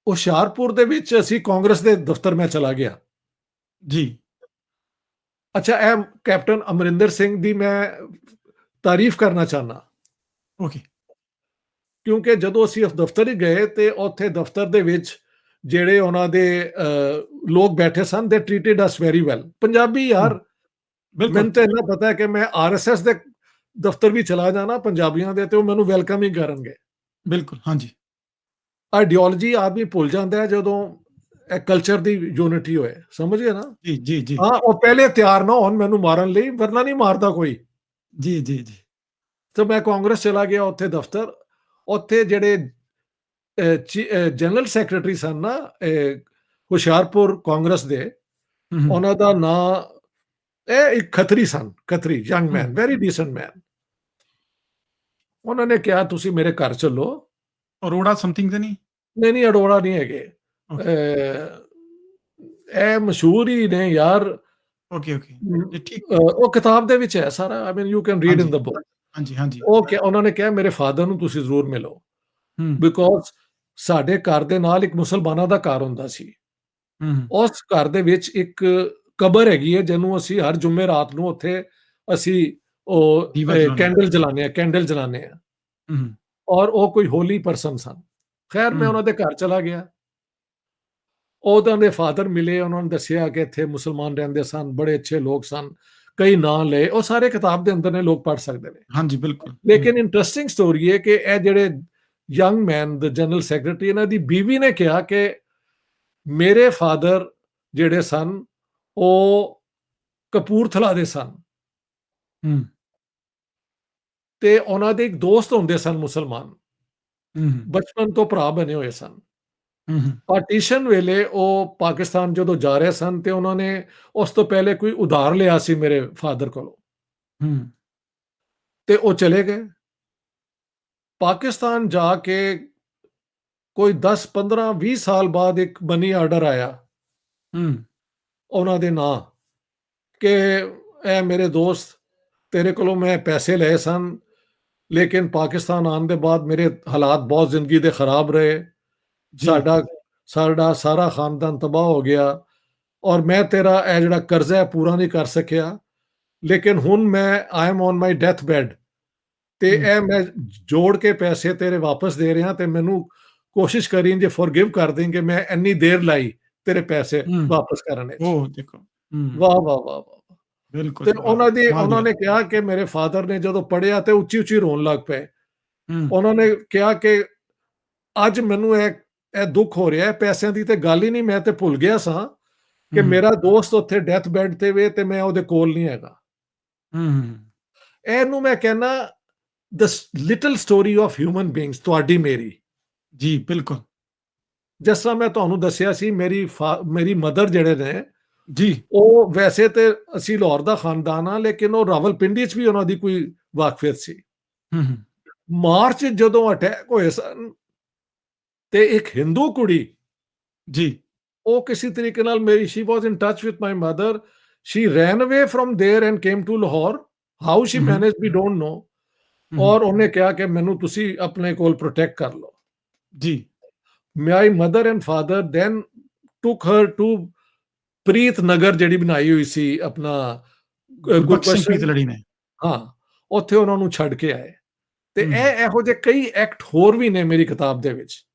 ਹੁਸ਼ਿਆਰਪੁਰ ਦੇ ਵਿੱਚ ਅਸੀਂ ਕਾਂਗਰਸ ਦੇ ਦਫ਼ਤਰ ਮੈਂ ਚਲਾ ਗਿਆ। ਜੀ, ਅੱਛਾ, ਇਹ ਕੈਪਟਨ ਅਮਰਿੰਦਰ ਸਿੰਘ ਦੀ ਮੈਂ ਤਾਰੀਫ ਕਰਨਾ ਚਾਹੁੰਦਾ, ਓਕੇ। ਕਿਉਂਕਿ ਜਦੋਂ ਅਸੀਂ ਉਸ ਦਫ਼ਤਰ ਹੀ ਗਏ ਤੇ ਉੱਥੇ ਦਫ਼ਤਰ ਦੇ ਵਿੱਚ ਜਿਹੜੇ ਉਹਨਾਂ ਦੇ ਲੋਕ ਬੈਠੇ ਸਨ, ਦੇ ਟ੍ਰੀਟਡ ਅਸ ਵੈਰੀ ਵੈਲ। ਪੰਜਾਬੀ ਹੂੰ, ਯਾਰ, ਬਿਲਕੁਲ, ਮੈਨੂੰ ਤਾਂ ਇੰਨਾ ਪਤਾ ਹੈ ਕਿ ਮੈਂ ਆਰਐਸਐਸ ਦੇ ਦਫ਼ਤਰ ਵੀ ਚਲਾ ਜਾਣਾ ਪੰਜਾਬੀਆਂ ਦੇ, ਤੇ ਉਹ ਮੈਨੂੰ ਵੈਲਕਮ ਹੀ ਕਰਨਗੇ। ਬਿਲਕੁਲ। ਹਾਂਜੀ, ਆਈਡੀਓਲੋਜੀ ਆਦਮੀ ਭੁੱਲ ਜਾਂਦਾ ਹੈ ਜਦੋਂ ਇਹ ਕਲਚਰ ਦੀ ਯੂਨਿਟੀ ਹੋਏ, ਸਮਝ ਗਏ ਨਾ? ਜੀ, ਜੀ, ਜੀ, ਹਾਂ, ਉਹ ਪਹਿਲੇ ਤਿਆਰ ਨਾ ਹੋਣ ਮੈਨੂੰ ਮਾਰਨ ਲਈ, ਵਰਨਾ ਨਹੀਂ ਮਾਰਦਾ ਕੋਈ। ਜੀ, ਜੀ, ਜੀ, ਤੇ ਮੈਂ ਕਾਂਗਰਸ ਚਲਾ ਗਿਆ ਉੱਥੇ ਦਫ਼ਤਰ। ਉੱਥੇ ਜਿਹੜੇ ਜਨਰਲ ਸੈਕਟਰੀ ਸਨ ਨਾ ਹੁਸ਼ਿਆਰਪੁਰ ਕਾਂਗਰਸ ਦੇ, ਹੂੰ, ਉਹਨਾਂ ਦਾ ਨਾਂ, ਇਹ ਇੱਕ ਖੱਤਰੀ ਸਨ, ਖੱਤਰੀ ਯੰਗ ਮੈਨ, ਹੂੰ। ਵੈਰੀ ਡੀਸੈਂਟ ਮੈਨ। ਉਹਨਾਂ ਨੇ ਕਿਹਾ ਤੁਸੀਂ ਮੇਰੇ ਘਰ ਚੱਲੋ। ਅਰੋੜਾ ਸਮਥਿੰਗ ਤੇ ਨਹੀਂ? ਨਹੀਂ, ਨਹੀਂ, ਅਡੋੜਾ ਨਹੀਂ ਹੈਗੇ। ਓਕੇ, ਇਹ ਮਸ਼ਹੂਰ ਹੀ ਨੇ ਯਾਰ। Okay, okay. ਜੀ ਠੀਕ। ਉਹ ਕਿਤਾਬ ਦੇ ਵਿੱਚ ਹੈ ਸਾਰਾ, ਆਈ ਮੀਨ ਯੂ ਕੈਨ ਰੀਡ ਇਨ ਹਾਂਜੀ, ਦ ਬੁੱਕ। ਹਾਂਜੀ, ਹਾਂਜੀ। ਉਹਨਾਂ ਨੇ ਕਿਹਾ ਮੇਰੇ ਫਾਦਰ ਨੂੰ ਤੁਸੀਂ ਜ਼ਰੂਰ ਮਿਲੋ, ਹੂੰ, ਬਿਕੋਜ਼ ਸਾਡੇ ਘਰ ਦੇ ਨਾਲ ਇੱਕ ਮੁਸਲਮਾਨਾਂ ਦਾ ਘਰ ਹੁੰਦਾ ਸੀ। ਹੂੰ। ਉਸ ਘਰ ਦੇ ਵਿੱਚ ਇੱਕ ਕਬਰ ਹੈਗੀ ਹੈ, ਜਿਹਨੂੰ ਅਸੀਂ ਹਰ ਜੁਮੇ ਰਾਤ ਨੂੰ ਉੱਥੇ ਅਸੀਂ ਉਹ ਦੀਵਾ ਜਲਾਉਂਦੇ। ਕੈਂਡਲ ਜਲਾਉਂਦੇ ਹਾਂ। ਹੂੰ, ਔਰ ਉਹ ਕੋਈ ਹੋਲੀ ਪਰਸਨ ਸਨ। ਖੈਰ ਮੈਂ ਹੂੰ, ਉਹਨਾਂ ਦੇ ਘਰ ਚਲਾ ਗਿਆ। ਉਹਨਾਂ ਦੇ ਫਾਦਰ ਮਿਲੇ, ਉਹਨਾਂ ਨੇ ਦੱਸਿਆ ਕਿ ਇੱਥੇ ਮੁਸਲਮਾਨ ਰਹਿੰਦੇ ਸਨ, ਬੜੇ ਅੱਛੇ ਲੋਕ ਸਨ, ਕਈ ਨਾਂ ਲਏ, ਉਹ ਸਾਰੇ ਕਿਤਾਬ ਦੇ ਅੰਦਰ ਨੇ, ਲੋਕ ਪੜ੍ਹ ਸਕਦੇ ਨੇ। ਹਾਂਜੀ, ਬਿਲਕੁਲ। ਲੇਕਿਨ ਇੰਟਰਸਟਿੰਗ ਸਟੋਰੀ ਹੈ ਕਿ ਇਹ ਜਿਹੜੇ ਯੰਗ ਮੈਨ ਦ ਜਨਰਲ ਸੈਕਟਰੀ, ਇਹਨਾਂ ਦੀ ਬੀਵੀ ਨੇ ਕਿਹਾ ਕਿ ਮੇਰੇ ਫਾਦਰ ਜਿਹੜੇ ਸਨ ਉਹ ਕਪੂਰਥਲਾ ਦੇ ਸਨ, ਹੂੰ, ਤੇ ਉਹਨਾਂ ਦੇ ਇੱਕ ਦੋਸਤ ਹੁੰਦੇ ਸਨ ਮੁਸਲਮਾਨ, ਹੂੰ, ਬਚਪਨ ਤੋਂ ਭਰਾ ਬਣੇ ਹੋਏ ਸਨ। ਹੂੰ, ਹੂੰ, ਪਾਰਟੀਸ਼ਨ ਵੇਲੇ ਉਹ ਪਾਕਿਸਤਾਨ ਜਦੋਂ ਜਾ ਰਹੇ ਸਨ ਤੇ ਉਹਨਾਂ ਨੇ ਉਸ ਤੋਂ ਪਹਿਲੇ ਕੋਈ ਉਧਾਰ ਲਿਆ ਸੀ ਮੇਰੇ ਫਾਦਰ ਕੋਲੋਂ, ਹੂੰ, ਤੇ ਉਹ ਚਲੇ ਗਏ। ਪਾਕਿਸਤਾਨ ਜਾ ਕੇ ਕੋਈ 10, 15, 20 ਸਾਲ ਬਾਅਦ ਇੱਕ ਮਨੀ ਆਰਡਰ ਆਇਆ ਹੂੰ, ਉਹਨਾਂ ਦੇ ਨਾਂ ਕਿ ਇਹ ਮੇਰੇ ਦੋਸਤ, ਤੇਰੇ ਕੋਲੋਂ ਮੈਂ ਪੈਸੇ ਲਏ ਸਨ, ਲੇਕਿਨ ਪਾਕਿਸਤਾਨ ਆਉਣ ਦੇ ਬਾਅਦ ਮੇਰੇ ਹਾਲਾਤ ਬਹੁਤ ਜ਼ਿੰਦਗੀ ਦੇ ਖਰਾਬ ਰਹੇ, ਜੀ, ਸਾਡਾ ਸਾਡਾ ਸਾਰਾ ਖਾਨਦਾਨ ਤਬਾਹ ਹੋ ਗਿਆ, ਔਰ ਮੈਂ ਤੇਰਾ ਇਹ ਜਿਹੜਾ ਕਰਜ਼ਾ ਹੈ ਪੂਰਾ ਨਹੀਂ ਕਰ ਸਕਿਆ, ਲੇਕਿਨ ਹੁਣ ਮੈਂ I am on my death bed, ਤੇ ਹੂੰ, ਇਹ ਮੈਂ ਜੋੜ ਕੇ ਪੈਸੇ ਤੇਰੇ ਵਾਪਸ ਦੇ ਰਿਹਾ, ਤੇ ਮੈਨੂੰ ਕੋਸ਼ਿਸ਼ ਕਰੀ ਜੇ ਫੋਰਗਿਵ ਕਰ ਦੇਂਗੇ, ਮੈਂ ਇੰਨੀ ਦੇਰ ਲਾਈ ਤੇਰੇ ਪੈਸੇ ਹੂੰ। ਵਾਪਸ ਕਰਨ ਵਿੱਚ। ਉਹ ਦੇਖੋ। ਹੂੰ, ਵਾਹ, ਵਾਹ, ਵਾਹ, ਵਾਹ। ਬਿਲਕੁਲ ਤੇ ਜੀ, ਵਾਹ! ਕਮਾਲ ਦੀ ਉਹਨਾਂ ਗੱਲ। ਨੇ ਕਿਹਾ ਕਿ ਮੇਰੇ ਫਾਦਰ ਨੇ ਜਦੋਂ ਪੜ੍ਹਿਆ ਤੇ ਉੱਚੀ-ਉੱਚੀ ਰੋਣ ਲੱਗ ਪਏ। ਹੂੰ, ਉਹਨਾਂ ਨੇ ਕਿਹਾ ਕਿ ਅੱਜ ਮੈਨੂੰ ਇਹ ਦੁੱਖ ਹੋ ਰਿਹਾ ਹੈ, ਪੈਸਿਆਂ ਦੀ ਤੇ ਗੱਲ ਹੀ ਨਹੀਂ, ਮੈਂ ਤੇ ਭੁੱਲ ਗਿਆ ਸਾਂ ਕਿ ਹੂੰ, ਮੇਰਾ ਦੋਸਤ ਉੱਥੇ ਡੈਥ ਬੈਡ ਤੇ ਵੇ ਤੇ ਮੈਂ ਉਹਦੇ ਕੋਲ ਨਹੀਂ ਹੈਗਾ। ਹੂੰ, ਹੂੰ। ਇਹਨੂੰ ਮੈਂ ਕਹਿੰਦਾ the little story of human beings, ਤੁਹਾਡੀ ਮੇਰੀ। ਜੀ, ਬਿਲਕੁਲ। ਜਿਸ ਤਰ੍ਹਾਂ ਮੈਂ ਤੁਹਾਨੂੰ ਦੱਸਿਆ ਸੀ, ਮੇਰੀ ਮਦਰ ਜਿਹੜੇ ਨੇ, ਜੀ। ਉਹ ਵੈਸੇ ਤੇ ਅਸੀਂ ਲਾਹੌਰ ਦਾ ਖਾਨਦਾਨ ਆ, ਲੇਕਿਨ ਉਹ ਰਾਵਲਪਿੰਡੀ 'ਚ ਵੀ ਉਹਨਾਂ ਦੀ ਕੋਈ ਵਾਕਫੀਅਤ ਸੀ। ਹੂੰ, ਹੂੰ। ਮਾਰਚ ਜਦੋਂ ਅਟੈਕ ਹੋਏ ਸਨ, ਤੇ ਇੱਕ ਹਿੰਦੂ ਕੁੜੀ, ਜੀ। ਉਹ ਕਿਸੇ ਤਰੀਕੇ ਨਾਲ she was in touch with my mother, she ran away from there and came to Lahore, how she hmm, hmm, manage we don't know, ਹੂੰ। ਔਰ ਉਹਨੇ ਕਿਹਾ ਕਿ ਮੈਨੂੰ ਤੁਸੀਂ ਆਪਣੇ ਕੋਲ ਪ੍ਰੋਟੈਕਟ ਕਰ ਲਓ। ਜੀ। My mother and father then took her to Preet Nagar, ਜਿਹੜੀ ਬਣਾਈ ਹੋਈ ਸੀ ਆਪਣਾ ਗੁਰਬਖਸ਼ ਸਿੰਘ ਗੁਰਬਖਸ਼, ਪ੍ਰੀਤਲੜੀ ਨੇ। ਹਾਂ, ਉੱਥੇ ਉਹਨਾਂ ਨੂੰ ਛੱਡ ਕੇ ਆਏ। ਤੇ ਹੂੰ, ਇਹੋ ਜਿਹੇ ਕਈ ਐਕਟ ਹੋਰ ਵੀ ਨੇ ਮੇਰੀ ਕਿਤਾਬ ਦੇ ਵਿੱਚ,